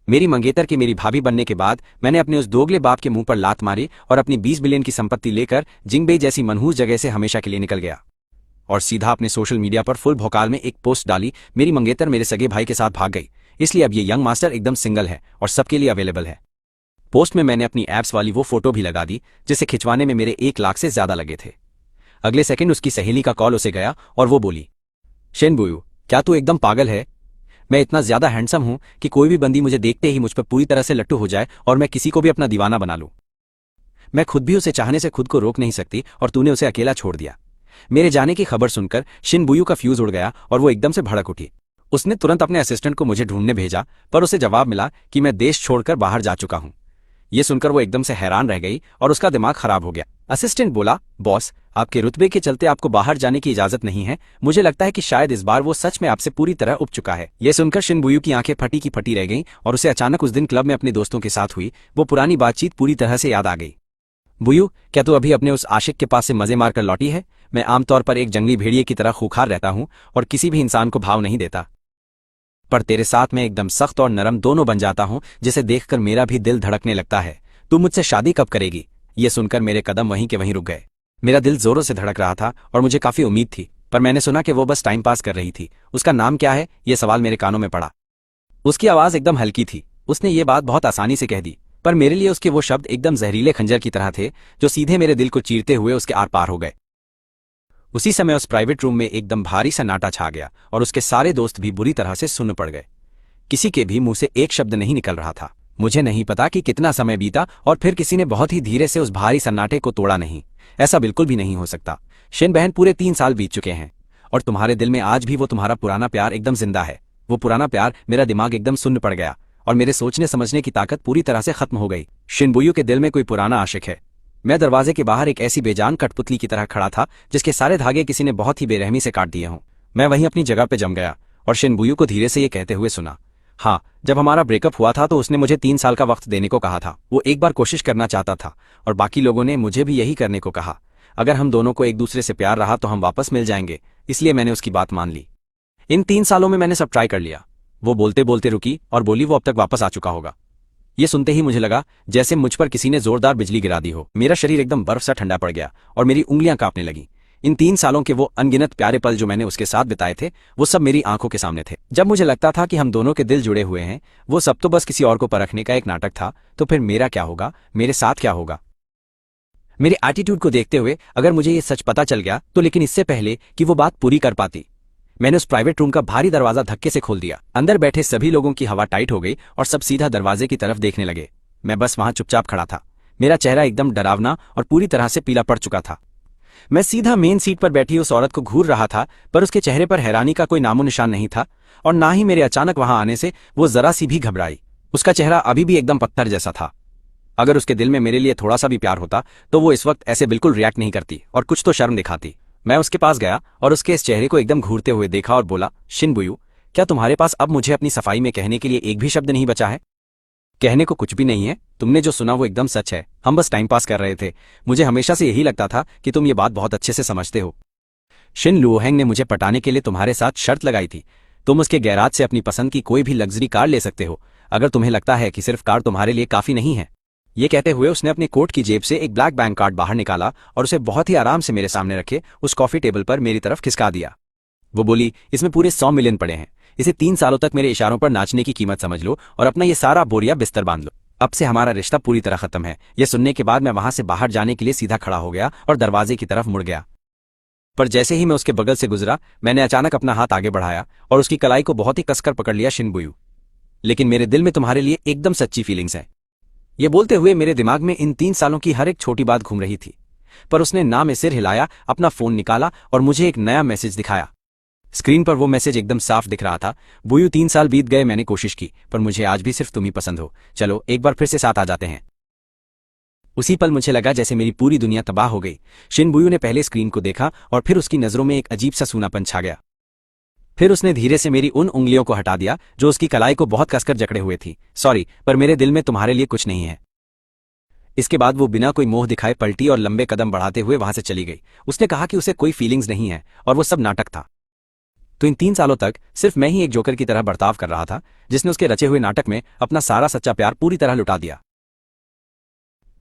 मेरी मंगेतर के मेरी भाभी बनने के बाद मैंने अपने उस दोगले बाप के मुंह पर लात मारी और अपनी 20 बिलियन की संपत्ति लेकर जिंगबे जैसी मनहूस जगह से हमेशा के लिए निकल गया और सीधा अपने सोशल मीडिया पर फुल भौकाल में एक पोस्ट डाली, मेरी मंगेतर मेरे सगे भाई के साथ भाग गई, इसलिए अब ये यंग मास्टर एकदम सिंगल है और सबके लिए अवेलेबल है। पोस्ट में मैंने अपनी एप्स वाली वो फोटो भी लगा दी जिसे खिंचवाने में मेरे 1 लाख से ज्यादा लगे थे। अगले सेकंड उसकी सहेली का कॉल उसे गया और वो बोली, शिनबुयू, क्या तू एकदम पागल है? मैं इतना ज्यादा हैंडसम हूं कि कोई भी बंदी मुझे देखते ही मुझ पर पूरी तरह से लट्टू हो जाए और मैं किसी को भी अपना दीवाना बना लूं। मैं खुद भी उसे चाहने से खुद को रोक नहीं सकती और तूने उसे अकेला छोड़ दिया। मेरे जाने की खबर सुनकर शिनबुयू का फ्यूज उड़ गया और वो एकदम से भड़क उठी। उसने तुरंत अपने असिस्टेंट को मुझे ढूंढने भेजा, पर उसे जवाब मिला कि मैं देश छोड़कर बाहर जा चुका हूं। ये सुनकर वो एकदम से हैरान रह गई और उसका दिमाग खराब हो गया। असिस्टेंट बोला, बॉस, आपके रुतबे के चलते आपको बाहर जाने की इजाजत नहीं है। मुझे लगता है कि शायद इस बार वो सच में आपसे पूरी तरह उब चुका है। ये सुनकर शिनबुयू की आंखें फटी की फटी रह गईं और उसे अचानक उस दिन क्लब में अपने दोस्तों के साथ हुई वो पुरानी बातचीत पूरी तरह से याद आ गई। बुयू, क्या तू अभी अपने उस आशिक के पास से मजे मार कर लौटी है? मैं आमतौर पर एक जंगली भेड़िए की तरह खूंखार रहता हूं और किसी भी इंसान को भाव नहीं देता, पर तेरे साथ मैं एकदम सख्त और नरम दोनों बन जाता हूं, जिसे देखकर मेरा भी दिल धड़कने लगता है। तू मुझसे शादी कब करेगी? ये सुनकर मेरे कदम वहीं के वहीं रुक गए। मेरा दिल जोरों से धड़क रहा था और मुझे काफी उम्मीद थी, पर मैंने सुना कि वो बस टाइम पास कर रही थी। उसका नाम क्या है? ये सवाल मेरे कानों में पड़ा। उसकी आवाज एकदम हल्की थी। उसने ये बात बहुत आसानी से कह दी, पर मेरे लिए उसके वो शब्द एकदम जहरीले खंजर की तरह थे जो सीधे मेरे दिल को चीरते हुए उसके आर पार हो गए। उसी समय उस प्राइवेट रूम में एकदम भारी सन्नाटा छा गया और उसके सारे दोस्त भी बुरी तरह से सुन्न पड़ गए। किसी के भी मुंह से एक शब्द नहीं निकल रहा था। मुझे नहीं पता कि कितना समय बीता और फिर किसी ने बहुत ही धीरे से उस भारी सन्नाटे को तोड़ा नहीं। ऐसा बिल्कुल भी नहीं हो सकता। शिन बहन, पूरे 3 साल बीत चुके हैं और तुम्हारे दिल में आज भी वो तुम्हारा पुराना प्यार एकदम जिंदा है। वो पुराना प्यार। मेरा दिमाग एकदम सुन्न पड़ गया और मेरे सोचने समझने की ताकत पूरी तरह से खत्म हो गई। शिनबुयू के दिल में कोई पुराना आशिक है। मैं दरवाजे के बाहर एक ऐसी बेजान कठपुतली की तरह खड़ा था जिसके सारे धागे किसी ने बहुत ही बेरहमी से काट दिए हों। मैं वहीं अपनी जगह पे जम गया और शिनबुयू को धीरे से ये कहते हुए सुना, हाँ, जब हमारा ब्रेकअप हुआ था तो उसने मुझे 3 साल का वक्त देने को कहा था। वो एक बार कोशिश करना चाहता था और बाकी लोगों ने मुझे भी यही करने को कहा। अगर हम दोनों को एक दूसरे से प्यार रहा तो हम वापस मिल जाएंगे, इसलिए मैंने उसकी बात मान ली। इन 3 सालों में मैंने सब ट्राई कर लिया। वो बोलते बोलते रुकी और बोली वो अब तक वापस आ चुका होगा। ये सुनते ही मुझे लगा जैसे मुझ पर किसी ने जोरदार बिजली गिरा दी हो। मेरा शरीर एकदम बर्फ सा ठंडा पड़ गया और मेरी उंगलियां कांपने लगी। इन 3 सालों के वो अनगिनत प्यारे पल जो मैंने उसके साथ बिताए थे वो सब मेरी आंखों के सामने थे। जब मुझे लगता था कि हम दोनों के दिल जुड़े हुए हैं, वो सब तो बस किसी और को परखने का एक नाटक था। तो फिर मेरा क्या होगा? मेरे साथ क्या होगा? मेरे एटीट्यूड को देखते हुए अगर मुझे ये सच पता चल गया तो, लेकिन इससे पहले कि वो बात पूरी कर पाती, मैंने उस प्राइवेट रूम का भारी दरवाजा धक्के से खोल दिया। अंदर बैठे सभी लोगों की हवा टाइट हो गई और सब सीधा दरवाजे की तरफ देखने लगे। मैं बस वहां चुपचाप खड़ा था। मेरा चेहरा एकदम डरावना और पूरी तरह से पीला पड़ चुका था। मैं सीधा मेन सीट पर बैठी उस औरत को घूर रहा था, पर उसके चेहरे पर हैरानी का कोई नामो निशान नहीं था और ना ही मेरे अचानक वहां आने से वो जरा सी भी घबराई। उसका चेहरा अभी भी एकदम पत्थर जैसा था। अगर उसके दिल में मेरे लिए थोड़ा सा भी प्यार होता तो वो इस वक्त ऐसे बिल्कुल रिएक्ट नहीं करती और कुछ तो शर्म दिखाती। मैं उसके पास गया और उसके इस चेहरे को एकदम घूरते हुए देखा और बोला, शिनबुयू, क्या तुम्हारे पास अब मुझे अपनी सफाई में कहने के लिए एक भी शब्द नहीं बचा है? कहने को कुछ भी नहीं है। तुमने जो सुना वो एकदम सच है। हम बस टाइम पास कर रहे थे। मुझे हमेशा से यही लगता था कि तुम ये बात बहुत अच्छे से समझते हो। शिन लुओहेंग ने मुझे पटाने के लिए तुम्हारे साथ शर्त लगाई थी। तुम उसके गैराज से अपनी पसंद की कोई भी लग्जरी कार ले सकते हो, अगर तुम्हें लगता है कि सिर्फ कार तुम्हारे लिए काफी नहीं है। ये कहते हुए उसने अपने कोट की जेब से एक ब्लैक बैंक कार्ड बाहर निकाला और उसे बहुत ही आराम से मेरे सामने रखे उस कॉफी टेबल पर मेरी तरफ खिसका दिया। वो बोली, इसमें पूरे 100 मिलियन पड़े हैं। इसे 3 सालों तक मेरे इशारों पर नाचने की कीमत समझ लो और अपना ये सारा बोरिया बिस्तर बांध लो। अब से हमारा रिश्ता पूरी तरह खत्म है। यह सुनने के बाद मैं वहां से बाहर जाने के लिए सीधा खड़ा हो गया और दरवाजे की तरफ मुड़ गया। पर जैसे ही मैं उसके बगल से गुजरा, मैंने अचानक अपना हाथ आगे बढ़ाया और उसकी कलाई को बहुत ही कसकर पकड़ लिया। शिनबुयू, लेकिन मेरे दिल में तुम्हारे लिए एकदम सच्ची फीलिंग्स हैं। ये बोलते हुए मेरे दिमाग में इन 3 सालों की हर एक छोटी बात घूम रही थी, पर उसने ना में सिर हिलाया, अपना फोन निकाला और मुझे एक नया मैसेज दिखाया। स्क्रीन पर वो मैसेज एकदम साफ दिख रहा था, बुयू, 3 साल बीत गए, मैंने कोशिश की, पर मुझे आज भी सिर्फ तुम ही पसंद हो। चलो एक बार फिर से साथ आ जाते हैं। उसी पल मुझे लगा जैसे मेरी पूरी दुनिया तबाह हो गई। शिनबुयू ने पहले स्क्रीन को देखा और फिर उसकी नजरों में एक अजीब सा सूनापन छा गया। फिर उसने धीरे से मेरी उन उंगलियों को हटा दिया जो उसकी कलाई को बहुत कसकर जकड़े हुए थी। सॉरी, पर मेरे दिल में तुम्हारे लिए कुछ नहीं है। इसके बाद वो बिना कोई मोह दिखाए पलटी और लंबे कदम बढ़ाते हुए वहां से चली गई। उसने कहा कि उसे कोई फीलिंग्स नहीं है और वो सब नाटक था। तो इन 3 सालों तक सिर्फ मैं ही एक जोकर की तरह बर्ताव कर रहा था, जिसने उसके रचे हुए नाटक में अपना सारा सच्चा प्यार पूरी तरह लुटा दिया।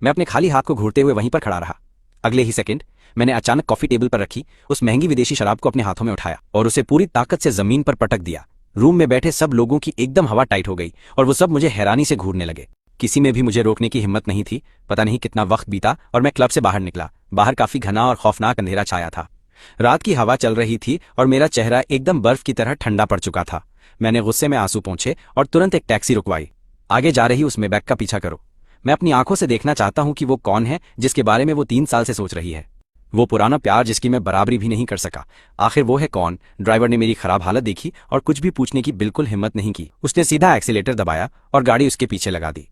मैं अपने खाली हाथ को घूरते हुए वहीं पर खड़ा रहा। अगले ही सेकंड मैंने अचानक कॉफी टेबल पर रखी उस महंगी विदेशी शराब को अपने हाथों में उठाया और उसे पूरी ताकत से जमीन पर पटक दिया। रूम में बैठे सब लोगों की एकदम हवा टाइट हो गई और वो सब मुझे हैरानी से घूरने लगे। किसी में भी मुझे रोकने की हिम्मत नहीं थी। पता नहीं कितना वक्त बीता और मैं क्लब से बाहर निकला। बाहर काफी घना और खौफनाक अंधेरा छाया था। रात की हवा चल रही थी और मेरा चेहरा एकदम बर्फ की तरह ठंडा पड़ चुका था। मैंने गुस्से में आंसू पोंछे और तुरंत एक टैक्सी रुकवाई। आगे जा रही उस मेबैक का पीछा करो। मैं अपनी आंखों से देखना चाहता हूं कि वो कौन है जिसके बारे में वो 3 साल से सोच रही है। वो पुराना प्यार जिसकी मैं बराबरी भी नहीं कर सका। आखिर वो है कौन? ड्राइवर ने मेरी खराब हालत देखी और कुछ भी पूछने की बिल्कुल हिम्मत नहीं की। उसने सीधा एक्सीलेटर दबाया और गाड़ी उसके पीछे लगा दी।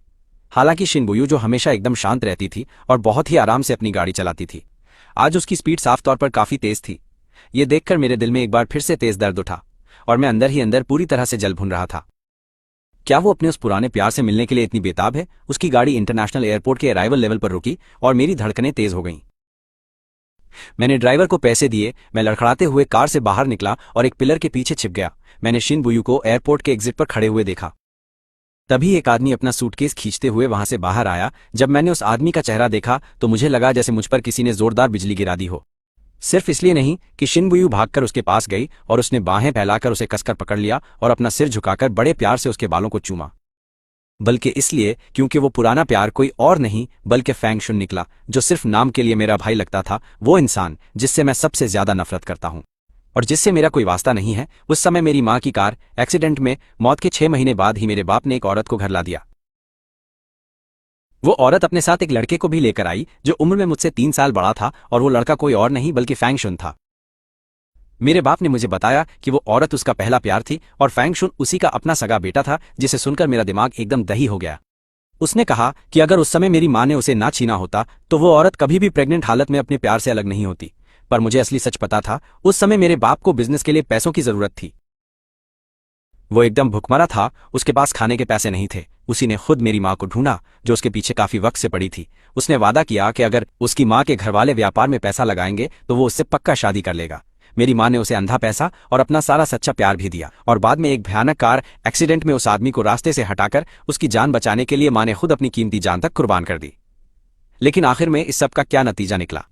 हालांकि शिनबुयू, जो हमेशा एकदम शांत रहती थी और बहुत ही आराम से अपनी गाड़ी चलाती थी, आज उसकी स्पीड साफ तौर पर काफी तेज थी। ये देखकर मेरे दिल में एक बार फिर से तेज दर्द उठा और मैं अंदर ही अंदर पूरी तरह से जल भुन रहा था। क्या वो अपने उस पुराने प्यार से मिलने के लिए इतनी बेताब है? उसकी गाड़ी इंटरनेशनल एयरपोर्ट के अराइवल लेवल पर रुकी और मेरी धड़कनें तेज हो गईं। मैंने ड्राइवर को पैसे दिए। मैं लड़खड़ाते हुए कार से बाहर निकला और एक पिलर के पीछे छिप गया। मैंने शिनबुयू को एयरपोर्ट के एग्जिट पर खड़े हुए देखा। तभी एक आदमी अपना सूटकेस खींचते हुए वहां से बाहर आया। जब मैंने उस आदमी का चेहरा देखा तो मुझे लगा जैसे मुझ पर किसी ने जोरदार बिजली गिरा दी हो। सिर्फ इसलिए नहीं कि शिनबुयू भागकर उसके पास गई और उसने बाहें फैलाकर उसे कसकर पकड़ लिया और अपना सिर झुकाकर बड़े प्यार से उसके बालों को चूमा, बल्कि इसलिए क्योंकि वो पुराना प्यार कोई और नहीं बल्कि फैंग शुन निकला, जो सिर्फ नाम के लिए मेरा भाई लगता था। वो इंसान जिससे मैं सबसे ज्यादा नफरत करता हूं और जिससे मेरा कोई वास्ता नहीं है। उस समय मेरी मां की कार एक्सीडेंट में मौत के 6 महीने बाद ही मेरे बाप ने एक औरत को घर ला दिया। वो औरत अपने साथ एक लड़के को भी लेकर आई जो उम्र में मुझसे 3 साल बड़ा था और वो लड़का कोई और नहीं बल्कि फैंग शुन था। मेरे बाप ने मुझे बताया कि वो औरत उसका पहला प्यार थी और फैंग शुन उसी का अपना सगा बेटा था, जिसे सुनकर मेरा दिमाग एकदम दही हो गया। उसने कहा कि अगर उस समय मेरी मां ने उसे ना छीना होता तो वो औरत कभी भी प्रेग्नेंट हालत में अपने प्यार से अलग नहीं होती। पर मुझे असली सच पता था। उस समय मेरे बाप को बिजनेस के लिए पैसों की जरूरत थी। वो एकदम भुखमरा था। उसके पास खाने के पैसे नहीं थे। उसी ने खुद मेरी मां को ढूंढा जो उसके पीछे काफी वक्त से पड़ी थी। उसने वादा किया कि अगर उसकी मां के घरवाले व्यापार में पैसा लगाएंगे तो वो उससे पक्का शादी कर लेगा। मेरी मां ने उसे अंधा पैसा और अपना सारा सच्चा प्यार भी दिया और बाद में एक भयानक कार एक्सीडेंट में उस आदमी को रास्ते से हटाकर उसकी जान बचाने के लिए मां ने खुद अपनी कीमती जान तक कुर्बान कर दी। लेकिन आखिर में इस सब का क्या नतीजा निकला?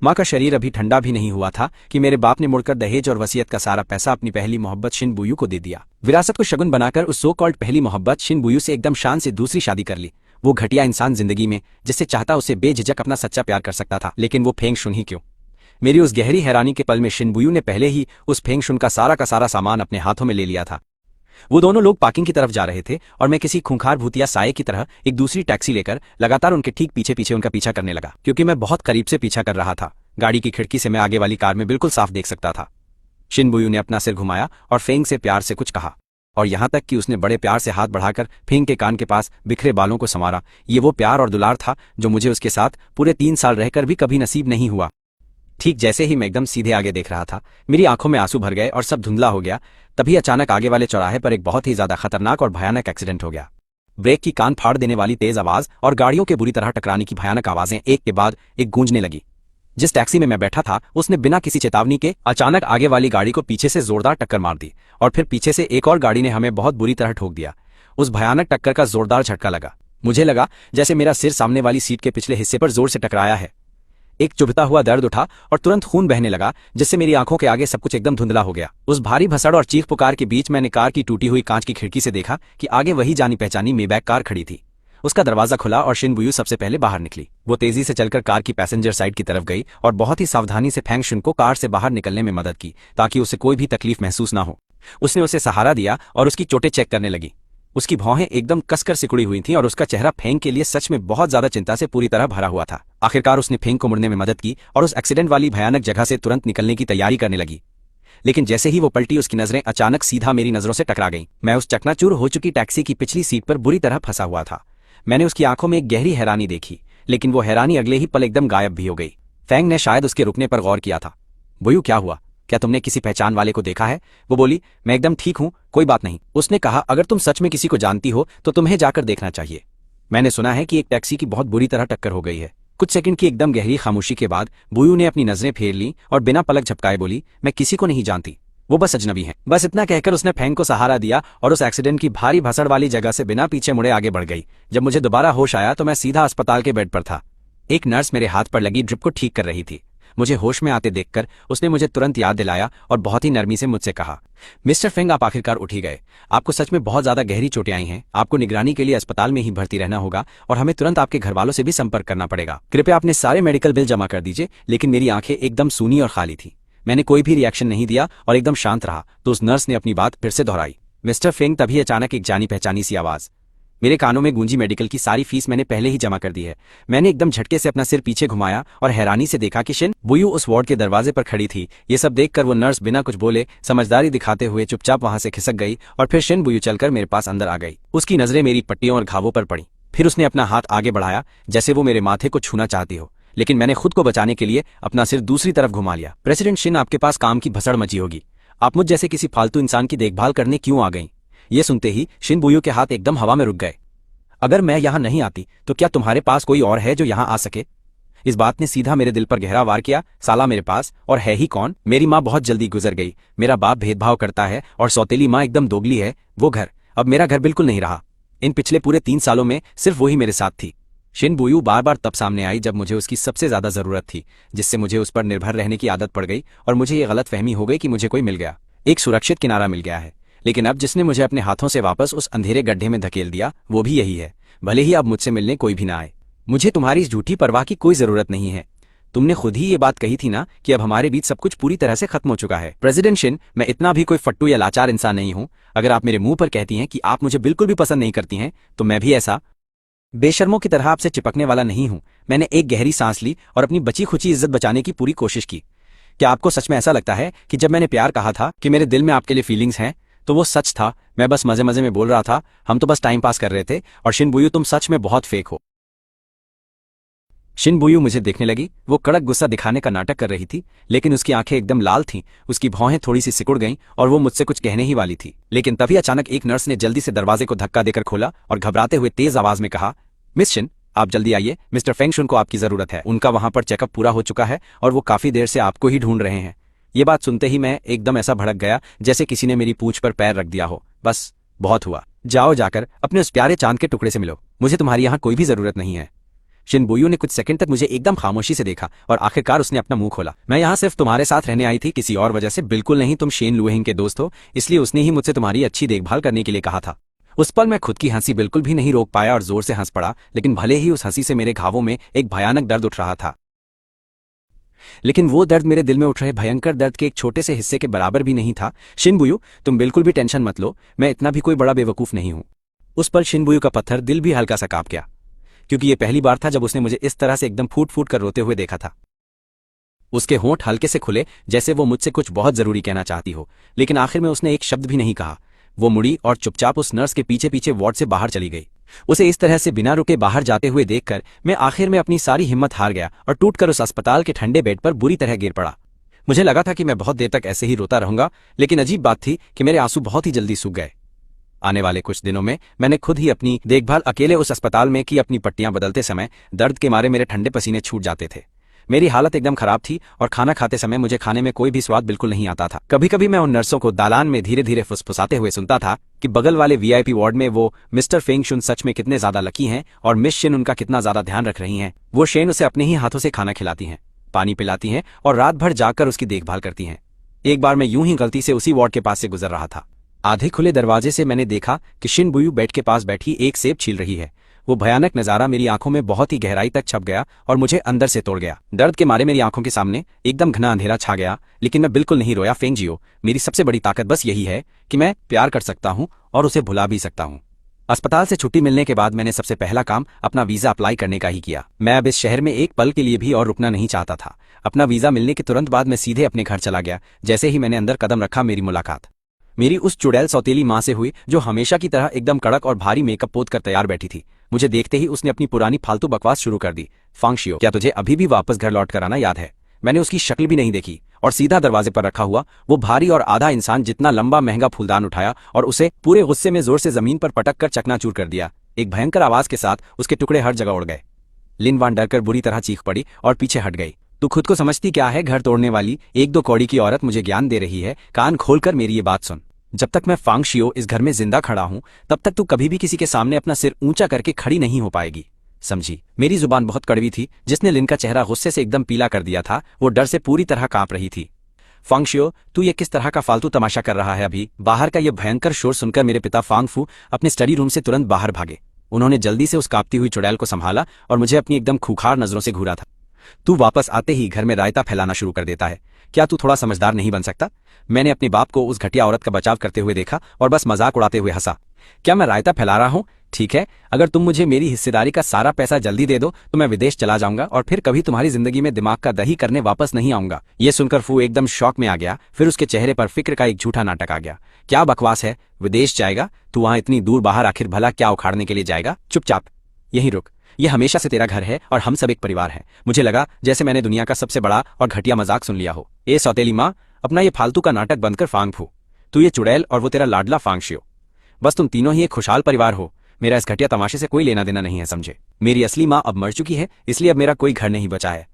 मां का शरीर अभी ठंडा भी नहीं हुआ था कि मेरे बाप ने मुड़कर दहेज और वसीयत का सारा पैसा अपनी पहली मोहब्बत शिनबुयू को दे दिया। विरासत को शगुन बनाकर उस सो कॉल्ड पहली मोहब्बत शिनबुयू से एकदम शान से दूसरी शादी कर ली। वो घटिया इंसान जिंदगी में जिससे चाहता उसे बेझिझक अपना सच्चा प्यार कर सकता था, लेकिन वो फेंग शुन ही क्यों? मेरी उस गहरी हैरानी के पल में शिनबुयू ने पहले ही उस फेंग शुन का सारा सामान अपने हाथों में ले लिया था। वो दोनों लोग पार्किंग की तरफ जा रहे थे और मैं किसी खूंखार भूतिया साये की तरह एक दूसरी टैक्सी लेकर लगातार उनके ठीक पीछे पीछे उनका पीछा करने लगा। क्योंकि मैं बहुत करीब से पीछा कर रहा था, गाड़ी की खिड़की से मैं आगे वाली कार में बिल्कुल साफ देख सकता था। शिनबुयू ने अपना सिर घुमाया और फेंग से प्यार से कुछ कहा और यहां तक कि उसने बड़े प्यार से हाथ बढ़ाकर फेंग के कान के पास बिखरे बालों को संवारा। ये वो प्यार और दुलार था जो मुझे उसके साथ पूरे 3 साल रहकर भी कभी नसीब नहीं हुआ। ठीक जैसे ही मैं एकदम सीधे आगे देख रहा था, मेरी आंखों में आंसू भर गए और सब धुंधला हो गया। तभी अचानक आगे वाले चौराहे पर एक बहुत ही ज्यादा खतरनाक और भयानक एक्सीडेंट हो गया। ब्रेक की कान फाड़ देने वाली तेज आवाज और गाड़ियों के बुरी तरह टकराने की भयानक आवाजें एक के बाद एक गूंजने लगी। जिस टैक्सी में मैं बैठा था उसने बिना किसी चेतावनी के अचानक आगे वाली गाड़ी को पीछे से जोरदार टक्कर मार दी और फिर पीछे से एक और गाड़ी ने हमें बहुत बुरी तरह ठोक दिया। उस भयानक टक्कर का जोरदार झटका लगा। मुझे लगा जैसे मेरा सिर सामने वाली सीट के पिछले हिस्से पर जोर से टकराया है। एक चुभता हुआ दर्द उठा और तुरंत खून बहने लगा, जिससे मेरी आंखों के आगे सब कुछ एकदम धुंधला हो गया। उस भारी भसड़ और चीख पुकार के बीच मैंने कार की टूटी हुई कांच की खिड़की से देखा कि आगे वही जानी पहचानी मेबैक कार खड़ी थी। उसका दरवाजा खुला और शिनबुयू सबसे पहले बाहर निकली। वो तेजी से चलकर कार की पैसेंजर साइड की तरफ गई और बहुत ही सावधानी से फैंग शुन को कार से बाहर निकलने में मदद की ताकि उसे कोई भी तकलीफ महसूस ना हो। उसने उसे सहारा दिया और उसकी चोटें चेक करने लगी। उसकी भौहें एकदम कसकर सिकुड़ी हुई थीं और उसका चेहरा फेंग के लिए सच में बहुत ज्यादा चिंता से पूरी तरह भरा हुआ था। आखिरकार उसने फेंग को मुड़ने में मदद की और उस एक्सीडेंट वाली भयानक जगह से तुरंत निकलने की तैयारी करने लगी। लेकिन जैसे ही वो पलटी उसकी नजरें अचानक सीधा मेरी नजरों से टकरा गईं। मैं उस चकनाचूर हो चुकी टैक्सी की पिछली सीट पर बुरी तरह फंसा हुआ था। मैंने उसकी आंखों में एक गहरी हैरानी देखी, लेकिन वो हैरानी अगले ही पल एकदम गायब भी हो गई। फैंग ने शायद उसके रुकने पर गौर किया था। बुयू, क्या हुआ? क्या तुमने किसी पहचान वाले को देखा है? वो बोली, मैं एकदम ठीक हूं, कोई बात नहीं। उसने कहा, अगर तुम सच में किसी को जानती हो तो तुम्हें जाकर देखना चाहिए। मैंने सुना है कि एक टैक्सी की बहुत बुरी तरह टक्कर हो गई है। कुछ सेकंड की एकदम गहरी खामोशी के बाद बुयू ने अपनी नजरें फेर लीं और बिना पलक झपकाए बोली, मैं किसी को नहीं जानती। वो बस अजनबी हैं। बस इतना कहकर उसने फैंग को सहारा दिया और उस एक्सीडेंट की भारी भसड़ वाली जगह से बिना पीछे मुड़े आगे बढ़ गई। जब मुझे दोबारा होश आया तो मैं सीधा अस्पताल के बेड पर था। एक नर्स मेरे हाथ पर लगी ड्रिप को ठीक कर रही थी। मुझे होश में आते देखकर उसने मुझे तुरंत याद दिलाया और बहुत ही नरमी से मुझसे कहा, मिस्टर फेंग, आप आखिरकार उठ ही गए। आपको सच में बहुत ज्यादा गहरी चोटें आई हैं। आपको निगरानी के लिए अस्पताल में ही भर्ती रहना होगा और हमें तुरंत आपके घर वालों से भी संपर्क करना पड़ेगा। कृपया अपने सारे मेडिकल बिल जमा कर दीजिए। लेकिन मेरी आंखें एकदम सूनी और खाली थी। मैंने कोई भी रिएक्शन नहीं दिया और एकदम शांत रहा। तो उस नर्स ने अपनी बात फिर से दोहराई। मिस्टर फेंग, तभी अचानक एक जानी पहचानी सी आवाज मेरे कानों में गूंजी। मेडिकल की सारी फीस मैंने पहले ही जमा कर दी है। मैंने एकदम झटके से अपना सिर पीछे घुमाया और हैरानी से देखा कि शिन बुयू उस वार्ड के दरवाजे पर खड़ी थी। ये सब देखकर वो नर्स बिना कुछ बोले समझदारी दिखाते हुए चुपचाप वहां से खिसक गई और फिर शिन बुयू चलकर मेरे पास अंदर आ गई। उसकी नजरें मेरी पट्टियों और घावों पर पड़ी। फिर उसने अपना हाथ आगे बढ़ाया जैसे वो मेरे माथे को छूना चाहती हो, लेकिन मैंने खुद को बचाने के लिए अपना सिर दूसरी तरफ घुमा लिया। प्रेसिडेंट शिन, आपके पास काम की भसड़ मची होगी। आप मुझ जैसे किसी फालतू इंसान की देखभाल करने क्यों आ गई? ये सुनते ही शिन बुयू के हाथ एकदम हवा में रुक गए। अगर मैं यहां नहीं आती तो क्या तुम्हारे पास कोई और है जो यहां आ सके? इस बात ने सीधा मेरे दिल पर गहरा वार किया। साला मेरे पास और है ही कौन? मेरी माँ बहुत जल्दी गुजर गई। मेरा बाप भेदभाव करता है और सौतेली माँ एकदम दोगली है। वो घर, अब मेरा घर बिल्कुल नहीं रहा। इन पिछले पूरे 3 सालों में सिर्फ वही मेरे साथ थी। शिन बुयू बार बार तब सामने आई जब मुझे उसकी सबसे ज्यादा जरूरत थी, जिससे मुझे उस पर निर्भर रहने की आदत पड़ गई और मुझे ये गलत फहमी हो गई कि मुझे कोई मिल गया, एक सुरक्षित किनारा मिल गया है। लेकिन अब जिसने मुझे अपने हाथों से वापस उस अंधेरे गड्ढे में धकेल दिया वो भी यही है। भले ही अब मुझसे मिलने कोई भी ना आए। मुझे तुम्हारी इस झूठी परवाह की कोई जरूरत नहीं है। तुमने खुद ही ये बात कही थी ना कि अब हमारे बीच सब कुछ पूरी तरह से खत्म हो चुका है। प्रेसिडेंट शिन, मैं इतना भी कोई फट्टू या लाचार इंसान नहीं हूं। अगर आप मेरे मुंह पर कहती हैं कि आप मुझे बिल्कुल भी पसंद नहीं करती हैं, तो मैं भी ऐसा बेशर्मों की तरह आपसे चिपकने वाला नहीं हूं। मैंने एक गहरी सांस ली और अपनी बची खुची इज्जत बचाने की पूरी कोशिश की। क्या आपको सच में ऐसा लगता है कि जब मैंने प्यार कहा था कि मेरे दिल में आपके लिए फीलिंग्स हैं, तो वो सच था? मैं बस मजे मजे में बोल रहा था। हम तो बस टाइम पास कर रहे थे। और शिन बुयू, तुम सच में बहुत फेक हो। शिन बुयू मुझे देखने लगी। वो कड़क गुस्सा दिखाने का नाटक कर रही थी, लेकिन उसकी आंखें एकदम लाल थीं। उसकी भौहें थोड़ी सी सिकुड़ गईं और वो मुझसे कुछ कहने ही वाली थी। लेकिन तभी अचानक एक नर्स ने जल्दी से दरवाजे को धक्का देकर खोला और घबराते हुए तेज आवाज में कहा, मिस शिन, आप जल्दी आइए। मिस्टर फेंग शुन को आपकी जरूरत है। उनका वहां पर चेकअप पूरा हो चुका है और वो काफी देर से आपको ही ढूंढ रहे हैं। ये बात सुनते ही मैं एकदम ऐसा भड़क गया जैसे किसी ने मेरी पूंछ पर पैर रख दिया हो। बस बहुत हुआ। जाओ जाकर अपने उस प्यारे चांद के टुकड़े से मिलो। मुझे तुम्हारी यहाँ कोई भी जरूरत नहीं है। शिन बुयू ने कुछ सेकंड तक मुझे एकदम खामोशी से देखा और आखिरकार उसने अपना मुंह खोला। मैं यहाँ सिर्फ तुम्हारे साथ रहने आई थी, किसी और वजह से बिल्कुल नहीं। तुम शेन लुहेंग के दोस्त हो, इसलिए उसने ही मुझसे तुम्हारी अच्छी देखभाल करने के लिए कहा था। उस पल मैं खुद की हंसी बिल्कुल भी नहीं रोक पाया और जोर से हंस पड़ा। लेकिन भले ही उस हंसी से मेरे घावों में एक भयानक दर्द उठ रहा था, लेकिन वो दर्द मेरे दिल में उठ रहे भयंकर दर्द के एक छोटे से हिस्से के बराबर भी नहीं था। शिन बुयू, तुम बिल्कुल भी टेंशन मत लो। मैं इतना भी कोई बड़ा बेवकूफ नहीं हूं। उस पल शिन बुयू का पत्थर दिल भी हल्का सा कांप गया, क्योंकि ये पहली बार था जब उसने मुझे इस तरह से एकदम फूट फूट कर रोते हुए देखा था। उसके होंठ हल्के से खुले जैसे वो मुझसे कुछ बहुत जरूरी कहना चाहती हो, लेकिन आखिर में उसने एक शब्द भी नहीं कहा। वो मुड़ी और चुपचाप उस नर्स के पीछे पीछे वार्ड से बाहर चली गई। उसे इस तरह से बिना रुके बाहर जाते हुए देखकर मैं आखिर में अपनी सारी हिम्मत हार गया और टूटकर उस अस्पताल के ठंडे बेड पर बुरी तरह गिर पड़ा। मुझे लगा था कि मैं बहुत देर तक ऐसे ही रोता रहूंगा, लेकिन अजीब बात थी कि मेरे आंसू बहुत ही जल्दी सूख गए। आने वाले कुछ दिनों में मैंने खुद ही अपनी देखभाल अकेले उस अस्पताल में की। अपनी पट्टियां बदलते समय दर्द के मारे मेरे ठंडे पसीने छूट जाते थे। मेरी हालत एकदम खराब थी और खाना खाते समय मुझे खाने में कोई भी स्वाद बिल्कुल नहीं आता था। कभी कभी मैं उन नर्सों को दालान में धीरे धीरे फुसफुसाते हुए सुनता था कि बगल वाले वीआईपी वार्ड में वो मिस्टर फेंग शुन सच में कितने ज्यादा लकी हैं और मिस शिन उनका कितना ज्यादा ध्यान रख रही हैं। वो शेन उसे अपने ही हाथों से खाना खिलाती हैं, पानी पिलाती हैं और रात भर जाकर उसकी देखभाल करती हैं। एक बार मैं यूं ही गलती से उसी वार्ड के पास से गुजर रहा था। आधे खुले दरवाजे से मैंने देखा कि शिन बुयू बेड के पास बैठी एक सेब छील रही है। वो भयानक नजारा मेरी आंखों में बहुत ही गहराई तक छप गया और मुझे अंदर से तोड़ गया। दर्द के मारे मेरी आंखों के सामने एकदम घना अंधेरा छा गया, लेकिन मैं बिल्कुल नहीं रोया। फेंग जियो, मेरी सबसे बड़ी ताकत बस यही है कि मैं प्यार कर सकता हूं और उसे भुला भी सकता हूं। अस्पताल से छुट्टी मिलने के बाद मैंने सबसे पहला काम अपना वीजा अप्लाई करने का ही किया। मैं अब इस शहर में एक पल के लिए भी और रुकना नहीं चाहता था। अपना वीजा मिलने के तुरंत बाद मैं सीधे अपने घर चला गया। जैसे ही मैंने अंदर कदम रखा, मेरी मुलाकात मेरी उस चुड़ैल सौतेली माँ से हुई, जो हमेशा की तरह एकदम कड़क और भारी मेकअप पोत कर तैयार बैठी थी। मुझे देखते ही उसने अपनी पुरानी फालतू बकवास शुरू कर दी। फांगशियो, क्या तुझे अभी भी वापस घर लौट कर आना याद है? मैंने उसकी शक्ल भी नहीं देखी और सीधा दरवाजे पर रखा हुआ वो भारी और आधा इंसान जितना लंबा महंगा फूलदान उठाया और उसे पूरे गुस्से में जोर से जमीन पर पटक कर चकनाचूर कर दिया। एक भयंकर आवाज के साथ उसके टुकड़े हर जगह उड़ गए। लिन वान डरकर बुरी तरह चीख पड़ी और पीछे हट गई। तू खुद को समझती क्या है, घर तोड़ने वाली एक दो कौड़ी की औरत मुझे ज्ञान दे रही है। कान खोलकर मेरी ये बात सुन। जब तक मैं फांग शियो इस घर में जिंदा खड़ा हूं तब तक तू कभी भी किसी के सामने अपना सिर ऊंचा करके खड़ी नहीं हो पाएगी, समझी? मेरी जुबान बहुत कड़वी थी, जिसने लिन का चेहरा गुस्से से एकदम पीला कर दिया था। वो डर से पूरी तरह कांप रही थी। फांग शियो, तू ये किस तरह का फालतू तमाशा कर रहा है? अभी बाहर का यह भयंकर शोर सुनकर मेरे पिता फांग फू अपने स्टडी रूम से तुरंत बाहर भागे। उन्होंने जल्दी से उस कांपती हुई चुड़ैल को संभाला और मुझे अपनी एकदम खूंखार नजरों से घूरा था। तू वापस आते ही घर में रायता फैलाना शुरू कर देता है। क्या तू थोड़ा समझदार नहीं बन सकता? मैंने अपने बाप को उस घटिया औरत का बचाव करते हुए देखा और बस मजाक उड़ाते हुए हंसा। क्या मैं रायता फैला रहा हूं? ठीक है, अगर तुम मुझे मेरी हिस्सेदारी का सारा पैसा जल्दी दे दो तो मैं विदेश चला जाऊंगा और फिर कभी तुम्हारी जिंदगी में दिमाग का दही करने वापस नहीं आऊंगा। ये सुनकर फू एकदम शॉक में आ गया। फिर उसके चेहरे पर फिक्र का एक झूठा नाटक आ गया। क्या बकवास है? विदेश जाएगा? तू वहां इतनी दूर बाहर आखिर भला क्या उखाड़ने के लिए जाएगा? चुपचाप यहीं रुक। ये हमेशा से तेरा घर है और हम सब एक परिवार हैं। मुझे लगा जैसे मैंने दुनिया का सबसे बड़ा और घटिया मजाक सुन लिया हो। ए सौतेली माँ, अपना ये फालतू का नाटक बंद कर फांग फू। तू ये चुड़ैल और वो तेरा लाडला फांग शियो, बस तुम तीनों ही एक खुशहाल परिवार हो। मेरा इस घटिया तमाशे से कोई लेना देना नहीं है, समझे? मेरी असली माँ अब मर चुकी है, इसलिए अब मेरा कोई घर नहीं बचा है।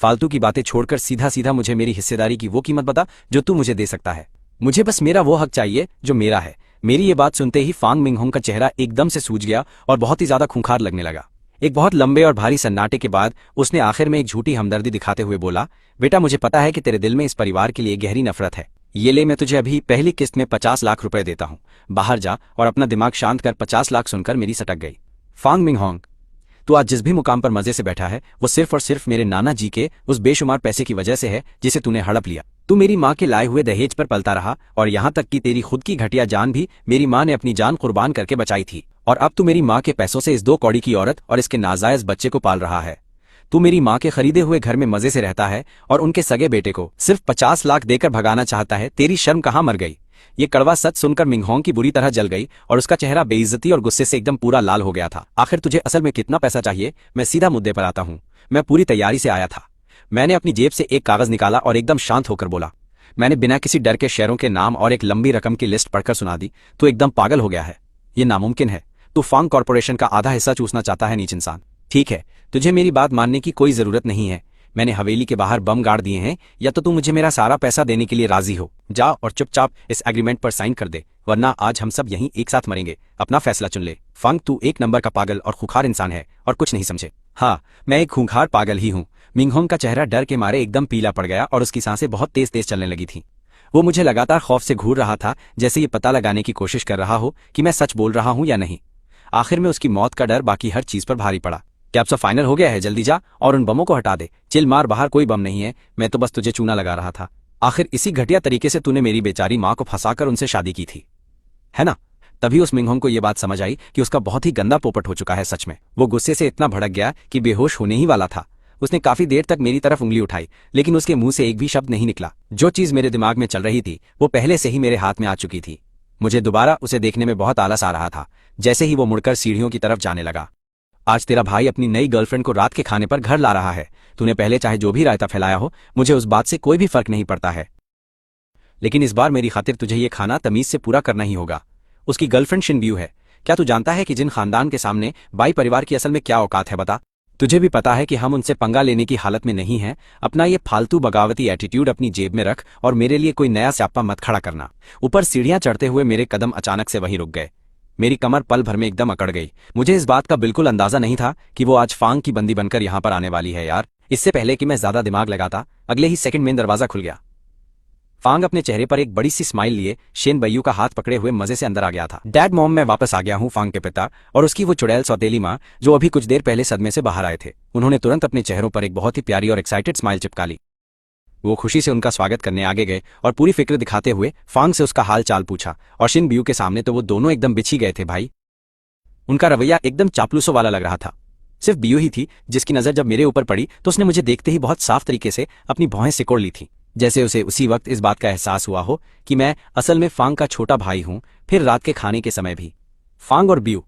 फालतू की बातें छोड़कर सीधा सीधा मुझे मेरी हिस्सेदारी की वो कीमत बता जो तू मुझे दे सकता है। मुझे बस मेरा वो हक चाहिए जो मेरा है। मेरी ये बात सुनते ही फांग मिंगहोंग का चेहरा एकदम से सूज गया और बहुत ही ज्यादा खूंखार लगने लगा। एक बहुत लंबे और भारी सन्नाटे के बाद उसने आखिर में एक झूठी हमदर्दी दिखाते हुए बोला, बेटा मुझे पता है कि तेरे दिल में इस परिवार के लिए गहरी नफरत है। ये ले, मैं तुझे अभी पहली किस्त में 50 लाख रुपए देता हूँ। बाहर जा और अपना दिमाग शांत कर। 50 लाख सुनकर मेरी सटक गई। फांग मिंगहोंग, तू आज जिस भी मुकाम पर मजे से बैठा है वो सिर्फ और सिर्फ मेरे नाना जी के उस बेशुमार पैसे की वजह से है जिसे तूने हड़प लिया। तू मेरी माँ के लाए हुए दहेज पर पलता रहा और यहाँ तक कि तेरी खुद की घटिया जान भी मेरी माँ ने अपनी जान कुर्बान करके बचाई थी। और अब तू मेरी माँ के पैसों से इस 2 कौड़ी की औरत और इसके नाजायज बच्चे को पाल रहा है। तू मेरी माँ के खरीदे हुए घर में मजे से रहता है और उनके सगे बेटे को सिर्फ 50 लाख देकर भगाना चाहता है। तेरी शर्म कहाँ मर गई? ये कड़वा सच सुनकर मिंगहोंग की बुरी तरह जल गई और उसका चेहरा बेइज्जती और गुस्से से एकदम पूरा लाल हो गया था। आखिर तुझे असल में कितना पैसा चाहिए? मैं सीधा मुद्दे पर आता हूँ। मैं पूरी तैयारी से आया था। मैंने अपनी जेब से एक कागज निकाला और एकदम शांत होकर बोला। मैंने बिना किसी डर के शेयरों के नाम और एक लंबी रकम की लिस्ट पढ़कर सुना दी। तू एकदम पागल हो गया है। ये नामुमकिन है। तू फांग कॉर्पोरेशन का आधा हिस्सा चूसना चाहता है, नीच इंसान। ठीक है, तुझे मेरी बात मानने की कोई जरूरत नहीं है। मैंने हवेली के बाहर बम गाड़ दिए हैं, या तो तू मुझे मेरा सारा पैसा देने के लिए राजी हो। जा और चुपचाप इस एग्रीमेंट पर साइन कर दे, वरना आज हम सब यहीं एक साथ मरेंगे। अपना फैसला चुन ले। फांग, तू एक नंबर का पागल और खूंखार इंसान है और कुछ नहीं समझे। हाँ, मैं एक खूंखार पागल ही हूँ। मिंगहोंग का चेहरा डर के मारे एकदम पीला पड़ गया और उसकी सांसें बहुत तेज तेज चलने लगी थी। वो मुझे लगातार खौफ से घूर रहा था, जैसे ये पता लगाने की कोशिश कर रहा हो कि मैं सच बोल रहा हूँ या नहीं। आखिर में उसकी मौत का डर बाकी हर चीज पर भारी पड़ा। क्या अब सब फाइनल हो गया है? जल्दी जा और उन बमों को हटा दे। चिल मार, बाहर कोई बम नहीं है। मैं तो बस तुझे चूना लगा रहा था। आखिर इसी घटिया तरीके से तूने मेरी बेचारी माँ को फंसाकर उनसे शादी की थी, है ना? तभी उस मिंगहोंग को यह बात समझ आई कि उसका बहुत ही गंदा पोपट हो चुका है। सच में वो गुस्से से इतना भड़क गया कि बेहोश होने ही वाला था। उसने काफी देर तक मेरी तरफ उंगली उठाई, लेकिन उसके मुंह से एक भी शब्द नहीं निकला। जो चीज मेरे दिमाग में चल रही थी वो पहले से ही मेरे हाथ में आ चुकी थी। मुझे दोबारा उसे देखने में बहुत आलस आ रहा था। जैसे ही वो मुड़कर सीढ़ियों की तरफ जाने लगा। आज तेरा भाई अपनी नई गर्लफ्रेंड को रात के खाने पर घर ला रहा है। तूने पहले चाहे जो भी रायता फैलाया हो, मुझे उस बात से कोई भी फर्क नहीं पड़ता है, लेकिन इस बार मेरी खातिर तुझे ये खाना तमीज से पूरा करना ही होगा। उसकी गर्लफ्रेंड शिन ब्यू है। क्या तू जानता है कि जिन खानदान के सामने बाई परिवार की असल में क्या औकात है? बता। तुझे भी पता है कि हम उनसे पंगा लेने की हालत में नहीं हैं। अपना ये फालतू बगावती एटीट्यूड अपनी जेब में रख और मेरे लिए कोई नया स्यापा मत खड़ा करना। ऊपर सीढ़ियां चढ़ते हुए मेरे कदम अचानक से वहीं रुक गए। मेरी कमर पल भर में एकदम अकड़ गई। मुझे इस बात का बिल्कुल अंदाजा नहीं था कि वो आज फांग की बंदी बनकर यहां पर आने वाली है। यार, इससे पहले कि मैं ज्यादा दिमाग लगाता, अगले ही सेकंड में दरवाजा खुल गया। फांग अपने चेहरे पर एक बड़ी सी स्माइल लिए शेन बयू का हाथ पकड़े हुए मजे से अंदर आ गया था। डैड मॉम, मैं वापस आ गया हूँ। फांग के पिता और उसकी वो चुड़ैल सौतेली माँ जो अभी कुछ देर पहले सदमे से बाहर आए थे, उन्होंने तुरंत अपने चेहरों पर एक बहुत ही प्यारी और एक्साइटेड स्माइल चिपका ली। वो खुशी से उनका स्वागत करने आगे गए और पूरी फिक्र दिखाते हुए फांग से उसका हाल चाल पूछा। और शिन ब्यू के सामने तो वो दोनों एकदम बिछी गए थे। भाई, उनका रवैया एकदम चापलूसों वाला लग रहा था। सिर्फ बियू ही थी जिसकी नजर जब मेरे ऊपर पड़ी तो उसने मुझे देखते ही बहुत साफ तरीके से अपनी भौहें सिकोड़ ली थी, जैसे उसे उसी वक्त इस बात का एहसास हुआ हो कि मैं असल में फांग का छोटा भाई हूं। फिर रात के खाने के समय भी फांग और बियू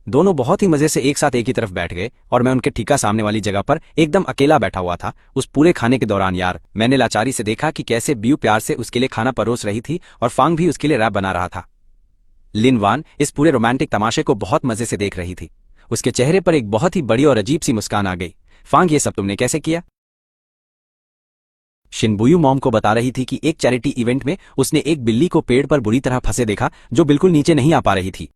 दोनों बहुत ही मजे से एक साथ एक ही तरफ बैठ गए और मैं उनके ठीका सामने वाली जगह पर एकदम अकेला बैठा हुआ था। उस पूरे खाने के दौरान यार, मैंने लाचारी से देखा कि कैसे बियू प्यार से उसके लिए खाना परोस रही थी और फांग भी उसके लिए रैप बना रहा था। लिन वान इस पूरे रोमांटिक तमाशे को बहुत मजे से देख रही थी। उसके चेहरे पर एक बहुत ही बड़ी और अजीब सी मुस्कान आ गई। फांग, ये सब तुमने कैसे किया? शिनबुयू मॉम को बता रही थी कि एक चैरिटी इवेंट में उसने एक बिल्ली को पेड़ पर बुरी तरह फंसे देखा जो बिल्कुल नीचे नहीं आ पा रही थी।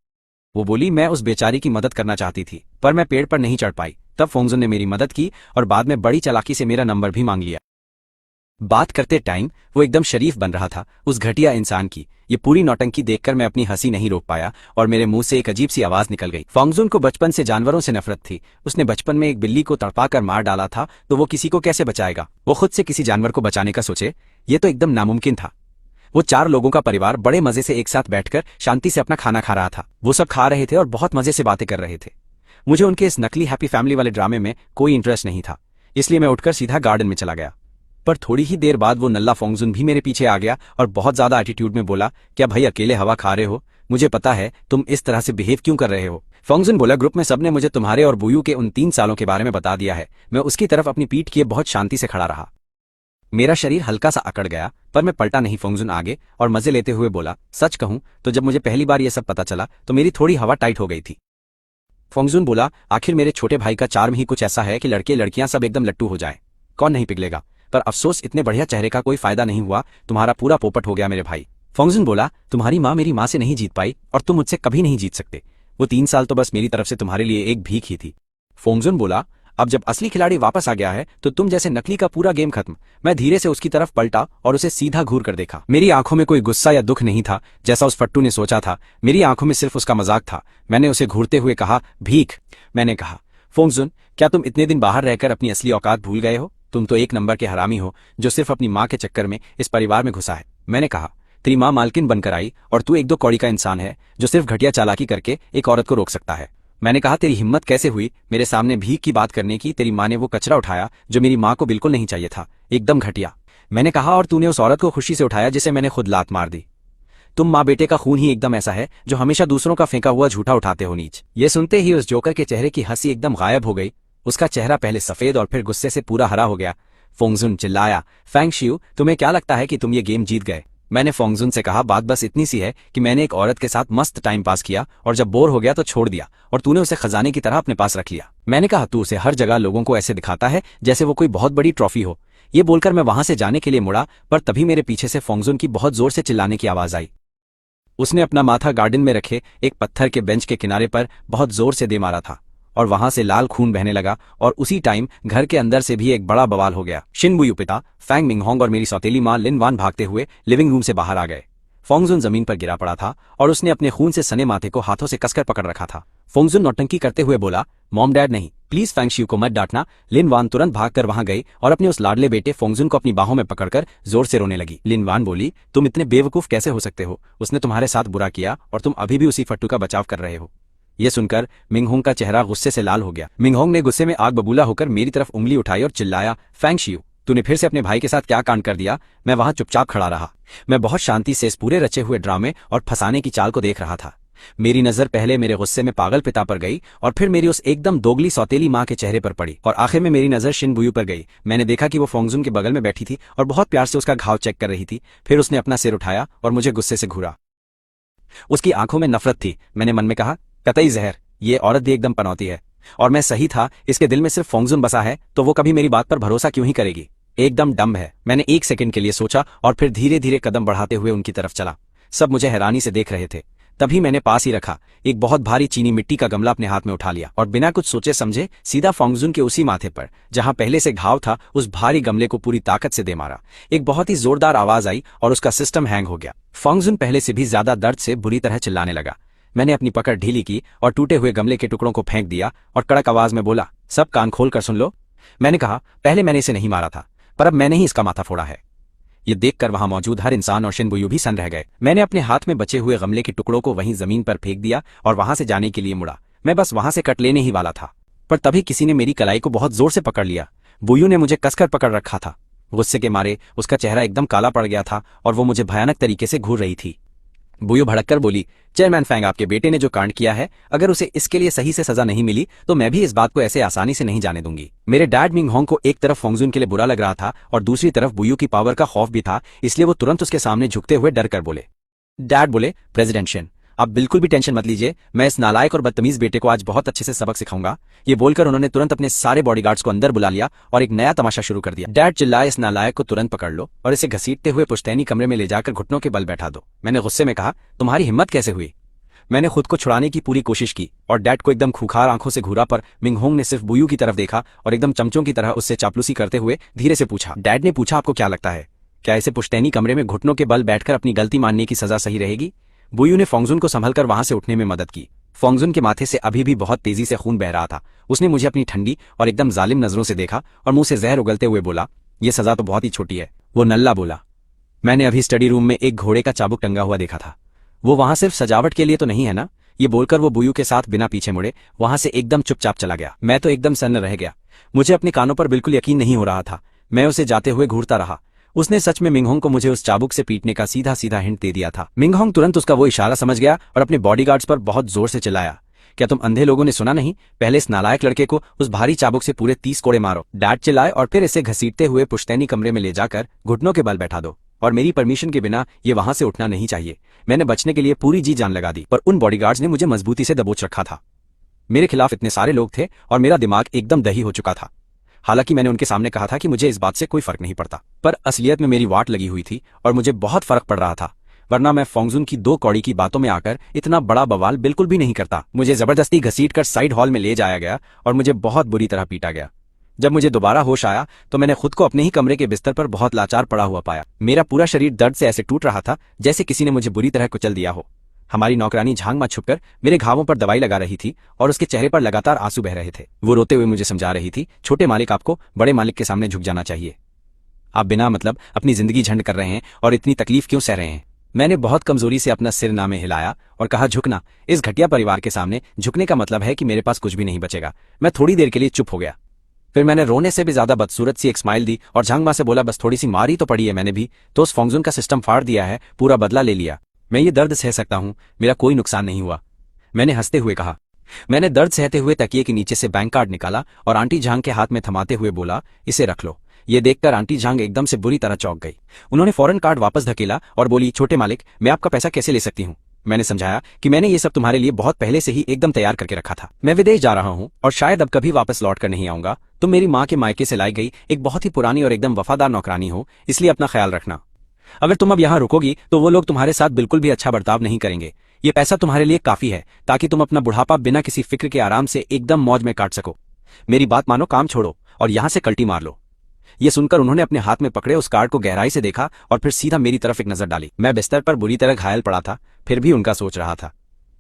वो बोली, मैं उस बेचारी की मदद करना चाहती थी पर मैं पेड़ पर नहीं चढ़ पाई। तब फोंगजुन ने मेरी मदद की और बाद में बड़ी चालाकी से मेरा नंबर भी मांग लिया। बात करते टाइम वो एकदम शरीफ बन रहा था उस घटिया इंसान की। ये पूरी नौटंकी देखकर मैं अपनी हंसी नहीं रोक पाया और मेरे मुंह से एक अजीब सी आवाज निकल गई। फोंगजुन को बचपन से जानवरों से नफरत थी। उसने बचपन में एक बिल्ली को तड़पाकर मार डाला था, तो वो किसी को कैसे बचाएगा? वो खुद से किसी जानवर को बचाने का सोचे, ये तो एकदम नामुमकिन था। वो 4 लोगों का परिवार बड़े मजे से एक साथ बैठकर शांति से अपना खाना खा रहा था। वो सब खा रहे थे और बहुत मजे से बातें कर रहे थे। मुझे उनके इस नकली हैप्पी फैमिली वाले ड्रामे में कोई इंटरेस्ट नहीं था, इसलिए मैं उठकर सीधा गार्डन में चला गया। पर थोड़ी ही देर बाद वो नल्ला फोंगजुन भी मेरे पीछे आ गया और बहुत ज्यादा एटीट्यूड में बोला, क्या भाई अकेले हवा खा रहे हो? मुझे पता है तुम इस तरह से बिहेव क्यों कर रहे हो। फोंगजुन बोला, ग्रुप में सबने मुझे तुम्हारे और बुयू के उन 3 सालों के बारे में बता दिया है। मैं उसकी तरफ अपनी पीठ किए बहुत शांति से खड़ा रहा। मेरा शरीर हल्का सा अकड़ गया पर मैं पलटा नहीं। फोंगजुन आगे और मजे लेते हुए बोला, सच कहूं तो जब मुझे पहली बार यह सब पता चला तो मेरी थोड़ी हवा टाइट हो गई थी। फोंगजुन बोला, आखिर मेरे छोटे भाई का चार्म ही कुछ ऐसा है कि लड़के लड़कियां सब एकदम लट्टू हो जाएं। कौन नहीं पिघलेगा? पर अफसोस इतने बढ़िया चेहरे का कोई फायदा नहीं हुआ, तुम्हारा पूरा पोपट हो गया मेरे भाई। फोंगजुन बोला, तुम्हारी माँ मेरी माँ से नहीं जीत पाई और तुम मुझसे कभी नहीं जीत सकते। वो 3 साल तो बस मेरी तरफ से तुम्हारे लिए एक भीख ही थी। फोंगजुन बोला, अब जब असली खिलाड़ी वापस आ गया है तो तुम जैसे नकली का पूरा गेम खत्म। मैं धीरे से उसकी तरफ पलटा और उसे सीधा घूर कर देखा। मेरी आंखों में कोई गुस्सा या दुख नहीं था जैसा उस फट्टू ने सोचा था। मेरी आंखों में सिर्फ उसका मजाक था। मैंने उसे घूरते हुए कहा, भीख। मैंने कहा, फोंगजुन, क्या तुम इतने दिन बाहर रहकर अपनी असली औकात भूल गए हो? तुम तो एक नंबर के हरामी हो जो सिर्फ अपनी माँ के चक्कर में इस परिवार में घुसा है। मैंने कहा, तेरी माँ मालकिन बनकर आई और तू एक दो कौड़ी का इंसान है जो सिर्फ घटिया चालाकी करके एक औरत को रोक सकता है। मैंने कहा, तेरी हिम्मत कैसे हुई मेरे सामने भीख की बात करने की? तेरी माँ ने वो कचरा उठाया जो मेरी माँ को बिल्कुल नहीं चाहिए था, एकदम घटिया। मैंने कहा, और तूने उस औरत को खुशी से उठाया जिसे मैंने खुद लात मार दी। तुम माँ बेटे का खून ही एकदम ऐसा है जो हमेशा दूसरों का फेंका हुआ झूठा उठाते हो, नीच। ये सुनते ही उस जोकर के चेहरे की हंसी एकदम गायब हो गई। उसका चेहरा पहले सफेद और फिर गुस्से से पूरा हरा हो गया। फोंगजुन चिल्लाया, फैंग शियू, तुम्हें क्या लगता है कि तुम ये गेम जीत गए? मैंने फोंगजुन से कहा, बात बस इतनी सी है कि मैंने एक औरत के साथ मस्त टाइम पास किया और जब बोर हो गया तो छोड़ दिया और तूने उसे खजाने की तरह अपने पास रख लिया। मैंने कहा, तू उसे हर जगह लोगों को ऐसे दिखाता है जैसे वो कोई बहुत बड़ी ट्रॉफी हो। ये बोलकर मैं वहां से जाने के लिए मुड़ा पर तभी मेरे पीछे से फोंगजुन की बहुत जोर से चिल्लाने की आवाज आई। उसने अपना माथा गार्डन में रखे एक पत्थर के बेंच के किनारे पर बहुत जोर से दे मारा था और वहां से लाल खून बहने लगा और उसी टाइम घर के अंदर से भी एक बड़ा बवाल हो गया। शिनबुयू पिता फैंग मिंगहोंग और मेरी सौतेली मां लिन वान भागते हुए लिविंग रूम से बाहर आ गए। फोंगजुन जमीन पर गिरा पड़ा था और उसने अपने खून से सने माथे को हाथों से कसकर पकड़ रखा था। फोंगजुन नौटंकी करते हुए बोला, मॉम डैड नहीं, प्लीज फैंग शियू को मत डांटना। लिन वान तुरंत भागकर वहां गई और अपने उस लाडले बेटे फोंगजुन को अपनी बाहों में पकड़कर जोर से रोने लगी। लिन वान बोली, तुम इतने बेवकूफ कैसे हो सकते हो? उसने तुम्हारे साथ बुरा किया और तुम अभी भी उसी फट्टू का बचाव कर रहे हो। ये सुनकर मिंगहोंग का चेहरा गुस्से से लाल हो गया। मिंगहोंग ने गुस्से में आग बबूला होकर मेरी तरफ उंगली उठाई और चिल्लाया, फैंग शियू, तूने फिर से अपने भाई के साथ क्या कांड कर दिया? मैं वहां चुपचाप खड़ा रहा। मैं बहुत शांति से इस पूरे रचे हुए ड्रामे और फंसाने की चाल को देख रहा था। मेरी नजर पहले मेरे गुस्से में पागल पिता पर गई और फिर मेरी उस एकदम दोगली सौतेली माँ के चेहरे पर पड़ी और आखिर में मेरी नजर शिनबुयू पर गई। मैंने देखा कि वो फोंगजुन के बगल में बैठी थी और बहुत प्यार से उसका घाव चेक कर रही थी। फिर उसने अपना सिर उठाया और मुझे गुस्से से घूरा। उसकी आंखों में नफरत थी। मैंने मन में कहा, कतई जहर, ये औरत भी एकदम पनौती है। और मैं सही था, इसके दिल में सिर्फ फोंगजुन बसा है तो वो कभी मेरी बात पर भरोसा क्यों ही करेगी? एकदम डम्ब है। मैंने 1 सेकंड के लिए सोचा और फिर धीरे धीरे कदम बढ़ाते हुए उनकी तरफ चला। सब मुझे हैरानी से देख रहे थे। तभी मैंने पास ही रखा एक बहुत भारी चीनी मिट्टी का गमला अपने हाथ में उठा लिया और बिना कुछ सोचे समझे सीधा फोंगजुन के उसी माथे पर जहां पहले से घाव था उस भारी गमले को पूरी ताकत से दे मारा। एक बहुत ही जोरदार आवाज आई और उसका सिस्टम हैंग हो गया। फोंगजुन पहले से भी ज्यादा दर्द से बुरी तरह चिल्लाने लगा। मैंने अपनी पकड़ ढीली की और टूटे हुए गमले के टुकड़ों को फेंक दिया और कड़क आवाज में बोला, सब कान खोल कर सुन लो। मैंने कहा, पहले मैंने इसे नहीं मारा था पर अब मैंने ही इसका माथा फोड़ा है। ये देखकर वहां मौजूद हर इंसान और शिनबुयू भी सन रह गए। मैंने अपने हाथ में बचे हुए गमले के टुकड़ों को वहीं जमीन पर फेंक दिया और वहां से जाने के लिए मुड़ा। मैं बस वहां से कट लेने ही वाला था पर तभी किसी ने मेरी कलाई को बहुत जोर से पकड़ लिया। बुयू ने मुझे कसकर पकड़ रखा था। गुस्से के मारे उसका चेहरा एकदम काला पड़ गया था और वो मुझे भयानक तरीके से घूर रही थी। बुयू भड़ककर बोली, चेयरमैन फैंग, आपके बेटे ने जो कांड किया है, अगर उसे इसके लिए सही से सजा नहीं मिली तो मैं भी इस बात को ऐसे आसानी से नहीं जाने दूंगी। मेरे डैड मिंगहोंग को एक तरफ फोंगजुन के लिए बुरा लग रहा था और दूसरी तरफ बुयू की पावर का खौफ भी था, इसलिए वो तुरंत उसके सामने झुकते हुए डर कर बोले। डैड बोले, प्रेसिडेंट शिन, आप बिल्कुल भी टेंशन मत लीजिए, मैं इस नालायक और बदतमीज बेटे को आज बहुत अच्छे से सबक सिखाऊंगा। ये बोलकर उन्होंने तुरंत अपने सारे बॉडीगार्ड्स को अंदर बुला लिया और एक नया तमाशा शुरू कर दिया। डैड चिल्लाए, इस नालायक को तुरंत पकड़ लो और इसे घसीटते हुए पुश्तैनी कमरे में ले जाकर घुटनों के बल बैठा दो। मैंने गुस्से में कहा, तुम्हारी हिम्मत कैसे हुई? मैंने खुद को छुड़ाने की पूरी कोशिश की और डैड को एकदम खूंखार आंखों से घूरा, पर मिंगहोंग ने सिर्फ बुयू की तरफ देखा और एकदम चमचों की तरह उससे चापलूसी करते हुए धीरे से पूछा। डैड ने पूछा, आपको क्या लगता है, क्या इसे पुश्तैनी कमरे में घुटनों के बल बैठकर अपनी गलती मानने की सजा सही रहेगी? बुयू ने फोंगजुन को संभलकर वहां से उठने में मदद की। फोंगजुन के माथे से अभी भी बहुत तेजी से खून बह रहा था। उसने मुझे अपनी ठंडी और एकदम जालिम नजरों से देखा और मुंह से जहर उगलते हुए बोला, यह सजा तो बहुत ही छोटी है। वो नल्ला बोला, मैंने अभी स्टडी रूम में एक घोड़े का चाबुक टंगा हुआ देखा था, वो वहां सिर्फ सजावट के लिए तो नहीं है ना? ये बोलकर वो बुयू के साथ बिना पीछे मुड़े वहां से एकदम चुपचाप चला गया। मैं तो एकदम सन्न रह गया, मुझे अपने कानों पर बिल्कुल यकीन नहीं हो रहा था। मैं उसे जाते हुए घूरता रहा। उसने सच में मिंगहोंग को मुझे उस चाबुक से पीटने का सीधा सीधा हिंट दे दिया था। मिंगहोंग तुरंत उसका वो इशारा समझ गया और अपने बॉडीगार्ड्स पर बहुत जोर से चिल्लाया, क्या तुम अंधे लोगों ने सुना नहीं? पहले इस नालायक लड़के को उस भारी चाबुक से पूरे 30 कोड़े मारो। डैड चिल्लाए, और फिर इसे घसीटते हुए पुश्तैनी कमरे में ले जाकर घुटनों के बल बैठा दो और मेरी परमिशन के बिना ये वहां से उठना नहीं चाहिए। मैंने बचने के लिए पूरी जी जान लगा दी, पर उन बॉडीगार्ड्स ने मुझे मजबूती से दबोच रखा था। मेरे खिलाफ इतने सारे लोग थे और मेरा दिमाग एकदम दही हो चुका था। हालांकि मैंने उनके सामने कहा था कि मुझे इस बात से कोई फर्क नहीं पड़ता, पर असलियत में मेरी वाट लगी हुई थी और मुझे बहुत फर्क पड़ रहा था, वरना मैं फोंगजुन की 2 कौड़ी की बातों में आकर इतना बड़ा बवाल बिल्कुल भी नहीं करता। मुझे जबरदस्ती घसीटकर साइड हॉल में ले जाया गया और मुझे बहुत बुरी तरह पीटा गया। जब मुझे दोबारा होश आया तो मैंने खुद को अपने ही कमरे के बिस्तर पर बहुत लाचार पड़ा हुआ पाया। मेरा पूरा शरीर दर्द से ऐसे टूट रहा था जैसे किसी ने मुझे बुरी तरह कुचल दिया हो। हमारी नौकरानी झांग मां छुपकर मेरे घावों पर दवाई लगा रही थी और उसके चेहरे पर लगातार आंसू बह रहे थे। वो रोते हुए मुझे समझा रही थी, छोटे मालिक, आपको बड़े मालिक के सामने झुक जाना चाहिए। आप बिना मतलब अपनी जिंदगी झंड कर रहे हैं और इतनी तकलीफ क्यों सह रहे हैं? मैंने बहुत कमजोरी से अपना सिर नामे हिलाया और कहा, झुकना? इस घटिया परिवार के सामने झुकने का मतलब है कि मेरे पास कुछ भी नहीं बचेगा। मैं थोड़ी देर के लिए चुप हो गया। फिर मैंने रोने से भी ज्यादा बदसूरत सी एक स्माइल दी और झांग मां से बोला, बस थोड़ी सी मारी तो पड़ी है मैंने भी, तो उस फोंगजुन का सिस्टम फाड़ दिया है, पूरा बदला ले लिया। मैं ये दर्द सह सकता हूँ, मेरा कोई नुकसान नहीं हुआ, मैंने हंसते हुए कहा। मैंने दर्द सहते हुए तकिए के नीचे से बैंक कार्ड निकाला और आंटी झांग के हाथ में थमाते हुए बोला, इसे रख लो। ये देखकर आंटी झांग एकदम से बुरी तरह चौंक गई। उन्होंने फौरन कार्ड वापस धकेला और बोली, छोटे मालिक, मैं आपका पैसा कैसे ले सकती हूँ? मैंने समझाया कि मैंने ये सब तुम्हारे लिए बहुत पहले से ही एकदम तैयार करके रखा था। मैं विदेश जा रहा हूँ और शायद अब कभी वापस लौट कर नहीं आऊंगा। तुम मेरी माँ के मायके से लाई गई एक बहुत ही पुरानी और एकदम वफादार नौकरानी हो, इसलिए अपना ख्याल रखना। अगर तुम अब यहाँ रुकोगी तो वो लोग तुम्हारे साथ बिल्कुल भी अच्छा बर्ताव नहीं करेंगे। ये पैसा तुम्हारे लिए काफी है ताकि तुम अपना बुढ़ापा बिना किसी फिक्र के आराम से एकदम मौज में काट सको। मेरी बात मानो, काम छोड़ो और यहाँ से कल्टी मार लो। ये सुनकर उन्होंने अपने हाथ में पकड़े उस कार्ड को गहराई से देखा और फिर सीधा मेरी तरफ एक नजर डाली। मैं बिस्तर पर बुरी तरह घायल पड़ा था, फिर भी उनका सोच रहा था।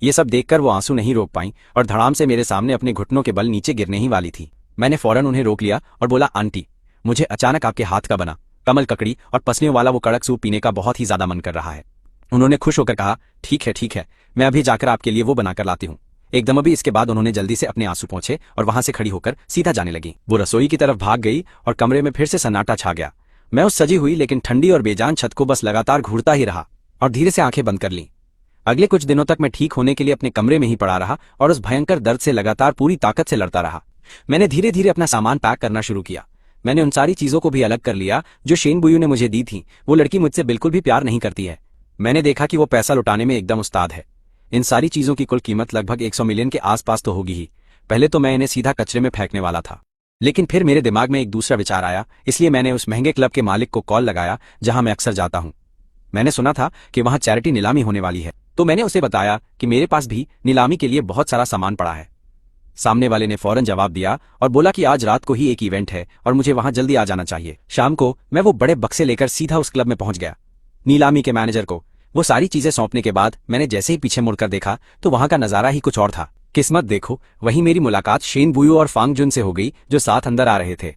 ये सब देखकर वो आंसू नहीं रोक पाई और धड़ाम से मेरे सामने अपने घुटनों के बल नीचे गिरने ही वाली थी। मैंने फौरन उन्हें रोक लिया और बोला, आंटी, मुझे अचानक आपके हाथ का बना कमल ककड़ी और पसलियों वाला वो कड़क सूप पीने का बहुत ही ज्यादा मन कर रहा है। उन्होंने खुश होकर कहा, ठीक है, मैं अभी जाकर आपके लिए वो बनाकर लाती हूँ। एकदम अभी इसके बाद उन्होंने जल्दी से अपने आंसू पोंछे और वहां से खड़ी होकर सीधा जाने लगी। वो रसोई की तरफ भाग गई और कमरे में फिर से सन्नाटा छा गया। मैं उस सजी हुई लेकिन ठंडी और बेजान छत को बस लगातार घूरता ही रहा और धीरे से आंखें बंद कर लीं। अगले कुछ दिनों तक मैं ठीक होने के लिए अपने कमरे में ही पड़ा रहा और उस भयंकर दर्द से लगातार पूरी ताकत से लड़ता रहा। मैंने धीरे धीरे अपना सामान पैक करना शुरू किया। मैंने उन सारी चीजों को भी अलग कर लिया जो शेन बुयू ने मुझे दी थी। वो लड़की मुझसे बिल्कुल भी प्यार नहीं करती है। मैंने देखा कि वो पैसा लुटाने में एकदम उस्ताद है। इन सारी चीजों की कुल कीमत लगभग 100 मिलियन के आसपास तो होगी ही। पहले तो मैं इन्हें सीधा कचरे में फेंकने वाला था, लेकिन फिर मेरे दिमाग में एक दूसरा विचार आया, इसलिए मैंने उस महंगे क्लब के मालिक को कॉल लगाया जहां मैं अक्सर जाता हूं। मैंने सुना था कि वहां चैरिटी नीलामी होने वाली है, तो मैंने उसे बताया कि मेरे पास भी नीलामी के लिए बहुत सारा सामान पड़ा है। सामने वाले ने फौरन जवाब दिया और बोला कि आज रात को ही एक इवेंट है और मुझे वहां जल्दी आ जाना चाहिए। शाम को मैं वो बड़े बक्से लेकर सीधा उस क्लब में पहुंच गया। नीलामी के मैनेजर को वो सारी चीजें सौंपने के बाद मैंने जैसे ही पीछे मुड़कर देखा तो वहां का नजारा ही कुछ और था। किस्मत देखो, वहीं मेरी मुलाकात शेन बुयू और फांग जुन से हो गई जो साथ अंदर आ रहे थे।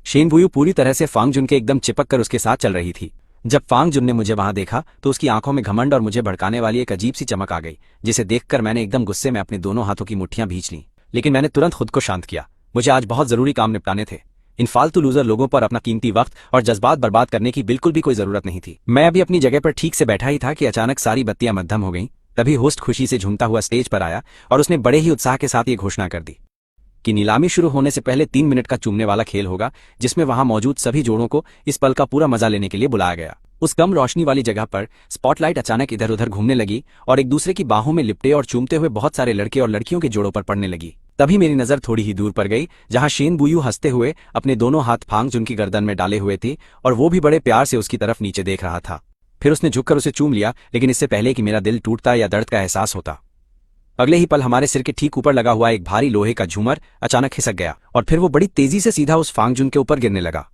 शेन बुयू पूरी तरह से फांग जुन के एकदम चिपक कर उसके साथ चल रही थी। जब फांग जुन ने मुझे वहां देखा तो उसकी आंखों में घमंड और मुझे भड़काने वाली एक अजीब सी चमक आ गई, जिसे देखकर मैंने एकदम गुस्से में अपने दोनों हाथों की मुट्ठियां भींच लीं। लेकिन मैंने तुरंत खुद को शांत किया। मुझे आज बहुत जरूरी काम निपटाने थे। इन फालतू लूजर लोगों पर अपना कीमती वक्त और जज्बात बर्बाद करने की बिल्कुल भी कोई जरूरत नहीं थी। मैं अभी अपनी जगह पर ठीक से बैठा ही था कि अचानक सारी बत्तियां मद्धम हो गईं। तभी होस्ट खुशी से झूमता हुआ स्टेज पर आया और उसने बड़े ही उत्साह के साथ ये घोषणा कर दी कि नीलामी शुरू होने से पहले 3 मिनट का चूमने वाला खेल होगा, जिसमें वहां मौजूद सभी जोड़ों को इस पल का पूरा मजा लेने के लिए बुलाया गया। उस कम रोशनी वाली जगह पर स्पॉटलाइट अचानक इधर उधर घूमने लगी और एक दूसरे की बाहों में लिपटे और चूमते हुए बहुत सारे लड़के और लड़कियों के जोड़ों पर पड़ने लगी। तभी मेरी नजर थोड़ी ही दूर पर गई, जहां शेन बुयू हंसते हुए अपने दोनों हाथ फांग जुन की गर्दन में डाले हुए थे और वो भी बड़े प्यार से उसकी तरफ नीचे देख रहा था। फिर उसने झुककर उसे चूम लिया, लेकिन इससे पहले कि मेरा दिल टूटता या दर्द का एहसास होता, अगले ही पल हमारे सिर के ठीक ऊपर लगा हुआ एक भारी लोहे का झूमर अचानक खिसक गया और फिर वो बड़ी तेजी से सीधा उस फांग जुन के ऊपर गिरने लगा।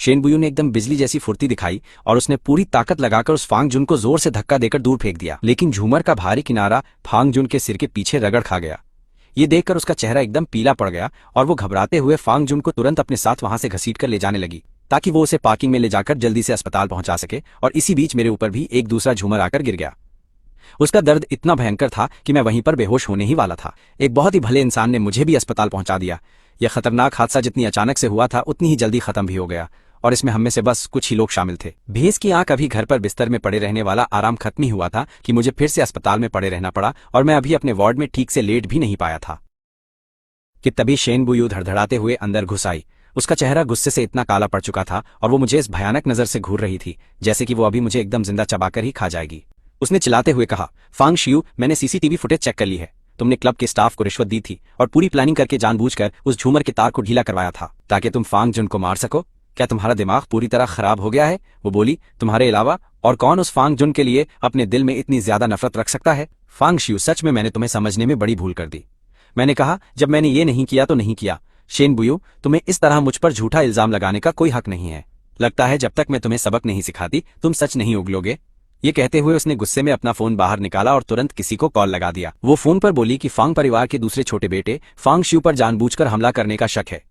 शेन बुयू ने एकदम बिजली जैसी फुर्ती दिखाई और उसने पूरी ताकत लगाकर उस फांग जुन को जोर से धक्का देकर दूर फेंक दिया, लेकिन झूमर का भारी किनारा फांग जुन के सिर के पीछे रगड़ खा गया। ये देखकर उसका चेहरा एकदम पीला पड़ गया और वो घबराते हुए फांग जुन को तुरंत अपने साथ वहां से घसीटकर ले जाने लगी ताकि वो उसे पार्किंग में ले जाकर जल्दी से अस्पताल पहुंचा सके। और इसी बीच मेरे ऊपर भी एक दूसरा झूमर आकर गिर गया। उसका दर्द इतना भयंकर था कि मैं वहीं पर बेहोश होने ही वाला था। एक बहुत ही भले इंसान ने मुझे भी अस्पताल पहुंचा दिया। यह खतरनाक हादसा जितनी अचानक से हुआ था उतनी ही जल्दी खत्म भी हो गया और इसमें हम में से बस कुछ ही लोग शामिल थे। भेस की आंख अभी घर पर बिस्तर में पड़े रहने वाला आराम खत्म ही हुआ था कि मुझे फिर से अस्पताल में पड़े रहना पड़ा और मैं अभी अपने वार्ड में ठीक से लेट भी नहीं पाया था कि तभी शेन बुयू धड़धड़ाते हुए अंदर घुस आई। उसका चेहरा गुस्से से इतना काला पड़ चुका था और वो मुझे इस भयानक नजर से घूर रही थी जैसे कि वो अभी मुझे एकदम जिंदा चबाकर ही खा जाएगी। उसने चिल्लाते हुए कहा, फांग शियू, मैंने सीसीटीवी फुटेज चेक कर ली है। तुमने क्लब के स्टाफ को रिश्वत दी थी और पूरी प्लानिंग करके जानबूझकर उस झूमर के तार को ढीला करवाया था ताकि तुम फांग जुन को मार सको। क्या तुम्हारा दिमाग पूरी तरह खराब हो गया है? वो बोली, तुम्हारे अलावा और कौन उस फांग जुन के लिए अपने दिल में इतनी ज्यादा नफरत रख सकता है? फांग शियू, सच में मैंने तुम्हें समझने में बड़ी भूल कर दी। मैंने कहा, जब मैंने ये नहीं किया तो नहीं किया। शेन बुयू, तुम्हें इस तरह मुझ पर झूठा इल्जाम लगाने का कोई हक नहीं है। लगता है जब तक मैं तुम्हें सबक नहीं सिखाती तुम सच नहीं उगलोगे। ये कहते हुए उसने गुस्से में अपना फोन बाहर निकाला और तुरंत किसी को कॉल लगा दिया। वो फोन पर बोली कि फांग परिवार के दूसरे छोटे बेटे फांग शियू पर जानबूझकर हमला करने का शक है।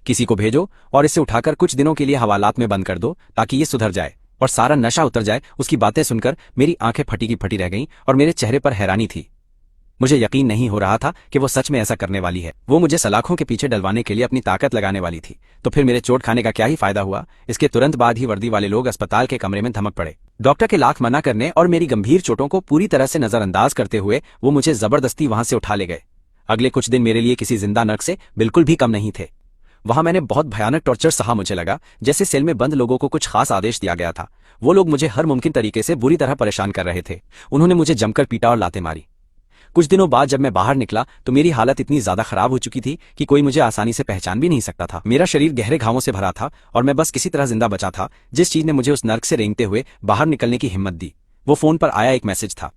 किसी को भेजो और इसे उठाकर कुछ दिनों के लिए हवालात में बंद कर दो ताकि ये सुधर जाए और सारा नशा उतर जाए। उसकी बातें सुनकर मेरी आंखें फटी की फटी रह गईं और मेरे चेहरे पर हैरानी थी। मुझे यकीन नहीं हो रहा था कि वो सच में ऐसा करने वाली है। वो मुझे सलाखों के पीछे डलवाने के लिए अपनी ताकत लगाने वाली थी। तो फिर मेरे चोट खाने का क्या ही फायदा हुआ? इसके तुरंत बाद ही वर्दी वाले लोग अस्पताल के कमरे में धमक पड़े। डॉक्टर के लाख मना करने और मेरी गंभीर चोटों को पूरी तरह से नजरअंदाज करते हुए वो मुझे जबरदस्ती वहां से उठा ले गए। अगले कुछ दिन मेरे लिए किसी जिंदा नर्क से बिल्कुल भी कम नहीं थे। वहां मैंने बहुत भयानक टॉर्चर सहा। मुझे लगा जैसे सेल में बंद लोगों को कुछ खास आदेश दिया गया था। वो लोग मुझे हर मुमकिन तरीके से बुरी तरह परेशान कर रहे थे। उन्होंने मुझे जमकर पीटा और लातें मारी। कुछ दिनों बाद जब मैं बाहर निकला तो मेरी हालत इतनी ज्यादा खराब हो चुकी थी कि कोई मुझे आसानी से पहचान भी नहीं सकता था। मेरा शरीर गहरे घावों से भरा था और मैं बस किसी तरह जिंदा बचा था। जिस चीज ने मुझे उस नर्क से रेंगते हुए बाहर निकलने की हिम्मत दी, वो फोन पर आया एक मैसेज था।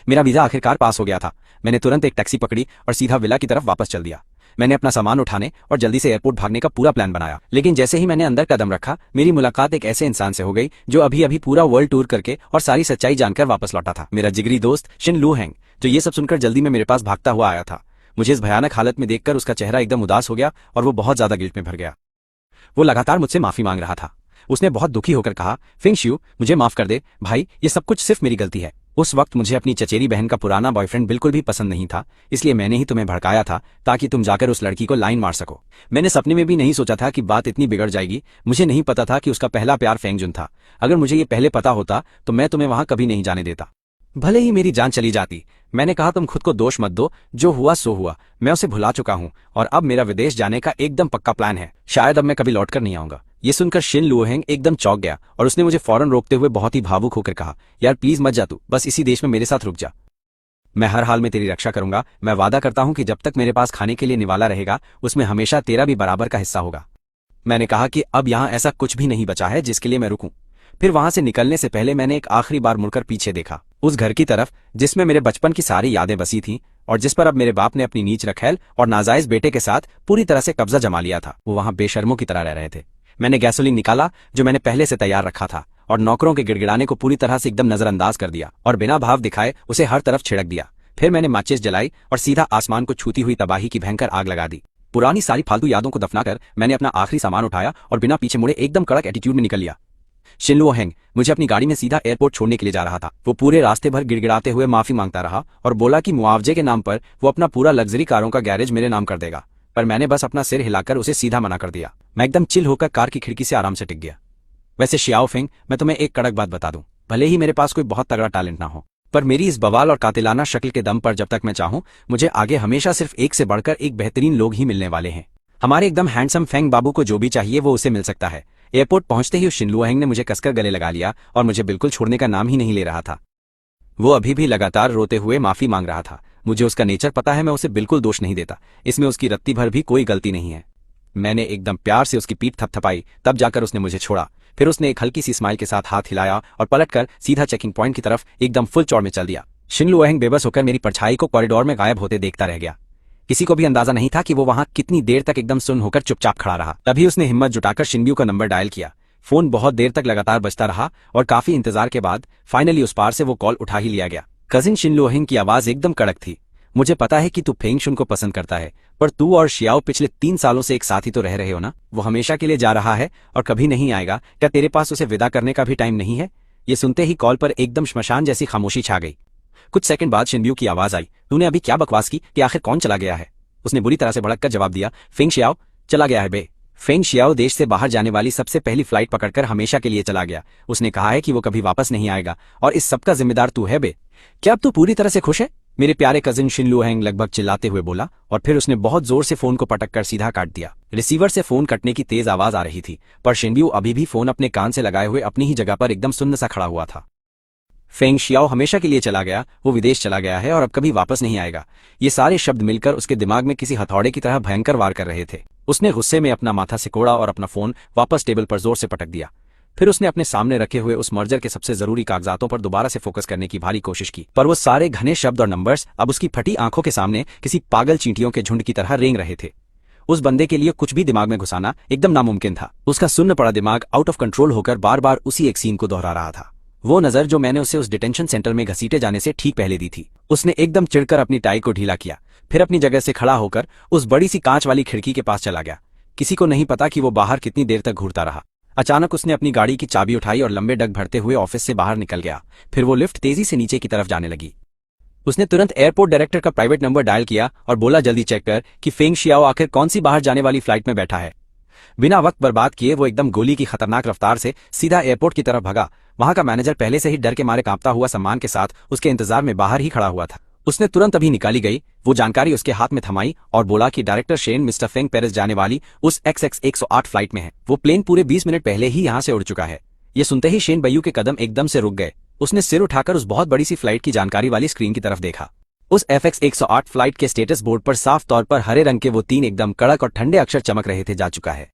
मेरा वीजा आखिरकार पास हो गया था। मैंने तुरंत एक टैक्सी पकड़ी और सीधा विला की तरफ वापस चल दिया। मैंने अपना सामान उठाने और जल्दी से एयरपोर्ट भागने का पूरा प्लान बनाया। लेकिन जैसे ही मैंने अंदर कदम रखा, मेरी मुलाकात एक ऐसे इंसान से हो गई जो अभी अभी पूरा वर्ल्ड टूर करके और सारी सच्चाई जानकर वापस लौटा था। मेरा जिगरी दोस्त शिन लू हैंग, जो ये सब सुनकर जल्दी में मेरे पास भागता हुआ आया था। मुझे इस भयानक हालत में देखकर उसका चेहरा एकदम उदास हो गया और वो बहुत ज्यादा गिल्ट में भर गया। वो लगातार मुझसे माफी मांग रहा था। उसने बहुत दुखी होकर कहा, फिंग शियू, मुझे माफ कर दे भाई, ये सब कुछ सिर्फ मेरी गलती है। उस वक्त मुझे अपनी चचेरी बहन का पुराना बॉयफ्रेंड बिल्कुल भी पसंद नहीं था, इसलिए मैंने ही तुम्हें भड़काया था ताकि तुम जाकर उस लड़की को लाइन मार सको। मैंने सपने में भी नहीं सोचा था कि बात इतनी बिगड़ जाएगी। मुझे नहीं पता था कि उसका पहला प्यार फेंग जुन था। अगर मुझे ये पहले पता होता तो मैं तुम्हें वहां कभी नहीं जाने देता, भले ही मेरी जान चली जाती। मैंने कहा, तुम खुद को दोष मत दो, जो हुआ सो हुआ। मैं उसे भुला चुका हूं और अब मेरा विदेश जाने का एकदम पक्का प्लान है। शायद अब मैं कभी लौटकर नहीं आऊंगा। ये सुनकर शिन लुओहेंग एकदम चौंक गया और उसने मुझे फौरन रोकते हुए बहुत ही भावुक होकर कहा, यार प्लीज मत जा, तू बस इसी देश में मेरे साथ रुक जा। मैं हर हाल में तेरी रक्षा करूंगा। मैं वादा करता हूं कि जब तक मेरे पास खाने के लिए निवाला रहेगा उसमें हमेशा तेरा भी बराबर का हिस्सा होगा। मैंने कहा कि अब यहाँ ऐसा कुछ भी नहीं बचा है जिसके लिए मैं रुकूं। फिर वहां से निकलने से पहले मैंने एक आखिरी बार मुड़कर पीछे देखा, उस घर की तरफ जिसमें मेरे बचपन की सारी यादें बसी थीं और जिस पर अब मेरे बाप ने अपनी नीच रखेल और नाजायज बेटे के साथ पूरी तरह से कब्जा जमा लिया था। वो वहां बेशर्मों की तरह रह रहे थे। मैंने गैसोलीन निकाला जो मैंने पहले से तैयार रखा था और नौकरों के गिड़गिड़ाने को पूरी तरह से एकदम नजरअंदाज कर दिया और बिना भाव दिखाए उसे हर तरफ छिड़क दिया। फिर मैंने माचिस जलाई और सीधा आसमान को छूती हुई तबाही की भयंकर आग लगा दी। पुरानी सारी फालतू यादों को दफनाकर मैंने अपना आखिरी सामान उठाया और बिना पीछे मुड़े एकदम कड़क एटीट्यूड में निकल लिया। शिन लुओहेंग मुझे अपनी गाड़ी में सीधा एयरपोर्ट छोड़ने के लिए जा रहा था। वो पूरे रास्ते भर गिड़गिड़ाते हुए माफी मांगता रहा और बोला कि मुआवजे के नाम पर वो अपना पूरा लग्जरी कारों का गैरेज मेरे नाम कर देगा, पर मैंने बस अपना सिर हिलाकर उसे सीधा मना कर दिया। मैं एकदम चिल होकर कार की खिड़की से आराम से टिक गया। वैसे शियाओ फेंग, मैं तुम्हें एक कड़क बात बता दूं, भले ही मेरे पास कोई बहुत तगड़ा टैलेंट ना हो, पर मेरी इस बवाल और कातिलाना शक्ल के दम पर जब तक मैं चाहूं मुझे आगे हमेशा सिर्फ एक से बढ़कर एक बेहतरीन लोग ही मिलने वाले हैं। हमारे एकदम हैंडसम फेंग बाबू को जो भी चाहिए वो उसे मिल सकता है। एयरपोर्ट पहुंचते ही उस शिनलुओहेंग ने मुझे कसकर गले लगा लिया और मुझे बिल्कुल छोड़ने का नाम ही नहीं ले रहा था। वो अभी भी लगातार रोते हुए माफी मांग रहा था। मुझे उसका नेचर पता है, मैं उसे बिल्कुल दोष नहीं देता, इसमें उसकी रत्ती भर भी कोई गलती नहीं है। मैंने एकदम प्यार से उसकी पीठ थपथपाई, तब जाकर उसने मुझे छोड़ा। फिर उसने एक हल्की सी स्माइल के साथ हाथ हिलाया और पलटकर सीधा चेकिंग पॉइंट की तरफ एकदम फुल चौड़ में चल दिया। शिनलुओहेंग बेबस होकर मेरी परछाई को कॉरिडोर में गायब होते देखता रह गया। किसी को भी अंदाजा नहीं था कि वो वहां कितनी देर तक एकदम सुन्न होकर चुपचाप खड़ा रहा। तभी उसने हिम्मत जुटाकर शिनब्यू का नंबर डायल किया। फोन बहुत देर तक लगातार बजता रहा और काफी इंतजार के बाद फाइनली उस पार से वो कॉल उठा ही लिया गया। कजिन शिनलुओहेंग की आवाज एकदम कड़क थी। मुझे पता है कि तू फेंगशुन को पसंद करता है, पर तू और शियाओ पिछले 3 सालों से एक साथ ही तो रह रहे हो ना। वो हमेशा के लिए जा रहा है और कभी नहीं आएगा। क्या तेरे पास उसे विदा करने का भी टाइम नहीं है? ये सुनते ही कॉल पर एकदम श्मशान जैसी खामोशी छा गई। कुछ सेकंड बाद शिनब्यू की आवाज आई, तूने अभी क्या बकवास की कि आखिर कौन चला गया है? उसने बुरी तरह से भड़ककर जवाब दिया, फेंग शियाओ चला गया है बे। फेंग शियाओ देश से बाहर जाने वाली सबसे पहली फ्लाइट पकड़कर हमेशा के लिए चला गया। उसने कहा है कि वो कभी वापस नहीं आएगा और इस सबका जिम्मेदार तू है बे। क्या अब तू पूरी तरह से खुश है? मेरे प्यारे कजिन शिनलुओहेंग लगभग चिल्लाते हुए बोला और फिर उसने बहुत जोर से फोन को पटककर सीधा काट दिया। रिसीवर से फोन कटने की तेज आवाज आ रही थी, पर शिनब्यू अभी भी फोन अपने कान से लगाए हुए अपनी ही जगह पर एकदम सुन्न सा खड़ा हुआ था। फेंग शियाओ हमेशा के लिए चला गया, वो विदेश चला गया है और अब कभी वापस नहीं आएगा। ये सारे शब्द मिलकर उसके दिमाग में किसी हथौड़े की तरह भयंकर वार कर रहे थे। उसने गुस्से में अपना माथा सिकोड़ा और अपना फोन वापस टेबल पर जोर से पटक दिया। फिर उसने अपने सामने रखे हुए उस मर्जर के सबसे जरूरी कागजातों पर दोबारा से फोकस करने की भारी कोशिश की, पर वो सारे घने शब्द और नंबर्स अब उसकी फटी आंखों के सामने किसी पागल चींटियों के झुंड की तरह रेंग रहे थे। उस बंदे के लिए कुछ भी दिमाग में घुसाना एकदम नामुमकिन था। उसका सुन्न पड़ा दिमाग आउट ऑफ कंट्रोल होकर बार बार उसी एक सीन को दोहरा रहा था। वो नजर जो मैंने उसे उस डिटेंशन सेंटर में घसीटे जाने से ठीक पहले दी थी। उसने एकदम चिढ़कर अपनी टाई को ढीला किया, फिर अपनी जगह से खड़ा होकर उस बड़ी सी कांच वाली खिड़की के पास चला गया। किसी को नहीं पता कि वो बाहर कितनी देर तक घूरता रहा। अचानक उसने अपनी गाड़ी की चाबी उठाई और लंबे डग भरते हुए ऑफिस से बाहर निकल गया। फिर वो लिफ्ट तेजी से नीचे की तरफ जाने लगी। उसने तुरंत एयरपोर्ट डायरेक्टर का प्राइवेट नंबर डायल किया और बोला, जल्दी चेक कर कि फेंग शियाओ आखिर कौन सी बाहर जाने वाली फ्लाइट में बैठा है। बिना वक्त बर्बाद किए वो एकदम गोली की खतरनाक रफ्तार से सीधा एयरपोर्ट की तरफ भगा। वहां का मैनेजर पहले से ही डर के मारे कांपता हुआ सम्मान के साथ उसके इंतजार में बाहर ही खड़ा हुआ था। उसने तुरंत अभी निकाली गई वो जानकारी उसके हाथ में थमाई और बोला कि director Shane mister Feng Paris जाने वाली उस XX 108 फ्लाइट में है। वो प्लेन पूरे 20 मिनट पहले ही यहां से उड़ चुका है। ये सुनते ही शेन बयू के कदम एकदम से रुक गए। उसने सिर उठाकर उस बहुत बड़ी सी फ्लाइट की जानकारी वाली स्क्रीन की तरफ देखा। उस FX 108 फ्लाइट के स्टेटस बोर्ड पर साफ तौर पर हरे रंग के वो 3 एकदम कड़क और ठंडे अक्षर चमक रहे थे, जा चुका है।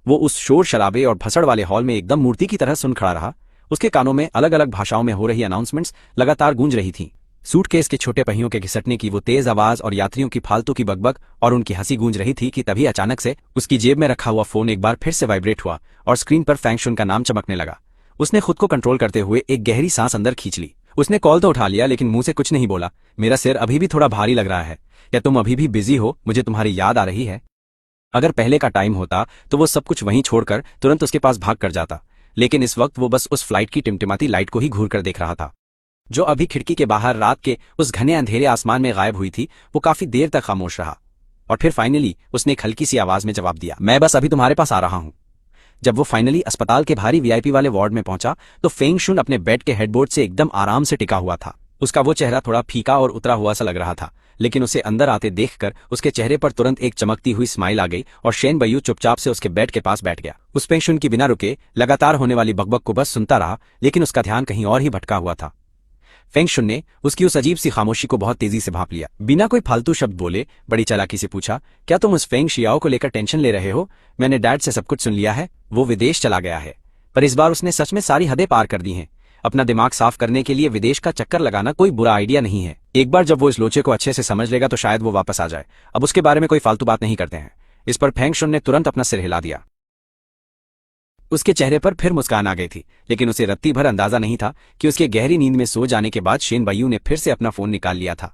वो उस शोर शराबे और भसड़ वाले हॉल में एकदम मूर्ति की तरह सुन खड़ा रहा। उसके कानों में अलग अलग भाषाओं में हो रही अनाउंसमेंट्स लगातार गूंज रही थीं। सूटकेस के छोटे पहियों के घिसटने की वो तेज आवाज और यात्रियों की फालतू की बकबक और उनकी हंसी गूंज रही थी कि तभी अचानक से उसकी जेब में रखा हुआ फोन एक बार फिर से वाइब्रेट हुआ और स्क्रीन पर फेंगशुन का नाम चमकने लगा। उसने खुद को कंट्रोल करते हुए एक गहरी सांस अंदर खींच ली। उसने कॉल तो उठा लिया लेकिन मुंह से कुछ नहीं बोला। मेरा सिर अभी भी थोड़ा भारी लग रहा है। क्या तुम अभी भी बिजी हो? मुझे तुम्हारी याद आ रही है। अगर पहले का टाइम होता तो वो सब कुछ वहीं छोड़कर तुरंत उसके पास भाग कर जाता, लेकिन इस वक्त वो बस उस फ्लाइट की टिमटिमाती लाइट को ही घूर कर देख रहा था, जो अभी खिड़की के बाहर रात के उस घने अंधेरे आसमान में गायब हुई थी। वो काफी देर तक खामोश रहा और फिर फाइनली उसने एक हल्की सी आवाज में जवाब दिया, मैं बस अभी तुम्हारे पास आ रहा हूं। जब वो फाइनली अस्पताल के भारी VIP वाले वार्ड में पहुंचा तो फेंगशुन अपने बेड के हेडबोर्ड से एकदम आराम से टिका हुआ था। उसका वो चेहरा थोड़ा फीका और उतरा हुआ सा लग रहा था, लेकिन उसे अंदर आते देखकर उसके चेहरे पर तुरंत एक चमकती हुई स्माइल आ गई और शेन बयू चुपचाप से उसके बेड के पास बैठ गया। उस फेंगशुन की बिना रुके लगातार होने वाली बकबक को बस सुनता रहा, लेकिन उसका ध्यान कहीं और ही भटका हुआ था। फेंगशुन ने उसकी उस अजीब सी खामोशी को बहुत तेजी से भांप लिया। बिना कोई फालतू शब्द बोले बड़ी चालाकी से पूछा, क्या तुम उस फेंग शियाओ को लेकर टेंशन ले रहे हो? मैंने डैड से सब कुछ सुन लिया है। वो विदेश चला गया है, पर इस बार उसने सच में सारी हदें पार कर दी हैं। अपना दिमाग साफ करने के लिए विदेश का चक्कर लगाना कोई बुरा आइडिया नहीं है। एक बार जब वो इस लोचे को अच्छे से समझ लेगा तो शायद वो वापस आ जाए। अब उसके बारे में कोई फालतू बात नहीं करते हैं। इस पर फेंगशुन ने तुरंत अपना सिर हिला दिया। उसके चेहरे पर फिर मुस्कान आ गई थी, लेकिन उसे रत्ती भर अंदाजा नहीं था कि उसके गहरी नींद में सो जाने के बाद शेन बयू ने फिर से अपना फोन निकाल लिया था।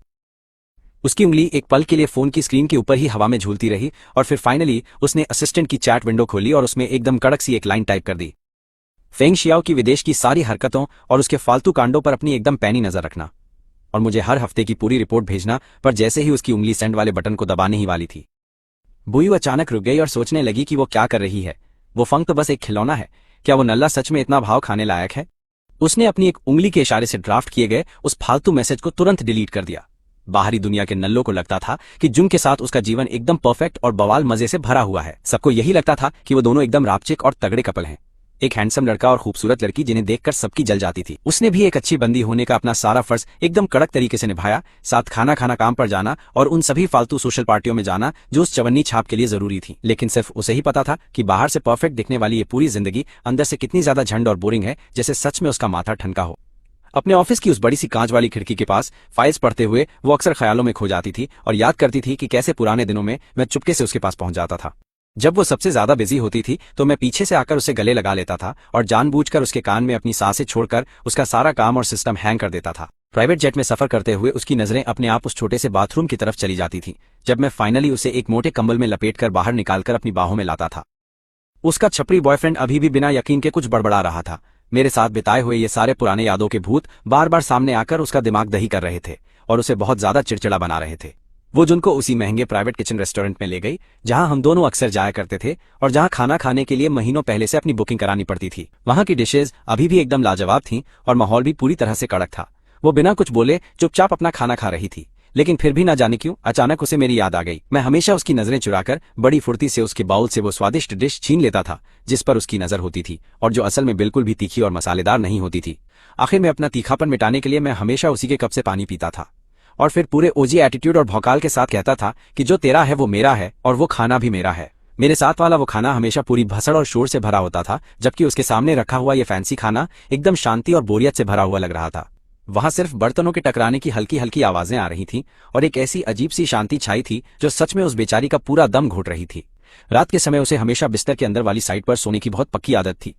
उसकी उंगली एक पल के लिए फोन की स्क्रीन के ऊपर ही हवा में झूलती रही और फिर फाइनली उसने असिस्टेंट की चैट विंडो खोली और उसमें एकदम कड़क सी एक लाइन टाइप कर दी, फेंग शियाओ की विदेश की सारी हरकतों और उसके फालतू कांडों पर अपनी एकदम पैनी नजर रखना और मुझे हर हफ्ते की पूरी रिपोर्ट भेजना। पर जैसे ही उसकी उंगली सेंड वाले बटन को दबाने ही वाली थी, बुयू अचानक रुक गई और सोचने लगी कि वो क्या कर रही है। वो फंग तो बस एक खिलौना है, क्या वो नल्ला सच में इतना भाव खाने लायक है? उसने अपनी एक उंगली के इशारे से ड्राफ्ट किए गए उस फालतू मैसेज को तुरंत डिलीट कर दिया। बाहरी दुनिया के नल्लों को लगता था कि जुन के साथ उसका जीवन एकदम परफेक्ट और बवाल मजे से भरा हुआ है। सबको यही लगता था कि वो दोनों एकदम रापचिक और तगड़े कपल हैं। एक हैंडसम लड़का और खूबसूरत लड़की जिन्हें देखकर सबकी जल जाती थी। उसने भी एक अच्छी बंदी होने का अपना सारा फर्ज एकदम कड़क तरीके से निभाया, साथ खाना खाना, काम पर जाना और उन सभी फालतू सोशल पार्टियों में जाना जो उस चवन्नी छाप के लिए जरूरी थी। लेकिन सिर्फ उसे ही पता था कि बाहर से परफेक्ट दिखने वाली ये पूरी जिंदगी अंदर से कितनी ज्यादा झंड और बोरिंग है, जैसे सच में उसका माथा ठनका हो। अपने ऑफिस की उस बड़ी सी कांच वाली खिड़की के पास फाइल्स पढ़ते हुए वो अक्सर ख्यालों में खो जाती थी और याद करती थी कि कैसे पुराने दिनों में मैं चुपके से उसके पास पहुंच जाता था। जब वो सबसे ज्यादा बिजी होती थी तो मैं पीछे से आकर उसे गले लगा लेता था और जानबूझकर उसके कान में अपनी सांसें छोड़कर उसका सारा काम और सिस्टम हैंग कर देता था। प्राइवेट जेट में सफर करते हुए उसकी नजरें अपने आप उस छोटे से बाथरूम की तरफ चली जाती थी, जब मैं फाइनली उसे एक मोटे कंबल में लपेटकर बाहर निकालकर अपनी बाहों में लाता था। उसका छपरी बॉयफ्रेंड अभी भी बिना यकीन के कुछ बड़बड़ा रहा था। मेरे साथ बिताए हुए ये सारे पुराने यादों के भूत बार बार सामने आकर उसका दिमाग दही कर रहे थे और उसे बहुत ज्यादा चिड़चिड़ा बना रहे थे। वो जिनको उसी महंगे प्राइवेट किचन रेस्टोरेंट में ले गई जहां हम दोनों अक्सर जाया करते थे और जहां खाना खाने के लिए महीनों पहले से अपनी बुकिंग करानी पड़ती थी। वहां की डिशेज अभी भी एकदम लाजवाब थीं और माहौल भी पूरी तरह से कड़क था। वो बिना कुछ बोले चुपचाप अपना खाना खा रही थी, लेकिन फिर भी ना जाने क्यों अचानक उसे मेरी याद आ गई। मैं हमेशा उसकी नजरें चुराकर बड़ी फुर्ती से उसके बाउल से वो स्वादिष्ट डिश छीन लेता था जिस पर उसकी नजर होती थी और जो असल में बिल्कुल भी तीखी और मसालेदार नहीं होती थी। आखिर में अपना तीखापन मिटाने के लिए मैं हमेशा उसी के कप से पानी पीता था और फिर पूरे ओजी एटीट्यूड और भौकाल के साथ कहता था कि जो तेरा है वो मेरा है और वो खाना भी मेरा है। मेरे साथ वाला वो खाना हमेशा पूरी भसड़ और शोर से भरा होता था, जबकि उसके सामने रखा हुआ ये फैंसी खाना एकदम शांति और बोरियत से भरा हुआ लग रहा था। वहां सिर्फ बर्तनों के टकराने की हल्की हल्की आवाजें आ रही थीं और एक ऐसी अजीब सी शांति छाई थी जो सच में उस बेचारी का पूरा दम घोट रही थी। रात के समय उसे हमेशा बिस्तर के अंदर वाली साइड पर सोने की बहुत पक्की आदत थी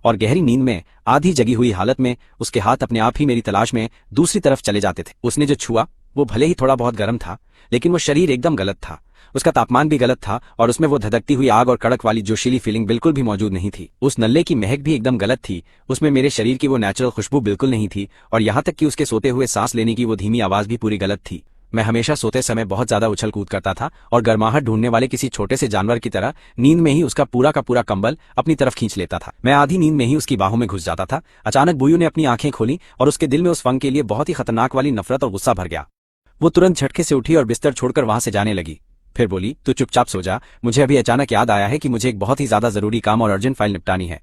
और गहरी नींद में आधी जगी हुई हालत में उसके हाथ अपने आप ही मेरी तलाश में दूसरी तरफ चले जाते थे। उसने जो छुआ वो भले ही थोड़ा बहुत गर्म था, लेकिन वो शरीर एकदम गलत था। उसका तापमान भी गलत था और उसमें वो धधकती हुई आग और कड़क वाली जोशीली फीलिंग बिल्कुल भी मौजूद नहीं थी। उस नल्ले की महक भी एकदम गलत थी, उसमें मेरे शरीर की वो नेचुरल खुशबू बिल्कुल नहीं थी और यहाँ तक कि उसके सोते हुए सांस लेने की वो धीमी आवाज भी पूरी गलत थी। मैं हमेशा सोते समय बहुत ज्यादा उछल कूद करता था और गर्माहट ढूंढने वाले किसी छोटे से जानवर की तरह नींद में ही उसका पूरा का पूरा कंबल अपनी तरफ खींच लेता था। मैं आधी नींद में ही उसकी बाहों में घुस जाता था। अचानक बुयू ने अपनी आंखें खोली और उसके दिल में उस फंग के लिए बहुत ही खतरनाक वाली नफरत और गुस्सा भर गया। वो तुरंत झटके से उठी और बिस्तर छोड़कर वहां से जाने लगी। फिर बोली, तू चुपचाप सो जा, मुझे अभी अचानक याद आया है कि मुझे एक बहुत ही ज्यादा जरूरी काम और अर्जेंट फाइल निपटानी है।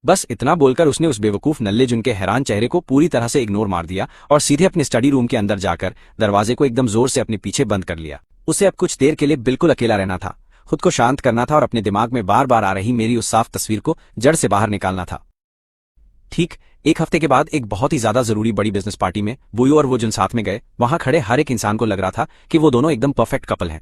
बस इतना बोलकर उसने उस बेवकूफ नल्ले जुन के हैरान चेहरे को पूरी तरह से इग्नोर मार दिया और सीधे अपने स्टडी रूम के अंदर जाकर दरवाजे को एकदम जोर से अपने पीछे बंद कर लिया। उसे अब कुछ देर के लिए बिल्कुल अकेला रहना था, खुद को शांत करना था और अपने दिमाग में बार बार आ रही मेरी उस साफ तस्वीर को जड़ से बाहर निकालना था। ठीक एक हफ्ते के बाद एक बहुत ही ज्यादा जरूरी बड़ी बिजनेस पार्टी में बुयू और वो जिन साथ में गए, वहां खड़े हर एक इंसान को लग रहा था कि वो दोनों एकदम परफेक्ट कपल हैं।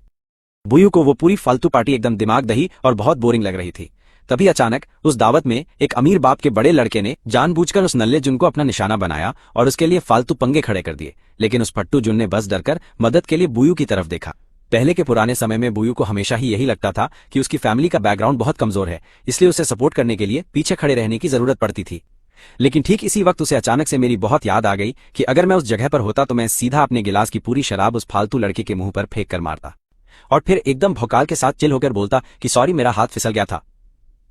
बुयू को वो पूरी फालतू पार्टी एकदम दिमाग दही और बहुत बोरिंग लग रही थी। तभी अचानक उस दावत में एक अमीर बाप के बड़े लड़के ने जानबूझकर उस नल्ले जुन को अपना निशाना बनाया और उसके लिए फालतू पंगे खड़े कर दिए। लेकिन उस फट्टू जुन ने बस डरकर मदद के लिए बुयू की तरफ देखा। पहले के पुराने समय में बुयू को हमेशा ही यही लगता था कि उसकी फैमिली का बैकग्राउंड बहुत कमजोर है, इसलिए उसे सपोर्ट करने के लिए पीछे खड़े रहने की जरूरत पड़ती थी। लेकिन ठीक इसी वक्त उसे अचानक से मेरी बहुत याद आ गई कि अगर मैं उस जगह पर होता तो मैं सीधा अपने गिलास की पूरी शराब उस फालतू लड़के के मुंह पर फेंक कर मारता और फिर एकदम भौकाल के साथ चिल होकर बोलता कि सॉरी, मेरा हाथ फिसल गया था।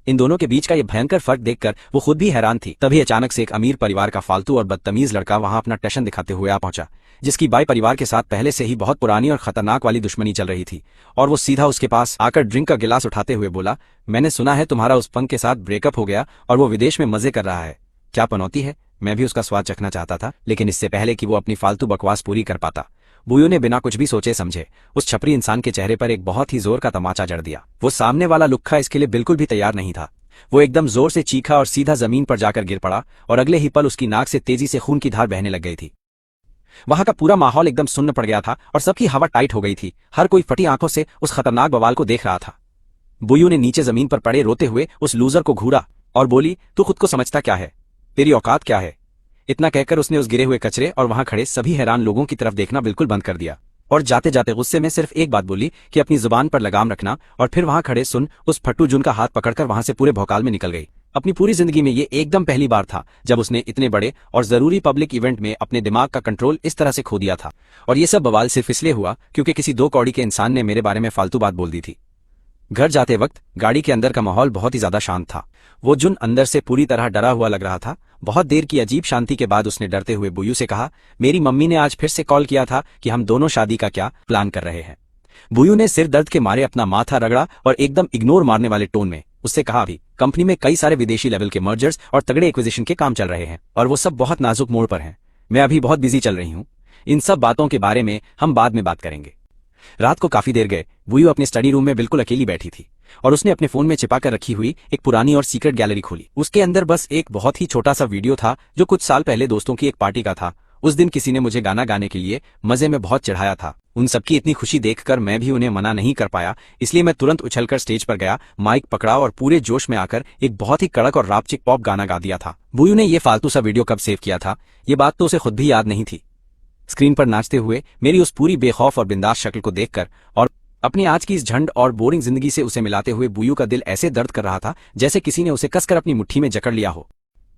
इन दोनों के बीच का ये भयंकर फर्क देखकर वो खुद भी हैरान थी। तभी अचानक से एक अमीर परिवार का फालतू और बदतमीज लड़का वहां अपना टशन दिखाते हुए आ पहुंचा, जिसकी बाई परिवार के साथ पहले से ही बहुत पुरानी और खतरनाक वाली दुश्मनी चल रही थी। और वो सीधा उसके पास आकर ड्रिंक का गिलास उठाते हुए बोला, मैंने सुना है तुम्हारा उस पंग के साथ ब्रेकअप हो गया और वो विदेश में मजे कर रहा है। क्या पनौती है। मैं भी उसका स्वाद चखना चाहता था, लेकिन इससे पहले कि वो अपनी फालतू बकवास पूरी कर पाता, बुयू ने बिना कुछ भी सोचे समझे उस छपरी इंसान के चेहरे पर एक बहुत ही जोर का तमाचा जड़ दिया। वो सामने वाला लुक्खा इसके लिए बिल्कुल भी तैयार नहीं था। वो एकदम जोर से चीखा और सीधा जमीन पर जाकर गिर पड़ा और अगले ही पल उसकी नाक से तेजी से खून की धार बहने लग गई थी। वहां का पूरा माहौल एकदम सुन्न पड़ गया था और सबकी हवा टाइट हो गई थी। हर कोई फटी आंखों से उस खतरनाक बवाल को देख रहा था। बुयू ने नीचे जमीन पर पड़े रोते हुए उस लूजर को घूरा और बोली, तू खुद को समझता क्या है, तेरी औकात क्या है। इतना कहकर उसने उस गिरे हुए कचरे और वहां खड़े सभी हैरान लोगों की तरफ देखना बिल्कुल बंद कर दिया और जाते जाते गुस्से में सिर्फ एक बात बोली कि अपनी जुबान पर लगाम रखना। और फिर वहां खड़े सुन उस फट्टू जुन का हाथ पकड़कर वहां से पूरे भौकाल में निकल गई। अपनी पूरी जिंदगी में ये एकदम पहली बार था जब उसने इतने बड़े और जरूरी पब्लिक इवेंट में अपने दिमाग का कंट्रोल इस तरह से खो दिया था। और ये सब बवाल सिर्फ इसलिए हुआ क्योंकि किसी 2 कौड़ी के इंसान ने मेरे बारे में फालतू बात बोल दी थी। घर जाते वक्त गाड़ी के अंदर का माहौल बहुत ही ज्यादा शांत था। वो जुन अंदर से पूरी तरह डरा हुआ लग रहा था। बहुत देर की अजीब शांति के बाद उसने डरते हुए बुयू से कहा, मेरी मम्मी ने आज फिर से कॉल किया था कि हम दोनों शादी का क्या प्लान कर रहे हैं। बुयू ने सिर दर्द के मारे अपना माथा रगड़ा और एकदम इग्नोर मारने वाले टोन में उससे कहा, अभी कंपनी में कई सारे विदेशी लेवल के मर्जर्स और तगड़े एक्विजिशन के काम चल रहे हैं और वो सब बहुत नाजुक मोड़ पर हैं। मैं अभी बहुत बिजी चल रही हूँ। इन सब बातों के बारे में हम बाद में बात करेंगे। रात को काफी देर गए बुयू अपने स्टडी रूम में बिल्कुल अकेली बैठी थी और उसने अपने फोन में छिपा कर रखी हुई एक पुरानी और सीक्रेट गैलरी खोली। उसके अंदर बस एक बहुत ही छोटा सा वीडियो था जो कुछ साल पहले दोस्तों की एक पार्टी का था। उस दिन किसी ने मुझे गाना गाने के लिए मजे में बहुत चढ़ाया था। उन सबकी इतनी खुशी देखकर मैं भी उन्हें मना नहीं कर पाया, इसलिए मैं तुरंत उछलकर स्टेज पर गया, माइक पकड़ा और पूरे जोश में आकर एक बहुत ही कड़क और रापचिक पॉप गाना गा दिया था। बुयू ने यह फालतू सा वीडियो कब सेव किया था ये बात तो उसे खुद भी याद नहीं थी। स्क्रीन पर नाचते हुए मेरी उस पूरी बेखौफ और बिंदास शक्ल को देखकर और अपनी आज की इस झंड और बोरिंग जिंदगी से उसे मिलाते हुए बुयू का दिल ऐसे दर्द कर रहा था जैसे किसी ने उसे कसकर अपनी मुट्ठी में जकड़ लिया हो।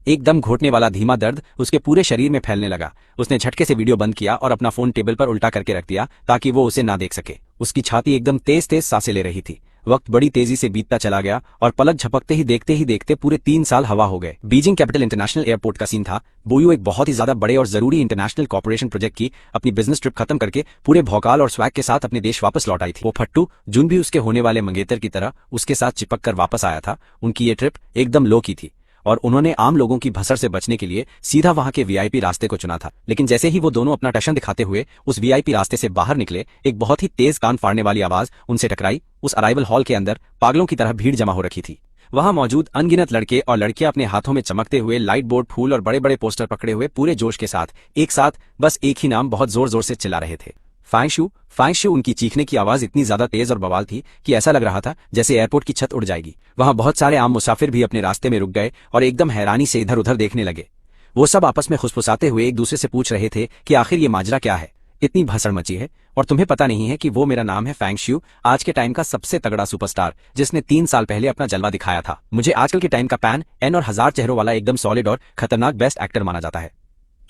एकदम घोटने वाला धीमा दर्द उसके पूरे शरीर में फैलने लगा। उसने झटके से वीडियो बंद किया और अपना फोन टेबल पर उल्टा करके रख दिया ताकि वो उसे ना देख सके। उसकी छाती एकदम तेज तेज सांसें ले रही थी। वक्त बड़ी तेजी से बीतता चला गया और पलक झपकते ही देखते पूरे 3 साल हवा हो गए। बीजिंग कैपिटल इंटरनेशनल एयरपोर्ट का सीन था। बुयू एक बहुत ही ज्यादा बड़े और जरूरी इंटरनेशनल कॉर्पोरेशन प्रोजेक्ट की अपनी बिजनेस ट्रिप खत्म करके पूरे भौकाल और स्वैग के साथ अपने देश वापस लौट आई थी। वो फट्टू जून भी उसके होने वाले मंगेतर की तरह उसके साथ चिपक कर वापस आया था। उनकी ये ट्रिप एकदम लो की थी और उन्होंने आम लोगों की भसड़ से बचने के लिए सीधा वहां के वीआईपी रास्ते को चुना था। लेकिन जैसे ही वो दोनों अपना टशन दिखाते हुए उस वीआईपी रास्ते से बाहर निकले, एक बहुत ही तेज कान फाड़ने वाली आवाज उनसे टकराई। उस अराइवल हॉल के अंदर पागलों की तरह भीड़ जमा हो रखी थी। वहां मौजूद अनगिनत लड़के और लड़कियां अपने हाथों में चमकते हुए लाइट बोर्ड, फूल और बड़े बड़े पोस्टर पकड़े हुए पूरे जोश के साथ एक साथ बस एक ही नाम बहुत जोर जोर से चिल्ला रहे थे, फाइशू फाइशू। उनकी चीखने की आवाज इतनी ज्यादा तेज और बवाल थी कि ऐसा लग रहा था जैसे एयरपोर्ट की छत उड़ जाएगी। वहां बहुत सारे आम मुसाफिर भी अपने रास्ते में रुक गए और एकदम हैरानी से इधर उधर देखने लगे। वो सब आपस में खुसफुसाते हुए एक दूसरे से पूछ रहे थे कि आखिर ये माजरा क्या है, इतनी भसड़ मची है और तुम्हें पता नहीं है कि वो मेरा नाम है फैंगशू, आज के टाइम का सबसे तगड़ा सुपरस्टार जिसने 3 साल पहले अपना जलवा दिखाया था। मुझे आजकल के टाइम का पैन एन और 1000 चेहरों वाला एकदम सॉलिड और खतरनाक बेस्ट एक्टर माना जाता है।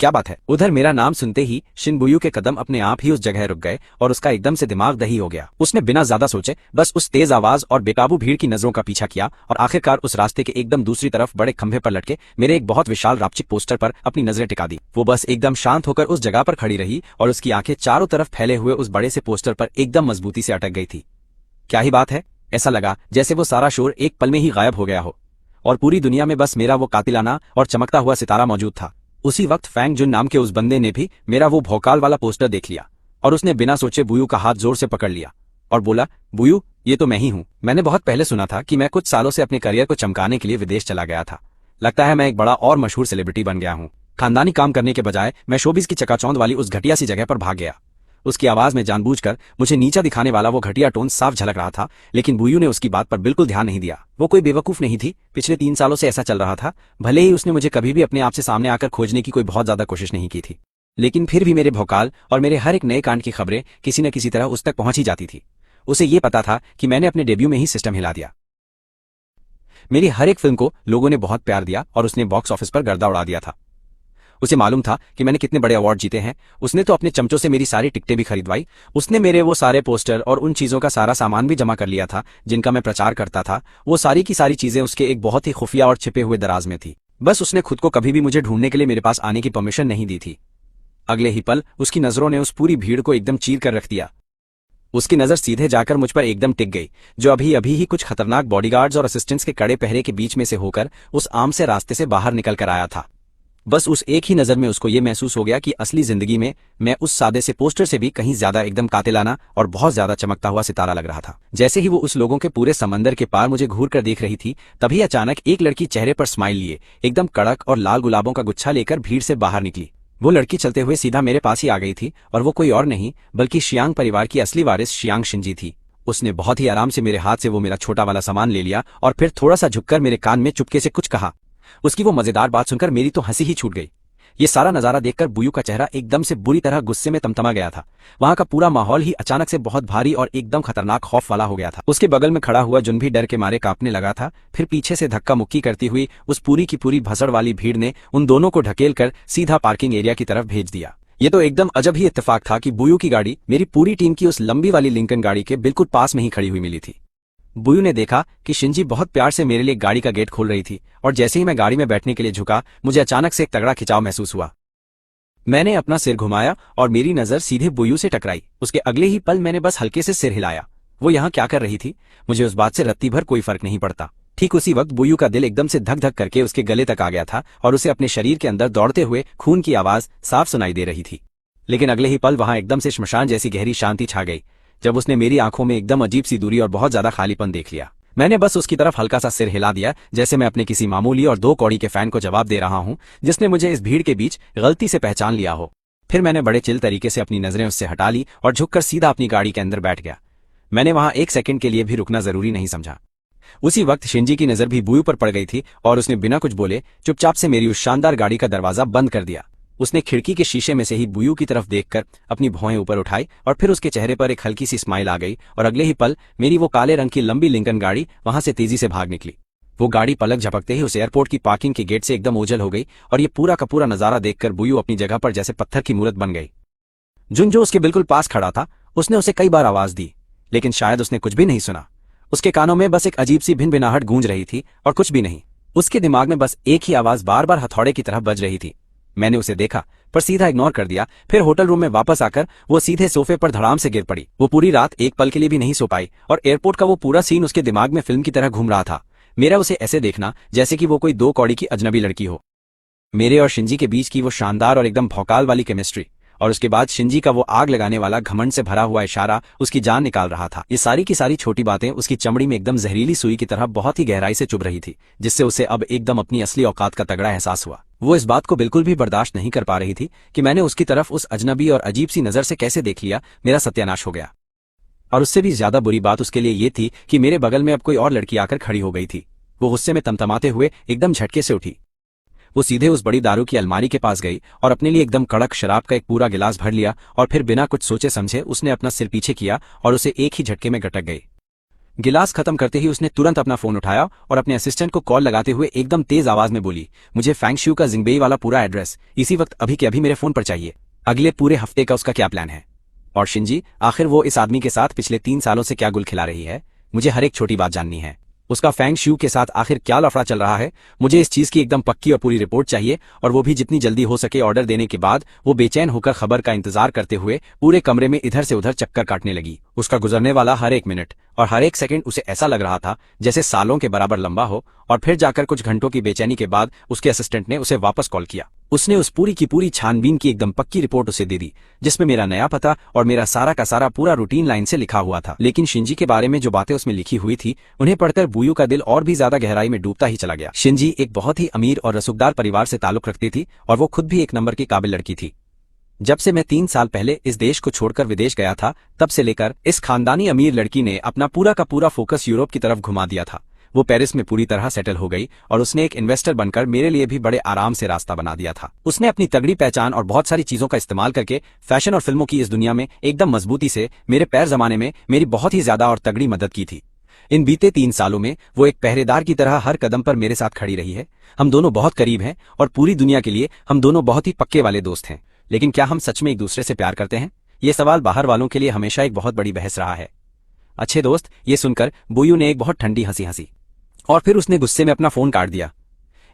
क्या बात है। उधर मेरा नाम सुनते ही शिनबुयू के कदम अपने आप ही उस जगह रुक गए और उसका एकदम से दिमाग दही हो गया। उसने बिना ज्यादा सोचे बस उस तेज आवाज और बेकाबू भीड़ की नजरों का पीछा किया और आखिरकार उस रास्ते के एकदम दूसरी तरफ बड़े खंभे पर लटके मेरे एक बहुत विशाल रापचिक पोस्टर पर अपनी नजरें टिका दी। वो बस एकदम शांत होकर उस जगह पर खड़ी रही और उसकी आंखें चारों तरफ फैले हुए उस बड़े से पोस्टर पर एकदम मजबूती से अटक गई थी। क्या ही बात है, ऐसा लगा जैसे वो सारा शोर एक पल में ही गायब हो गया हो और पूरी दुनिया में बस मेरा वो कातिलाना और चमकता हुआ सितारा मौजूद था। उसी वक्त फैंग जुन नाम के उस बंदे ने भी मेरा वो भौकाल वाला पोस्टर देख लिया और उसने बिना सोचे बुयू का हाथ जोर से पकड़ लिया और बोला, बुयू ये तो मैं ही हूँ। मैंने बहुत पहले सुना था कि मैं कुछ सालों से अपने करियर को चमकाने के लिए विदेश चला गया था। लगता है मैं एक बड़ा और मशहूर सेलिब्रिटी बन गया हूँ। खानदानी काम करने के बजाय मैं शोबिस की चकाचौंध वाली उस घटिया सी जगह पर भाग गया। उसकी आवाज में जानबूझकर मुझे नीचा दिखाने वाला वो घटिया टोन साफ झलक रहा था, लेकिन बुयू ने उसकी बात पर बिल्कुल ध्यान नहीं दिया। वो कोई बेवकूफ नहीं थी, पिछले 3 सालों से ऐसा चल रहा था। भले ही उसने मुझे कभी भी अपने आप से सामने आकर खोजने की कोई बहुत ज्यादा कोशिश नहीं की थी, लेकिन फिर भी मेरे भौकाल और मेरे हर एक नए कांड की खबरें किसी न किसी तरह उस तक पहुंच ही जाती थी। उसे ये पता था कि मैंने अपने डेब्यू में ही सिस्टम हिला दिया। मेरी हर एक फिल्म को लोगों ने बहुत प्यार दिया और उसने बॉक्स ऑफिस पर गर्दा उड़ा दिया था। उसे मालूम था कि मैंने कितने बड़े अवार्ड जीते हैं। उसने तो अपने चमचों से मेरी सारी टिकटें भी खरीदवाई। उसने मेरे वो सारे पोस्टर और उन चीजों का सारा सामान भी जमा कर लिया था जिनका मैं प्रचार करता था। वो सारी की सारी चीजें उसके एक बहुत ही खुफिया और छिपे हुए दराज में थी। बस उसने खुद को कभी भी मुझे ढूंढने के लिए मेरे पास आने की परमिशन नहीं दी थी। अगले ही पल उसकी नजरों ने उस पूरी भीड़ को एकदम चीर कर रख दिया। उसकी नजर सीधे जाकर मुझ पर एकदम टिक गई, जो अभी अभी ही कुछ खतरनाक बॉडीगार्ड्स और असिस्टेंट्स के कड़े पहरे के बीच में से होकर उस आम से रास्ते से बाहर निकल कर आया था। बस उस एक ही नजर में उसको ये महसूस हो गया कि असली जिंदगी में मैं उस सादे से पोस्टर से भी कहीं ज्यादा एकदम कातिलाना और बहुत ज्यादा चमकता हुआ सितारा लग रहा था। जैसे ही वो उस लोगों के पूरे समंदर के पार मुझे घूर कर देख रही थी, तभी अचानक एक लड़की चेहरे पर स्माइल लिए एकदम कड़क और लाल गुलाबों का गुच्छा लेकर भीड़ से बाहर निकली। वो लड़की चलते हुए सीधा मेरे पास ही आ गई थी और वो कोई और नहीं बल्कि शियांग परिवार की असली वारिस शियांग शिंजी थी। उसने बहुत ही आराम से मेरे हाथ से वो मेरा छोटा वाला सामान ले लिया और फिर थोड़ा सा झुककर मेरे कान में चुपके से कुछ कहा। उसकी वो मजेदार बात सुनकर मेरी तो हंसी ही छूट गई। ये सारा नजारा देखकर बुयू का चेहरा एकदम से बुरी तरह गुस्से में तमतमा गया था। वहां का पूरा माहौल ही अचानक से बहुत भारी और एकदम खतरनाक खौफ वाला हो गया था। उसके बगल में खड़ा हुआ जुन भी डर के मारे कांपने लगा था। फिर पीछे से धक्का मुक्की करती हुई उस पूरी की पूरी भसड़ वाली भीड़ ने उन दोनों को ढकेल कर सीधा पार्किंग एरिया की तरफ भेज दिया। ये तो एकदम अजब ही इत्तेफाक था कि बुयू की गाड़ी मेरी पूरी टीम की उस लंबी वाली लिंकन गाड़ी के बिल्कुल पास में ही खड़ी हुई मिली थी। बुयू ने देखा कि शिंजी बहुत प्यार से मेरे लिए गाड़ी का गेट खोल रही थी और जैसे ही मैं गाड़ी में बैठने के लिए झुका मुझे अचानक से एक तगड़ा खिंचाव महसूस हुआ। मैंने अपना सिर घुमाया और मेरी नजर सीधे बुयू से टकराई। उसके अगले ही पल मैंने बस हल्के से सिर हिलाया। वो यहाँ क्या कर रही थी मुझे उस बात से रत्ती भर कोई फर्क नहीं पड़ता। ठीक उसी वक्त बुयू का दिल एकदम से धक धक करके उसके गले तक आ गया था और उसे अपने शरीर के अंदर दौड़ते हुए खून की आवाज साफ सुनाई दे रही थी। लेकिन अगले ही पल वहां एकदम से श्मशान जैसी गहरी शांति छा गई जब उसने मेरी आंखों में एकदम अजीब सी दूरी और बहुत ज्यादा खालीपन देख लिया। मैंने बस उसकी तरफ हल्का सा सिर हिला दिया जैसे मैं अपने किसी मामूली और 2 कौड़ी के फैन को जवाब दे रहा हूं जिसने मुझे इस भीड़ के बीच गलती से पहचान लिया हो। फिर मैंने बड़े चिल तरीके से अपनी नजरें उससे हटा ली और झुककर सीधा अपनी गाड़ी के अंदर बैठ गया। मैंने वहां 1 सेकंड के लिए भी रुकना जरूरी नहीं समझा। उसी वक्त शिंजी की नजर भी बुयू पर पड़ गई थी और उसने बिना कुछ बोले चुपचाप से मेरी उस शानदार गाड़ी का दरवाजा बंद कर दिया। उसने खिड़की के शीशे में से ही बुयू की तरफ देखकर अपनी भौहें ऊपर उठाई और फिर उसके चेहरे पर एक हल्की सी स्माइल आ गई और अगले ही पल मेरी वो काले रंग की लंबी लिंकन गाड़ी वहां से तेजी से भाग निकली। वो गाड़ी पलक झपकते ही उस एयरपोर्ट की पार्किंग के गेट से एकदम ओझल हो गई और ये पूरा का पूरा नजारा देखकर बुयू अपनी जगह पर जैसे पत्थर की मूरत बन गई। जुन जो उसके बिल्कुल पास खड़ा था उसने उसे कई बार आवाज दी लेकिन शायद उसने कुछ भी नहीं सुना। उसके कानों में बस एक अजीब सी भिनभिनाहट गूंज रही थी और कुछ भी नहीं। उसके दिमाग में बस एक ही आवाज बार बार हथौड़े की तरह बज रही थी। मैंने उसे देखा पर सीधा इग्नोर कर दिया। फिर होटल रूम में वापस आकर वो सीधे सोफे पर धड़ाम से गिर पड़ी। वो पूरी रात एक पल के लिए भी नहीं सो पाई और एयरपोर्ट का वो पूरा सीन उसके दिमाग में फिल्म की तरह घूम रहा था। मेरा उसे ऐसे देखना जैसे कि वो कोई 2 कौड़ी की अजनबी लड़की हो। मेरे और शिंजी के बीच की वो शानदार और एकदम भौकाल वाली केमिस्ट्री और उसके बाद शिंजी का वो आग लगाने वाला घमंड से भरा हुआ इशारा उसकी जान निकाल रहा था। ये सारी की सारी छोटी बातें उसकी चमड़ी में एकदम जहरीली सुई की तरह बहुत ही गहराई से चुभ रही थी जिससे उसे अब एकदम अपनी असली औकात का तगड़ा एहसास हुआ। वो इस बात को बिल्कुल भी बर्दाश्त नहीं कर पा रही थी कि मैंने उसकी तरफ उस अजनबी और अजीब सी नजर से कैसे देख लिया। मेरा सत्यानाश हो गया। और उससे भी ज्यादा बुरी बात उसके लिए ये थी कि मेरे बगल में अब कोई और लड़की आकर खड़ी हो गई थी। वो गुस्से में तमतमाते हुए एकदम झटके से उठी। वो सीधे उस बड़ी दारू की अलमारी के पास गई और अपने लिए एकदम कड़क शराब का एक पूरा गिलास भर लिया और फिर बिना कुछ सोचे समझे उसने अपना सिर पीछे किया और उसे एक ही झटके में गटक गई। गिलास खत्म करते ही उसने तुरंत अपना फोन उठाया और अपने असिस्टेंट को कॉल लगाते हुए एकदम तेज आवाज में बोली, मुझे फैंगशू का जिंगबेई वाला पूरा एड्रेस इसी वक्त अभी के अभी मेरे फोन पर चाहिए। अगले पूरे हफ्ते का उसका क्या प्लान है? और शिंजी, आखिर वो इस आदमी के साथ पिछले 3 सालों से क्या गुल खिला रही है? मुझे हर एक छोटी बात जाननी है। उसका फैंगशू के साथ आखिर क्या लफड़ा चल रहा है? मुझे इस चीज की एकदम पक्की और पूरी रिपोर्ट चाहिए और वो भी जितनी जल्दी हो सके। ऑर्डर देने के बाद वो बेचैन होकर खबर का इंतजार करते हुए पूरे कमरे में इधर से उधर चक्कर काटने लगी। उसका गुजरने वाला हर एक मिनट और हर एक सेकंड उसे ऐसा लग रहा था जैसे सालों के बराबर लंबा हो। और फिर जाकर कुछ घंटों की बेचैनी के बाद उसके असिस्टेंट ने उसे वापस कॉल किया। उसने उस पूरी की पूरी छानबीन की एकदम पक्की रिपोर्ट उसे दे दी जिसमें मेरा नया पता और मेरा सारा का सारा पूरा रूटीन लाइन से लिखा हुआ था। लेकिन शिंजी के बारे में जो बातें उसमें लिखी हुई थी उन्हें पढ़कर बुयू का दिल और भी ज्यादा गहराई में डूबता ही चला गया। शिंजी एक बहुत ही अमीर और रसूखदार परिवार से ताल्लुक रखती थी और वो खुद भी एक नंबर की काबिल लड़की थी। जब से मैं 3 साल पहले इस देश को छोड़कर विदेश गया था तब से लेकर इस खानदानी अमीर लड़की ने अपना पूरा का पूरा फोकस यूरोप की तरफ घुमा दिया था। वो पेरिस में पूरी तरह सेटल हो गई और उसने एक इन्वेस्टर बनकर मेरे लिए भी बड़े आराम से रास्ता बना दिया था। उसने अपनी तगड़ी पहचान और बहुत सारी चीजों का इस्तेमाल करके फैशन और फिल्मों की इस दुनिया में एकदम मजबूती से मेरे पैर जमाने में मेरी बहुत ही ज्यादा और तगड़ी मदद की थी। इन बीते 3 सालों में वो एक पहरेदार की तरह हर कदम पर मेरे साथ खड़ी रही है। हम दोनों बहुत करीब हैं और पूरी दुनिया के लिए हम दोनों बहुत ही पक्के वाले दोस्त हैं। लेकिन क्या हम सच में एक दूसरे से प्यार करते हैं? ये सवाल बाहर वालों के लिए हमेशा एक बहुत बड़ी बहस रहा है। अच्छे दोस्त, ये सुनकर बुयू ने एक बहुत ठंडी हंसी हंसी और फिर उसने गुस्से में अपना फोन काट दिया।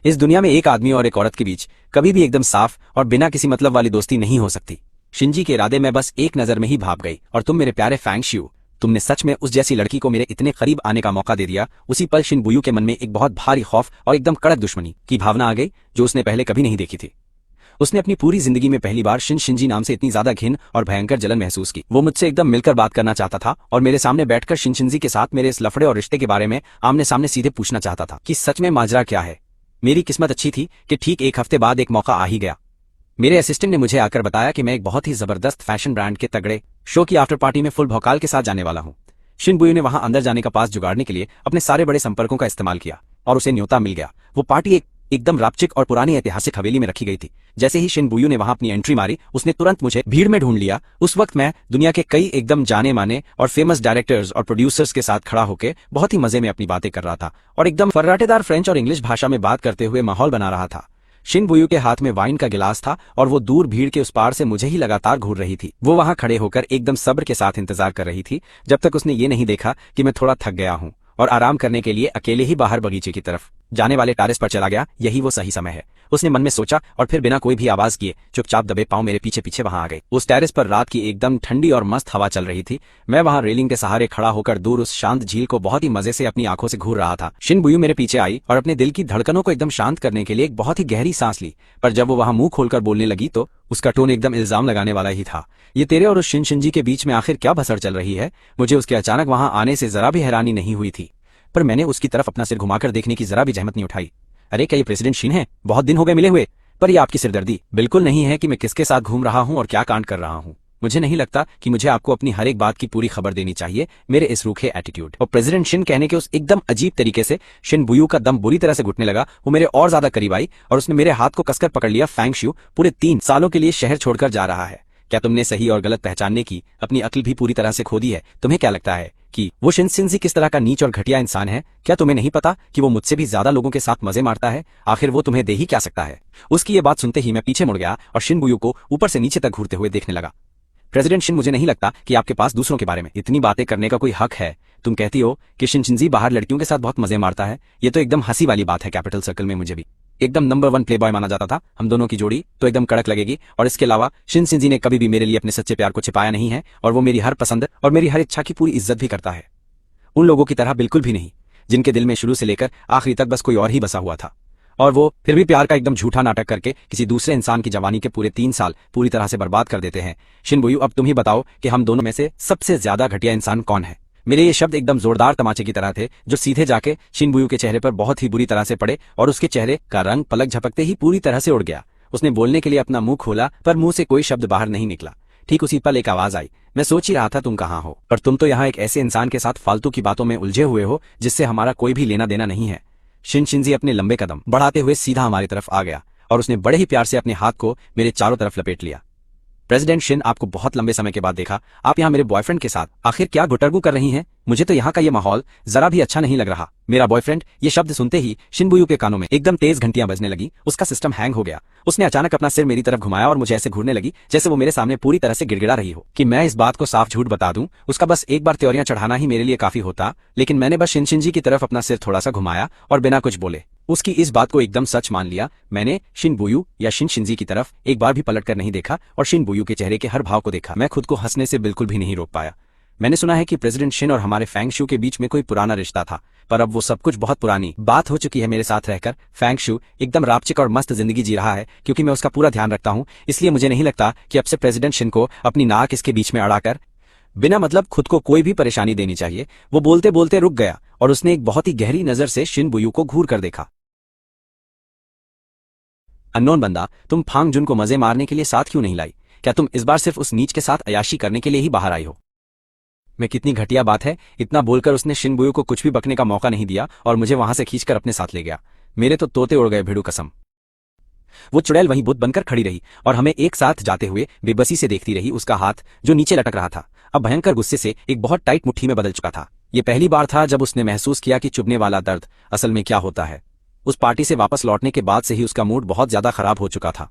इस दुनिया में एक आदमी और एक औरत के बीच कभी भी एकदम साफ और बिना किसी मतलब वाली दोस्ती नहीं हो सकती। शिंजी के इरादे में बस एक नजर में ही भाप गई। और तुम मेरे प्यारे फैंगशू, तुमने सच में उस जैसी लड़की को मेरे इतने करीब आने का मौका दे दिया। उसी पल शिन बुयू के मन में एक बहुत भारी खौफ और एकदम कड़क दुश्मनी की भावना आ गई जो उसने पहले कभी नहीं देखी थी। उसने अपनी पूरी जिंदगी में पहली बार शिंजी नाम से इतनी ज्यादा घिन और भयंकर जलन महसूस की। वो मुझसे एकदम मिलकर बात करना चाहता था और मेरे सामने बैठकर शिंजी के साथ मेरे इस लफड़े और रिश्ते के बारे में आमने सामने सीधे पूछना चाहता था कि सच में माजरा क्या है। मेरी किस्मत अच्छी थी कि ठीक 1 हफ्ते बाद एक मौका आ ही गया। मेरे असिस्टेंट ने मुझे आकर बताया कि मैं एक बहुत ही जबरदस्त फैशन ब्रांड के तगड़े शो की आफ्टर पार्टी में फुल भौकाल के साथ जाने वाला हूँ। शिन बुयू ने वहां अंदर जाने का पास जुगाड़ने के लिए अपने सारे बड़े संपर्कों का इस्तेमाल किया और उसे न्योता मिल गया। वो पार्टी एकदम रापचिक और पुरानी ऐतिहासिक हवेली में रखी गई थी। जैसे ही शिन बुयू ने वहां अपनी एंट्री मारी उसने तुरंत मुझे भीड़ में ढूंढ लिया। उस वक्त मैं दुनिया के कई एकदम जाने माने और फेमस डायरेक्टर्स और प्रोड्यूसर्स के साथ खड़ा होकर बहुत ही मजे में अपनी बातें कर रहा था और एकदम फर्राटेदार फ्रेंच और इंग्लिश भाषा में बात करते हुए माहौल बना रहा था। शिन बुयू के हाथ में वाइन का गिलास था और वो दूर भीड़ के उस पार से मुझे ही लगातार घूर रही थी। वो वहां खड़े होकर एकदम सब्र के साथ इंतजार कर रही थी जब तक उसने ये नहीं देखा कि मैं थोड़ा थक गया हूं और आराम करने के लिए अकेले ही बाहर बगीचे की तरफ जाने वाले टेरेस पर चला गया। यही वो सही समय है, उसने मन में सोचा, और फिर बिना कोई भी आवाज किए चुपचाप दबे पांव मेरे पीछे पीछे वहां आ गए। उस टेरेस पर रात की एकदम ठंडी और मस्त हवा चल रही थी। मैं वहां रेलिंग के सहारे खड़ा होकर दूर उस शांत झील को बहुत ही मजे से अपनी आंखों से घूर रहा था। शिन बुयू मेरे पीछे आई और अपने दिल की धड़कनों को एकदम शांत करने के लिए एक बहुत ही गहरी सांस ली, पर जब वो वहां मुंह खोलकर बोलने लगी तो उसका टोन एकदम इल्जाम लगाने वाला ही था। ये तेरे और उस शिनशिनजी के बीच में आखिर क्या भसड़ चल रही है? मुझे उसके अचानक वहां आने से जरा भी हैरानी नहीं हुई थी, पर मैंने उसकी तरफ अपना सिर घुमाकर देखने की जरा भी जहमत नहीं उठाई। अरे क्या ये प्रेसिडेंट शिन है? बहुत दिन हो गए मिले हुए, पर ये आपकी सिरदर्दी बिल्कुल नहीं है कि मैं किसके साथ घूम रहा हूं और क्या कांड कर रहा हूं। मुझे नहीं लगता कि मुझे आपको अपनी हर एक बात की पूरी खबर देनी चाहिए, मेरे इस रूखे एटीट्यूड और प्रेसिडेंट शिन कहने के उस एकदम अजीब तरीके से शिन बुयू का दम बुरी तरह से घुटने लगा। वो मेरे और ज्यादा करीब आई और उसने मेरे हाथ को कसकर पकड़ लिया। फैंग शू पूरे 3 सालों के लिए शहर छोड़कर जा रहा है। क्या तुमने सही और गलत पहचानने की अपनी अक्ल भी पूरी तरह से खो दी है? तुम्हें क्या लगता है कि वो शिनशिनजी किस तरह का नीच और घटिया इंसान है? क्या तुम्हें नहीं पता कि वो मुझसे भी ज्यादा लोगों के साथ मजे मारता है? आखिर वो तुम्हें दे ही क्या सकता है? उसकी ये बात सुनते ही मैं पीछे मुड़ गया और शिन बुयू को ऊपर से नीचे तक घूरते हुए देखने लगा। प्रेसिडेंट शिन, मुझे नहीं लगता कि आपके पास दूसरों के बारे में इतनी बातें करने का कोई हक है। तुम कहती हो कि शिनशिनजी बाहर लड़कियों के साथ बहुत मजे मारता है, ये तो एकदम हंसी वाली बात है। कैपिटल सर्कल में मुझे भी एकदम नंबर 1 प्लेबॉय माना जाता था। हम दोनों की जोड़ी तो एकदम कड़क लगेगी, और इसके अलावा शिनशिनजी ने कभी भी मेरे लिए अपने सच्चे प्यार को छिपाया नहीं है, और वो मेरी हर पसंद और मेरी हर इच्छा की पूरी इज्जत भी करता है। उन लोगों की तरह बिल्कुल भी नहीं जिनके दिल में शुरू से लेकर आखिरी तक बस कोई और ही बसा हुआ था, और वो फिर भी प्यार का एकदम झूठा नाटक करके किसी दूसरे इंसान की जवानी के पूरे 3 साल पूरी तरह से बर्बाद कर देते हैं। शिन बुयू, अब तुम ही बताओ कि हम दोनों में से सबसे ज्यादा घटिया इंसान कौन है? मेरे ये शब्द एकदम जोरदार तमाचे की तरह थे जो सीधे जाके शिन बुयू के चेहरे पर बहुत ही बुरी तरह से पड़े, और उसके चेहरे का रंग पलक झपकते ही पूरी तरह से उड़ गया। उसने बोलने के लिए अपना मुंह खोला, पर मुंह से कोई शब्द बाहर नहीं निकला। ठीक उसी पल एक आवाज आई, मैं सोच ही रहा था तुम कहाँ हो, पर तुम तो यहाँ एक ऐसे इंसान के साथ फालतू की बातों में उलझे हुए हो जिससे हमारा कोई भी लेना देना नहीं है। शिनशिनजी अपने लंबे कदम बढ़ाते हुए सीधा हमारी तरफ आ गया और उसने बड़े ही प्यार से अपने हाथ को मेरे चारों तरफ लपेट लिया। प्रेसिडेंट शिन, आपको बहुत लंबे समय के बाद देखा। आप यहाँ मेरे बॉयफ्रेंड के साथ आखिर क्या गुटरगू कर रही हैं? मुझे तो यहाँ का ये माहौल जरा भी अच्छा नहीं लग रहा। मेरा बॉयफ्रेंड, ये शब्द सुनते ही शिन बुयू के कानों में एकदम तेज घंटियां बजने लगी। उसका सिस्टम हैंग हो गया। उसने अचानक अपना सिर मेरी तरफ घुमाया और मुझे ऐसे घूरने लगी जैसे वो मेरे सामने पूरी तरह से गिड़गिड़ा रही हो। कि मैं इस बात को साफ झूठ बता दूं, उसका बस एक बार त्योरियां चढ़ाना ही मेरे लिए काफी होता, लेकिन मैंने बस शिनशिनजी की तरफ अपना सिर थोड़ा सा घुमाया और बिना कुछ बोले उसकी इस बात को एकदम सच मान लिया। मैंने शिन बुयू या शिनशिनजी की तरफ एक बार भी पलट कर नहीं देखा और शिन बुयू के चेहरे के हर भाव को देखा। मैं खुद को हंसने से बिल्कुल भी नहीं रोक पाया। मैंने सुना है कि प्रेसिडेंट शिन और हमारे फैंग शू के बीच में कोई पुराना रिश्ता था, पर अब वो सब कुछ बहुत पुरानी बात हो चुकी है। मेरे साथ रहकर फैंग शू एकदम रापचिक और मस्त जिंदगी जी रहा है, क्योंकि मैं उसका पूरा ध्यान रखता हूँ। इसलिए मुझे नहीं लगता कि अब से प्रेसिडेंट शिन को अपनी नाक इसके बीच में अड़ाकर बिना मतलब खुद को कोई भी परेशानी देनी चाहिए। वो बोलते बोलते रुक गया और उसने एक बहुत ही गहरी नजर से शिन बुयू को घूर कर देखा। अननोन बंदा, तुम फांग जुन को मजे मारने के लिए साथ क्यों नहीं लाई? क्या तुम इस बार सिर्फ उस नीच के साथ अयाशी करने के लिए ही बाहर आई हो? मैं कितनी घटिया बात है। इतना बोलकर उसने शिन बुयू को कुछ भी बकने का मौका नहीं दिया और मुझे वहां से खींचकर अपने साथ ले गया। मेरे तो तोते उड़ गए, भिड़ू कसम। वो चुड़ैल वहीं बुत बनकर खड़ी रही और हमें एक साथ जाते हुए बेबसी से देखती रही। उसका हाथ जो नीचे लटक रहा था अब भयंकर गुस्से से एक बहुत टाइट मुट्ठी में बदल चुका था। ये पहली बार था जब उसने महसूस किया कि चुभने वाला दर्द असल में क्या होता है। उस पार्टी से वापस लौटने के बाद से ही उसका मूड बहुत ज्यादा खराब हो चुका था।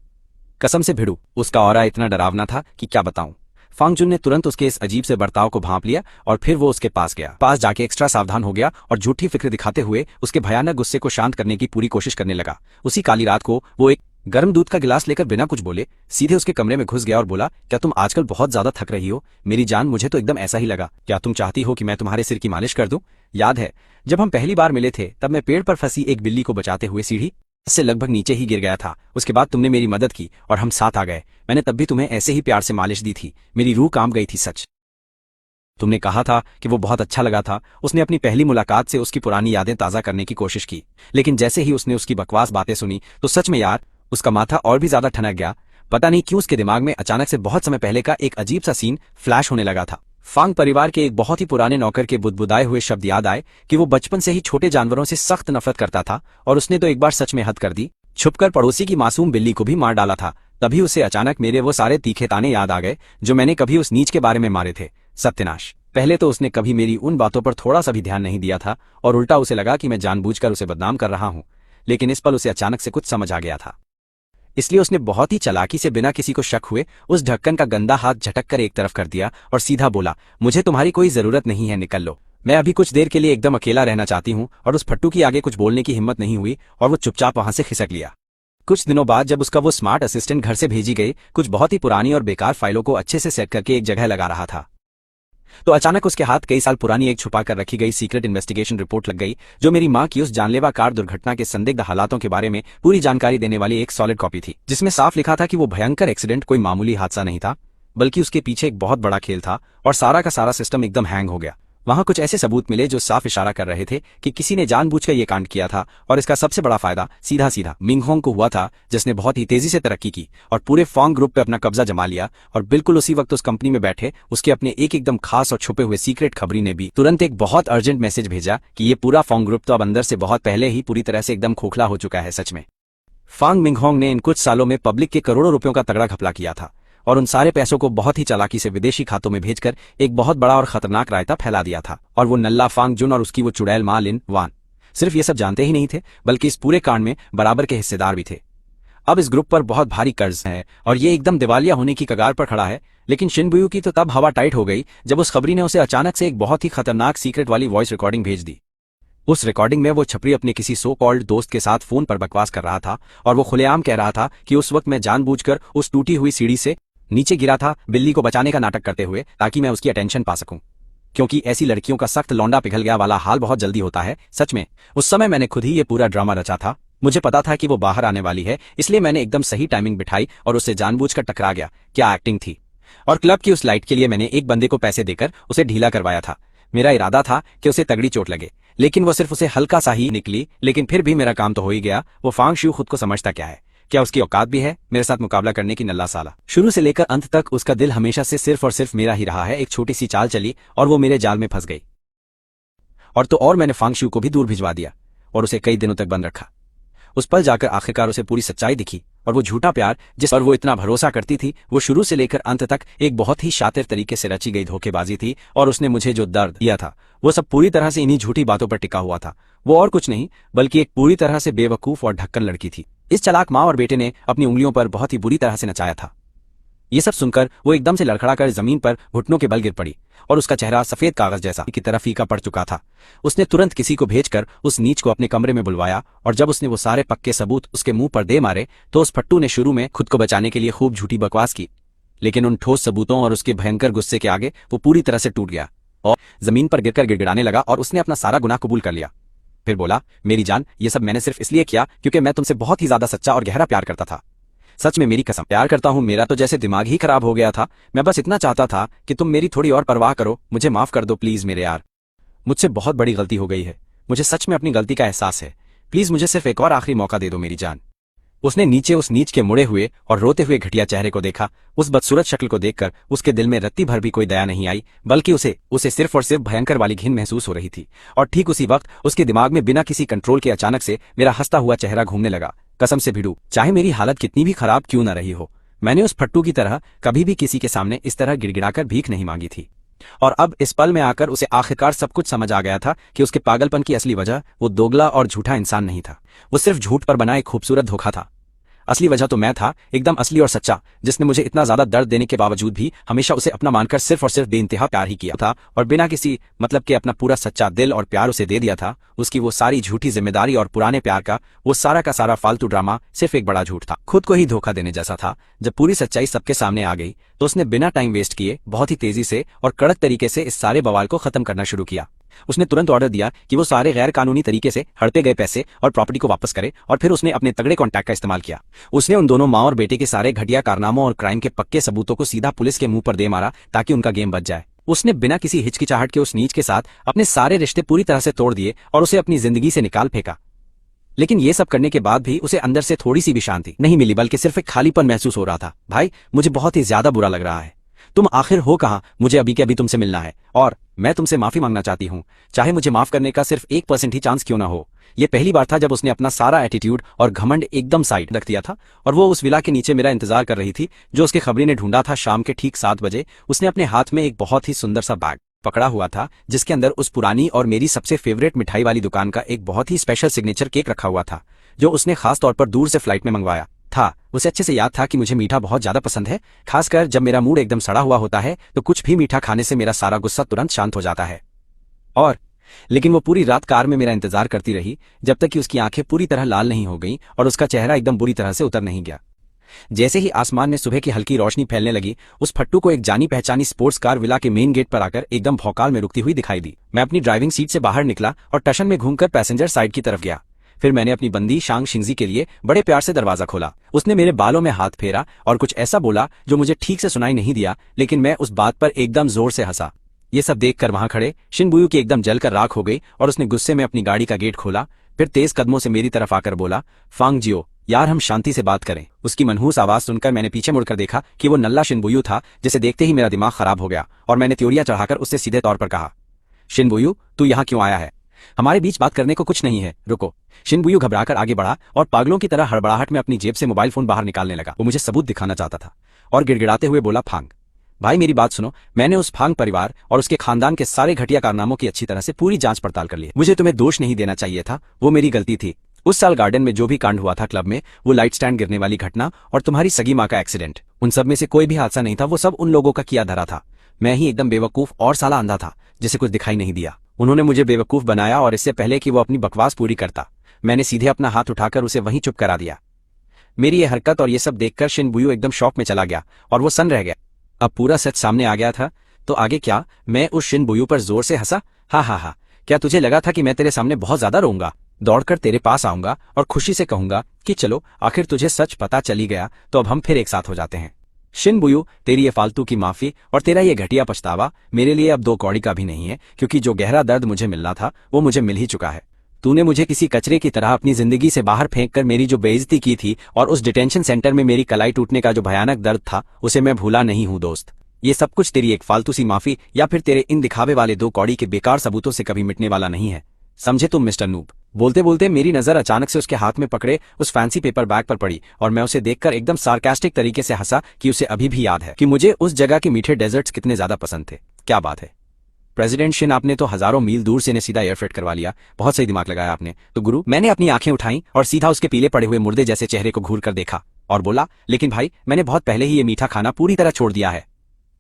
कसम से भिड़ू, उसका ऑरा इतना डरावना था कि क्या बताऊं। फांग जुन ने तुरंत उसके इस अजीब से बर्ताव को भांप लिया और फिर वो उसके पास गया। पास जाके एक्स्ट्रा सावधान हो गया और झूठी फिक्र दिखाते हुए उसके भयानक गुस्से को शांत करने की पूरी कोशिश करने लगा। उसी काली रात को वो एक गर्म दूध का गिलास लेकर बिना कुछ बोले सीधे उसके कमरे में घुस गया और बोला, क्या तुम आजकल बहुत ज्यादा थक रही हो? मेरी जान, मुझे तो एकदम ऐसा ही लगा। क्या तुम चाहती हो कि मैं तुम्हारे सिर की मालिश कर दूं? याद है जब हम पहली बार मिले थे तब मैं पेड़ पर फंसी एक बिल्ली को बचाते हुए सीढ़ी से लगभग नीचे ही गिर गया था। उसके बाद तुमने मेरी मदद की और हम साथ आ गए। मैंने तब भी तुम्हें ऐसे ही प्यार से मालिश दी थी। मेरी रूह काम गई थी सच। तुमने कहा था कि वो बहुत अच्छा लगा था। उसने अपनी पहली मुलाकात से उसकी पुरानी यादें ताज़ा करने की कोशिश की, लेकिन जैसे ही उसने उसकी बकवास बातें सुनी तो सच में यार उसका माथा और भी ज्यादा ठनक गया। पता नहीं क्यों उसके दिमाग में अचानक से बहुत समय पहले का एक अजीब सा सीन फ्लैश होने लगा था। फांग परिवार के एक बहुत ही पुराने नौकर के बुदबुदाए हुए शब्द याद आए कि वो बचपन से ही छोटे जानवरों से सख्त नफरत करता था और उसने तो एक बार सच में हद कर दी, छुपकर पड़ोसी की मासूम बिल्ली को भी मार डाला था। तभी उसे अचानक मेरे वो सारे तीखे ताने याद आ गए जो मैंने कभी उस नीच के बारे में मारे थे। सत्यानाश! पहले तो उसने कभी मेरी उन बातों पर थोड़ा सा भी ध्यान नहीं दिया था और उल्टा उसे लगा कि मैं जानबूझकर उसे बदनाम कर रहा हूं, लेकिन इस पल उसे अचानक से कुछ समझ आ गया था। इसलिए उसने बहुत ही चालाकी से बिना किसी को शक हुए उस ढक्कन का गंदा हाथ झटक कर एक तरफ कर दिया और सीधा बोला, मुझे तुम्हारी कोई जरूरत नहीं है, निकल लो। मैं अभी कुछ देर के लिए एकदम अकेला रहना चाहती हूँ। और उस फट्टू की आगे कुछ बोलने की हिम्मत नहीं हुई और वो चुपचाप वहां से खिसक लिया। कुछ दिनों बाद जब उसका वो स्मार्ट असिस्टेंट घर से भेजी गई कुछ बहुत ही पुरानी और बेकार फाइलों को अच्छे से सेट करके एक जगह लगा रहा था, तो अचानक उसके हाथ कई साल पुरानी एक छुपा कर रखी गई सीक्रेट इन्वेस्टिगेशन रिपोर्ट लग गई, जो मेरी मां की उस जानलेवा कार दुर्घटना के संदिग्ध हालातों के बारे में पूरी जानकारी देने वाली एक सॉलिड कॉपी थी, जिसमें साफ लिखा था कि वो भयंकर एक्सीडेंट कोई मामूली हादसा नहीं था, बल्कि उसके पीछे एक बहुत बड़ा खेल था और सारा का सारा सिस्टम एकदम हैंग हो गया। वहां कुछ ऐसे सबूत मिले जो साफ इशारा कर रहे थे कि किसी ने जानबूझकर ये कांड किया था, और इसका सबसे बड़ा फायदा सीधा सीधा मिंगहोंग को हुआ था, जिसने बहुत ही तेजी से तरक्की की और पूरे फोंग ग्रुप पे अपना कब्जा जमा लिया। और बिल्कुल उसी वक्त उस कंपनी में बैठे उसके अपने एक एकदम खास और छुपे हुए सीक्रेट खबरी ने भी तुरंत एक बहुत अर्जेंट मैसेज भेजा कि ये पूरा फोंग ग्रुप तो अब अंदर से बहुत पहले ही पूरी तरह से एकदम खोखला हो चुका है। सच में फांग मिंगहोंग ने इन कुछ सालों में पब्लिक के करोड़ों रुपयों का तगड़ा घपला किया था और उन सारे पैसों को बहुत ही चालाकी से विदेशी खातों में भेजकर एक बहुत बड़ा और खतरनाक रायता फैला दिया था। और वो नल्ला फांग जुन और उसकी वो चुड़ैल मां लिन वान सिर्फ ये सब जानते ही नहीं थे, बल्कि इस पूरे कांड में बराबर के हिस्सेदार भी थे। अब इस ग्रुप पर बहुत भारी कर्ज है और ये एकदम दिवालिया होने की कगार पर खड़ा है। लेकिन शिनबुयू की तो तब हवा टाइट हो गई जब उस खबरी ने उसे अचानक से एक बहुत ही खतरनाक सीक्रेट वाली वॉइस रिकॉर्डिंग भेज दी। उस रिकॉर्डिंग में वो छपरी अपने किसी सो कॉल्ड दोस्त के साथ फोन पर बकवास कर रहा था और वो खुलेआम कह रहा था कि उस वक्त मैं जानबूझकर उस टूटी हुई सीढ़ी से नीचे गिरा था बिल्ली को बचाने का नाटक करते हुए, ताकि मैं उसकी अटेंशन पा सकूं, क्योंकि ऐसी लड़कियों का सख्त लौंडा पिघल गया वाला हाल बहुत जल्दी होता है। सच में उस समय मैंने खुद ही ये पूरा ड्रामा रचा था। मुझे पता था कि वो बाहर आने वाली है, इसलिए मैंने एकदम सही टाइमिंग बिठाई और उससे जानबूझकर टकरा गया। क्या एक्टिंग थी। और क्लब की उस लाइट के लिए मैंने एक बंदे को पैसे देकर उसे ढीला करवाया था। मेरा इरादा था कि उसे तगड़ी चोट लगे, लेकिन वो सिर्फ उसे हल्का सा ही निकली। लेकिन फिर भी मेरा काम तो हो ही गया। वो फांग शू खुद को समझता क्या है, क्या उसकी औकात भी है मेरे साथ मुकाबला करने की। नल्ला साला शुरू से लेकर अंत तक उसका दिल हमेशा से सिर्फ और सिर्फ मेरा ही रहा है। एक छोटी सी चाल चली और वो मेरे जाल में फंस गई। और तो और मैंने फांग शू को भी दूर भिजवा दिया और उसे कई दिनों तक बंद रखा। उस पल जाकर आखिरकार उसे पूरी सच्चाई दिखी और वो झूठा प्यार जिस पर वो इतना भरोसा करती थी, वो शुरू से लेकर अंत तक एक बहुत ही शातिर तरीके से रची गई धोखेबाजी थी। और उसने मुझे जो दर्द दिया था वो सब पूरी तरह से इन्हीं झूठी बातों पर टिका हुआ था। वो और कुछ नहीं बल्कि एक पूरी तरह से बेवकूफ और ढक्कन लड़की थी। इस चालाक माँ और बेटे ने अपनी उंगलियों पर बहुत ही बुरी तरह से नचाया था। ये सब सुनकर वो एकदम से लड़खड़ाकर जमीन पर घुटनों के बल गिर पड़ी और उसका चेहरा सफेद कागज जैसा की तरह फीका पड़ चुका था। उसने तुरंत किसी को भेजकर उस नीच को अपने कमरे में बुलवाया और जब उसने वो सारे पक्के सबूत उसके मुंह पर दे मारे तो उस फट्टू ने शुरू में खुद को बचाने के लिए खूब झूठी बकवास की, लेकिन उन ठोस सबूतों और उसके भयंकर गुस्से के आगे वो पूरी तरह से टूट गया और जमीन पर गिरकर गिड़गिड़ाने लगा और उसने अपना सारा गुनाह कबूल कर लिया। फिर बोला, मेरी जान, ये सब मैंने सिर्फ इसलिए किया क्योंकि मैं तुमसे बहुत ही ज्यादा सच्चा और गहरा प्यार करता था। सच में मेरी कसम प्यार करता हूं। मेरा तो जैसे दिमाग ही खराब हो गया था। मैं बस इतना चाहता था कि तुम मेरी थोड़ी और परवाह करो। मुझे माफ कर दो प्लीज मेरे यार, मुझसे बहुत बड़ी गलती हो गई है। मुझे सच में अपनी गलती का एहसास है। प्लीज मुझे सिर्फ एक और आखिरी मौका दे दो मेरी जान। उसने नीचे उस नीच के मुड़े हुए और रोते हुए घटिया चेहरे को देखा। उस बदसूरत शक्ल को देखकर उसके दिल में रत्ती भर भी कोई दया नहीं आई, बल्कि उसे सिर्फ और सिर्फ भयंकर वाली घिन महसूस हो रही थी। और ठीक उसी वक्त उसके दिमाग में बिना किसी कंट्रोल के अचानक से मेरा हंसता हुआ चेहरा घूमने लगा। कसम से भिड़ू, चाहे मेरी हालत कितनी भी खराब क्यों न रही हो, मैंने उस फट्टू की तरह कभी भी किसी के सामने इस तरह गिड़गिड़ाकर भीख नहीं मांगी थी। और अब इस पल में आकर उसे आखिरकार सब कुछ समझ आ गया था कि उसके पागलपन की असली वजह वो दोगला और झूठा इंसान नहीं था। वो सिर्फ झूठ पर बना एक खूबसूरत धोखा था। असली वजह तो मैं था, एकदम असली और सच्चा, जिसने मुझे इतना ज्यादा दर्द देने के बावजूद भी हमेशा उसे अपना मानकर सिर्फ और सिर्फ बेइंतहा प्यार ही किया था और बिना किसी मतलब के अपना पूरा सच्चा दिल और प्यार उसे दे दिया था। उसकी वो सारी झूठी जिम्मेदारी और पुराने प्यार का वो सारा का सारा फालतू ड्रामा सिर्फ एक बड़ा झूठ था, खुद को ही धोखा देने जैसा था। जब पूरी सच्चाई सबके सामने आ गई तो उसने बिना टाइम वेस्ट किए बहुत ही तेजी से और कड़क तरीके से इस सारे बवाल को खत्म करना शुरू किया। उसने तुरंत ऑर्डर दिया कि वो सारे गैर कानूनी तरीके से हड़पे गए पैसे और प्रॉपर्टी को वापस करे और फिर उसने अपने तगड़े कॉन्टैक्ट का इस्तेमाल किया। उसने उन दोनों माँ और बेटे के सारे घटिया कारनामों और क्राइम के पक्के सबूतों को सीधा पुलिस के मुंह पर दे मारा ताकि उनका गेम बच जाए। उसने बिना किसी हिचकिचाहट के उस नीच के साथ अपने सारे रिश्ते पूरी तरह से तोड़ दिए और उसे अपनी जिंदगी से निकाल फेंका। लेकिन ये सब करने के बाद भी उसे अंदर से थोड़ी सी भी शांति नहीं मिली, बल्कि सिर्फ एक खालीपन महसूस हो रहा था। भाई, मुझे बहुत ही ज्यादा बुरा लग रहा है। तुम आखिर हो कहाँ? मुझे अभी के अभी तुमसे मिलना है और मैं तुमसे माफी मांगना चाहती हूँ, चाहे मुझे माफ करने का सिर्फ 1% ही चांस क्यों ना हो। ये पहली बार था जब उसने अपना सारा एटीट्यूड और घमंड एकदम साइड रख दिया था और वो उस विला के नीचे मेरा इंतजार कर रही थी जो उसके खबरी ने ढूंढा था। शाम के ठीक 7 बजे उसने अपने हाथ में एक बहुत ही सुंदर सा बैग पकड़ा हुआ था जिसके अंदर उस पुरानी और मेरी सबसे फेवरेट मिठाई वाली दुकान का एक बहुत ही स्पेशल सिग्नेचर केक रखा हुआ था जो उसने खास तौर पर दूर से फ्लाइट में मंगवाया था। उसे अच्छे से याद था कि मुझे मीठा बहुत ज्यादा पसंद है, खासकर जब मेरा मूड एकदम सड़ा हुआ होता है तो कुछ भी मीठा खाने से मेरा सारा गुस्सा तुरंत शांत हो जाता है। और लेकिन वो पूरी रात कार में मेरा इंतजार करती रही जब तक कि उसकी आंखें पूरी तरह लाल नहीं हो गईं और उसका चेहरा एकदम बुरी तरह से उतर नहीं गया। जैसे ही आसमान में सुबह की हल्की रोशनी फैलने लगी, उस फट्टू को एक जानी पहचानी स्पोर्ट्स कार विला के मेन गेट पर आकर एकदम भौकाल में रुकती हुई दिखाई दी। मैं अपनी ड्राइविंग सीट से बाहर निकला और टशन में घूमकर पैसेंजर साइड की तरफ गया। फिर मैंने अपनी बंदी शांग शिंगजी के लिए बड़े प्यार से दरवाजा खोला। उसने मेरे बालों में हाथ फेरा और कुछ ऐसा बोला जो मुझे ठीक से सुनाई नहीं दिया, लेकिन मैं उस बात पर एकदम जोर से हंसा। ये सब देखकर वहां खड़े शिनबुयू की एकदम जलकर राख हो गई और उसने गुस्से में अपनी गाड़ी का गेट खोला। फिर तेज कदमों से मेरी तरफ आकर बोला, फांग जियो यार, हम शांति से बात करें। उसकी मनहूस आवाज सुनकर मैंने पीछे मुड़कर देखा कि वो नल्ला शिनबुयू था, जिसे देखते ही मेरा दिमाग खराब हो गया और मैंने त्योरियां चढ़ाकर उससे सीधे तौर पर कहा, शिनबुयू तू यहाँ क्यों आया है? हमारे बीच बात करने को कुछ नहीं है, रुको। शिनबुयू घबराकर आगे बढ़ा और पागलों की तरह हड़बड़ाहट में अपनी जेब से मोबाइल फोन बाहर निकालने लगा। वो मुझे सबूत दिखाना चाहता था और गिड़गिड़ाते हुए बोला, फांग भाई मेरी बात सुनो, मैंने उस फांग परिवार और उसके खानदान के सारे घटिया कारनामों की अच्छी तरह से पूरी जांच पड़ताल कर ली। मुझे तुम्हें दोष नहीं देना चाहिए था, वो मेरी गलती थी। उस साल गार्डन में जो भी कांड हुआ था क्लब में, वो लाइट स्टैंड गिरने वाली घटना और तुम्हारी सगी माँ का एक्सीडेंट, उन सब में से कोई भी हादसा नहीं था। वो सब उन लोगों का किया धरा था। मैं ही एकदम बेवकूफ और साला अंधा था जिसे कुछ दिखाई नहीं दिया। उन्होंने मुझे बेवकूफ बनाया और इससे पहले कि वो अपनी बकवास पूरी करता, मैंने सीधे अपना हाथ उठाकर उसे वहीं चुप करा दिया। मेरी ये हरकत और ये सब देखकर शिनबुयू एकदम शॉक में चला गया और वो सन रह गया। अब पूरा सच सामने आ गया था तो आगे क्या? मैं उस शिनबुयू पर जोर से हंसा। हा, क्या तुझे लगा था कि मैं तेरे सामने बहुत ज्यादा रोऊंगा, दौड़कर तेरे पास आऊंगा और खुशी से कहूंगा कि चलो आखिर तुझे सच पता चली गया, तो अब हम फिर एक साथ हो जाते हैं। शिनबुयू, तेरी ये फालतू की माफी और तेरा ये घटिया पछतावा मेरे लिए अब 2 कौड़ी का भी नहीं है, क्योंकि जो गहरा दर्द मुझे मिलना था वो मुझे मिल ही चुका है। तूने मुझे किसी कचरे की तरह अपनी जिंदगी से बाहर फेंककर मेरी जो बेइज्जती की थी और उस डिटेंशन सेंटर में मेरी कलाई टूटने का जो भयानक दर्द था, उसे मैं भूला नहीं हूं दोस्त। ये सब कुछ तेरी एक फालतू सी माफी या फिर तेरे इन दिखावे वाले 2 कौड़ी के बेकार सबूतों से कभी मिटने वाला नहीं है, समझे तुम मिस्टर नूब? बोलते बोलते मेरी नजर अचानक से उसके हाथ में पकड़े उस फैंसी पेपर बैग पर पड़ी और मैं उसे देखकर एकदम सार्कास्टिक तरीके से हंसा कि उसे अभी भी याद है कि मुझे उस जगह के मीठे डेजर्ट्स कितने ज्यादा पसंद थे। क्या बात है प्रेसिडेंट शिन, आपने तो हजारों मील दूर से ने सीधा एयरफ्रेट करवा लिया। बहुत सही दिमाग लगाया आपने तो गुरु। मैंने अपनी आंखें उठाई और सीधा उसके पीले पड़े हुए मुर्दे जैसे चेहरे को घूर कर देखा और बोला, लेकिन भाई मैंने बहुत पहले ही ये मीठा खाना पूरी तरह छोड़ दिया है।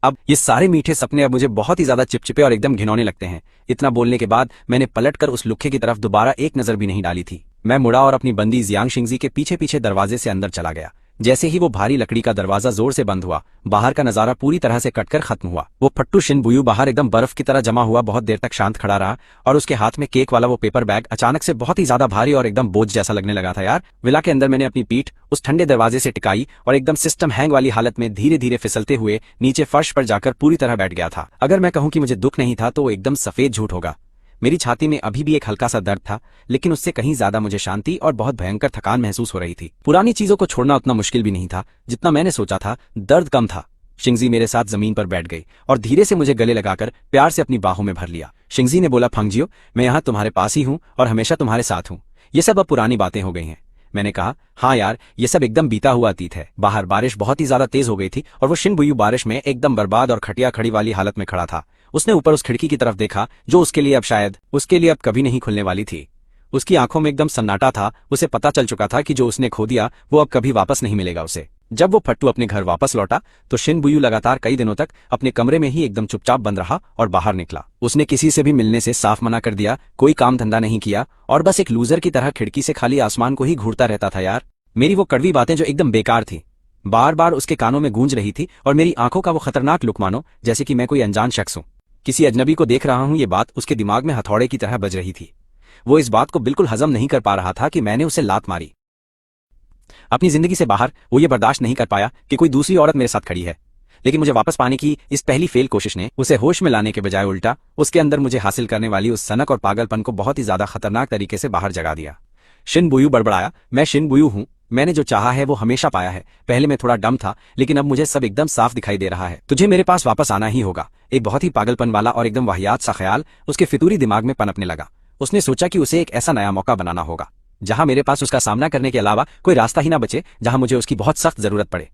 अब ये सारे मीठे सपने अब मुझे बहुत ही ज्यादा चिपचिपे और एकदम घिनौने लगते हैं। इतना बोलने के बाद मैंने पलटकर उस लुक्खे की तरफ दोबारा एक नजर भी नहीं डाली थी। मैं मुड़ा और अपनी बंदी जियांग शिंगजी के पीछे पीछे दरवाजे से अंदर चला गया। जैसे ही वो भारी लकड़ी का दरवाजा जोर से बंद हुआ, बाहर का नजारा पूरी तरह से कटकर खत्म हुआ। वो फट्टू शिनबुयू बाहर एकदम बर्फ की तरह जमा हुआ बहुत देर तक शांत खड़ा रहा और उसके हाथ में केक वाला वो पेपर बैग अचानक से बहुत ही ज्यादा भारी और एकदम बोझ जैसा लगने लगा था। यार, विला के अंदर मैंने अपनी पीठ उस ठंडे दरवाजे से टिकाई और एकदम सिस्टम हैंग वाली हालत में धीरे धीरे फिसलते हुए नीचे फर्श पर जाकर पूरी तरह बैठ गया था। अगर मैं कहूं कि मुझे दुख नहीं था तो वो एकदम सफेद झूठ होगा। मेरी छाती में अभी भी एक हल्का सा दर्द था, लेकिन उससे कहीं ज्यादा मुझे शांति और बहुत भयंकर थकान महसूस हो रही थी। पुरानी चीजों को छोड़ना उतना मुश्किल भी नहीं था जितना मैंने सोचा था। दर्द कम था। शिंगजी मेरे साथ जमीन पर बैठ गई और धीरे से मुझे गले लगाकर प्यार से अपनी बाहों में भर लिया। शिंगजी ने बोला, फंगजियो मैं यहाँ तुम्हारे पास ही हूँ और हमेशा तुम्हारे साथ हूँ। ये सब अब पुरानी बातें हो गई हैं। मैंने कहा, हाँ यार, ये सब एकदम बीता हुआ अतीत है। बाहर बारिश बहुत ही ज्यादा तेज हो गई थी और वो शिनबुयू बारिश में एकदम बर्बाद और खटिया खड़ी वाली हालत में खड़ा था। उसने ऊपर उस खिड़की की तरफ देखा जो उसके लिए अब कभी नहीं खुलने वाली थी। उसकी आंखों में एकदम सन्नाटा था। उसे पता चल चुका था कि जो उसने खो दिया वो अब कभी वापस नहीं मिलेगा उसे। जब वो फट्टू अपने घर वापस लौटा तो शिनबुयू लगातार कई दिनों तक अपने कमरे में ही एकदम चुपचाप बंद रहा और बाहर निकला। उसने किसी से भी मिलने से साफ मना कर दिया, कोई काम धंधा नहीं किया और बस एक लूजर की तरह खिड़की से खाली आसमान को ही घूरता रहता था। यार, मेरी वो कड़वी बातें जो एकदम बेकार थी बार बार उसके कानों में गूंज रही थी और मेरी आंखों का वो खतरनाक लुक मानो जैसे कि मैं कोई अनजान शख्स हूं, किसी अजनबी को देख रहा हूं। ये बात उसके दिमाग में हथौड़े की तरह बज रही थी। वो इस बात को बिल्कुल हजम नहीं कर पा रहा था कि मैंने उसे लात मारी। अपनी जिंदगी से बाहर वो ये बर्दाश्त नहीं कर पाया कि कोई दूसरी औरत मेरे साथ खड़ी है। लेकिन मुझे वापस पाने की इस पहली फेल कोशिश ने उसे होश में लाने के बजाय उल्टा उसके अंदर मुझे हासिल करने वाली उस सनक और पागलपन को बहुत ही ज्यादा खतरनाक तरीके से बाहर जगा दिया। शिनबुयू बड़बड़ाया, मैं शिनबुयू हूं, मैंने जो चाहा है वो हमेशा पाया है। पहले मैं थोड़ा डम था, लेकिन अब मुझे सब एकदम साफ दिखाई दे रहा है। तुझे मेरे पास वापस आना ही होगा। एक बहुत ही पागलपन वाला और एकदम वाहियात सा ख्याल उसके फितूरी दिमाग में पनपने लगा। उसने सोचा कि उसे एक ऐसा नया मौका बनाना होगा जहां मेरे पास उसका सामना करने के अलावा कोई रास्ता ही ना बचे, जहां मुझे उसकी बहुत सख्त जरूरत पड़े।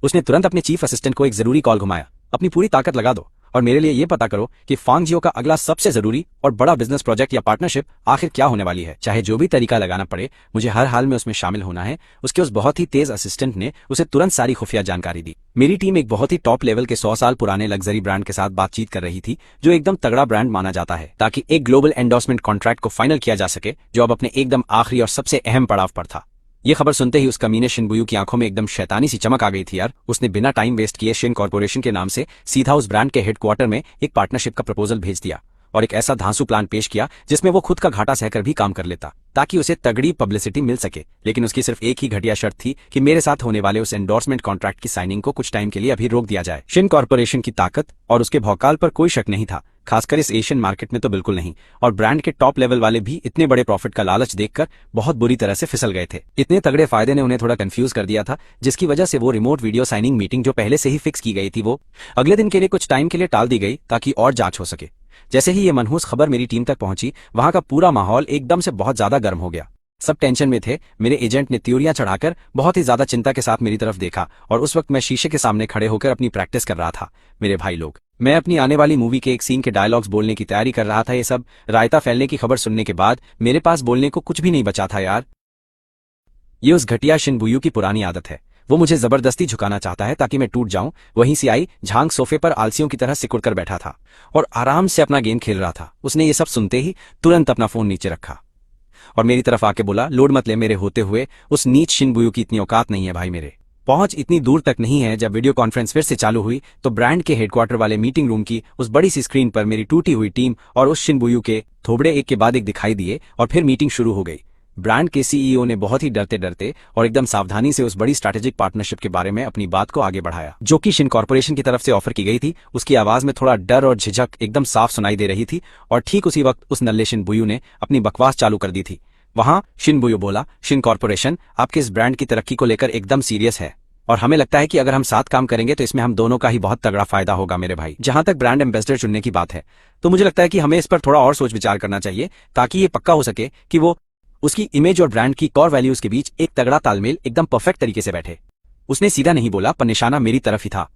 उसने तुरंत अपने चीफ असिस्टेंट को एक जरूरी कॉल घुमाया, अपनी पूरी ताकत लगा दो और मेरे लिए ये पता करो कि फांगजियो का अगला सबसे जरूरी और बड़ा बिजनेस प्रोजेक्ट या पार्टनरशिप आखिर क्या होने वाली है। चाहे जो भी तरीका लगाना पड़े, मुझे हर हाल में उसमें शामिल होना है। उसके उस बहुत ही तेज असिस्टेंट ने उसे तुरंत सारी खुफिया जानकारी दी। मेरी टीम एक बहुत ही टॉप लेवल के 100 साल पुराने लग्जरी ब्रांड के साथ बातचीत कर रही थी, जो एकदम तगड़ा ब्रांड माना जाता है, ताकि एक ग्लोबल एंडोर्समेंट कॉन्ट्रैक्ट को फाइनल किया जा सके, जो अब अपने एकदम आखिरी और सबसे अहम पड़ाव पर था। ये खबर सुनते ही उस कमीने शिनबुयू की आंखों में एकदम शैतानी सी चमक आ गई थी यार। उसने बिना टाइम वेस्ट किए शिन कॉर्पोरेशन के नाम से सीधा उस ब्रांड के हेडक्वार्टर में एक पार्टनरशिप का प्रपोजल भेज दिया और एक ऐसा धांसू प्लान पेश किया जिसमें वो खुद का घाटा सहकर भी काम कर लेता, ताकि उसे तगड़ी पब्लिसिटी मिल सके। लेकिन उसकी सिर्फ एक ही घटिया शर्त थी कि मेरे साथ होने वाले उस एंडोर्समेंट कॉन्ट्रैक्ट की साइनिंग को कुछ टाइम के लिए अभी रोक दिया जाए। शिन कॉर्पोरेशन की ताकत और उसके भौकाल पर कोई शक नहीं था, खासकर इस एशियन मार्केट में तो बिल्कुल नहीं। और ब्रांड के टॉप लेवल वाले भी इतने बड़े प्रॉफिट का लालच देखकर बहुत बुरी तरह से फिसल गए थे। इतने तगड़े फायदे ने उन्हें थोड़ा कंफ्यूज कर दिया था, जिसकी वजह से वो रिमोट वीडियो साइनिंग मीटिंग जो पहले से ही फिक्स की गई थी, वो अगले दिन के लिए कुछ टाइम के लिए टाल दी गई ताकि और जांच हो सके। जैसे ही ये मनहूस खबर मेरी टीम तक पहुंची, वहां का पूरा माहौल एकदम से बहुत ज्यादा गर्म हो गया। सब टेंशन में थे। मेरे एजेंट ने त्योरियां चढ़ाकर बहुत ही ज्यादा चिंता के साथ मेरी तरफ देखा और उस वक्त मैं शीशे के सामने खड़े होकर अपनी प्रैक्टिस कर रहा था। मेरे भाई लोग, मैं अपनी आने वाली मूवी के एक सीन के डायलॉग्स बोलने की तैयारी कर रहा था। ये सब रायता फैलने की खबर सुनने के बाद मेरे पास बोलने को कुछ भी नहीं बचा था यार। ये उस घटिया शिनबुयू की पुरानी आदत है। वो मुझे जबरदस्ती झुकाना चाहता है ताकि मैं टूट जाऊं। वहीं से आई झांग सोफे पर आलसियों की तरह सिकुड़ कर बैठा था और आराम से अपना गेम खेल रहा था। उसने ये सब सुनते ही तुरंत अपना फोन नीचे रखा और मेरी तरफ आके बोला, लोड मत ले मेरे होते हुए, उस नीच शिनबुयू की इतनी औकात नहीं है भाई। मेरे पहुंच इतनी दूर तक नहीं है। जब वीडियो कॉन्फ्रेंस फिर से चालू हुई तो ब्रांड के हेडक्वार्टर वाले मीटिंग रूम की उस बड़ी सी स्क्रीन पर मेरी टूटी हुई टीम और उस शिनबुयू के थोबड़े एक के बाद एक दिखाई दिए और फिर मीटिंग शुरू हो गई। ब्रांड के सीईओ ने बहुत ही डरते डरते और एकदम सावधानी से उस बड़ी स्ट्रैटेजिक पार्टनरशिप के बारे में अपनी बात को आगे बढ़ाया, जो कि शिन कॉर्पोरेशन की तरफ से ऑफर की गई थी। उसकी आवाज में थोड़ा डर और झिझक एकदम साफ सुनाई दे रही थी और ठीक उसी वक्त उस नल्ले शिनबुयू ने अपनी बकवास चालू कर दी थी। वहां शिनबुयू बोला, शिन कॉर्पोरेशन आपके इस ब्रांड की तरक्की को लेकर एकदम सीरियस है और हमें लगता है कि अगर हम साथ काम करेंगे तो इसमें हम दोनों का ही बहुत तगड़ा फायदा होगा मेरे भाई। जहां तक ब्रांड एम्बेसडर चुनने की बात है, तो मुझे लगता है कि हमें इस पर थोड़ा और सोच विचार करना चाहिए, ताकि ये पक्का हो सके कि वो उसकी इमेज और ब्रांड की कोर वैल्यूज के बीच एक तगड़ा तालमेल एकदम परफेक्ट तरीके से बैठे। उसने सीधा नहीं बोला, पर निशाना मेरी तरफ ही था।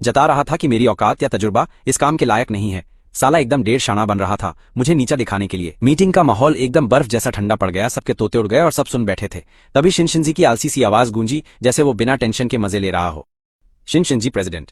जता रहा था कि मेरी औकात या तजुर्बा इस काम के लायक नहीं है। साला एकदम 1.5 शाना बन रहा था मुझे नीचा दिखाने के लिए। मीटिंग का माहौल एकदम बर्फ जैसा ठंडा पड़ गया। सबके तोते उड़ गए और सब सुन बैठे थे। तभी शिनशिनजी की आलसी सी आवाज गूंजी, जैसे वो बिना टेंशन के मजे ले रहा हो। शिनशिनजी प्रेसिडेंट।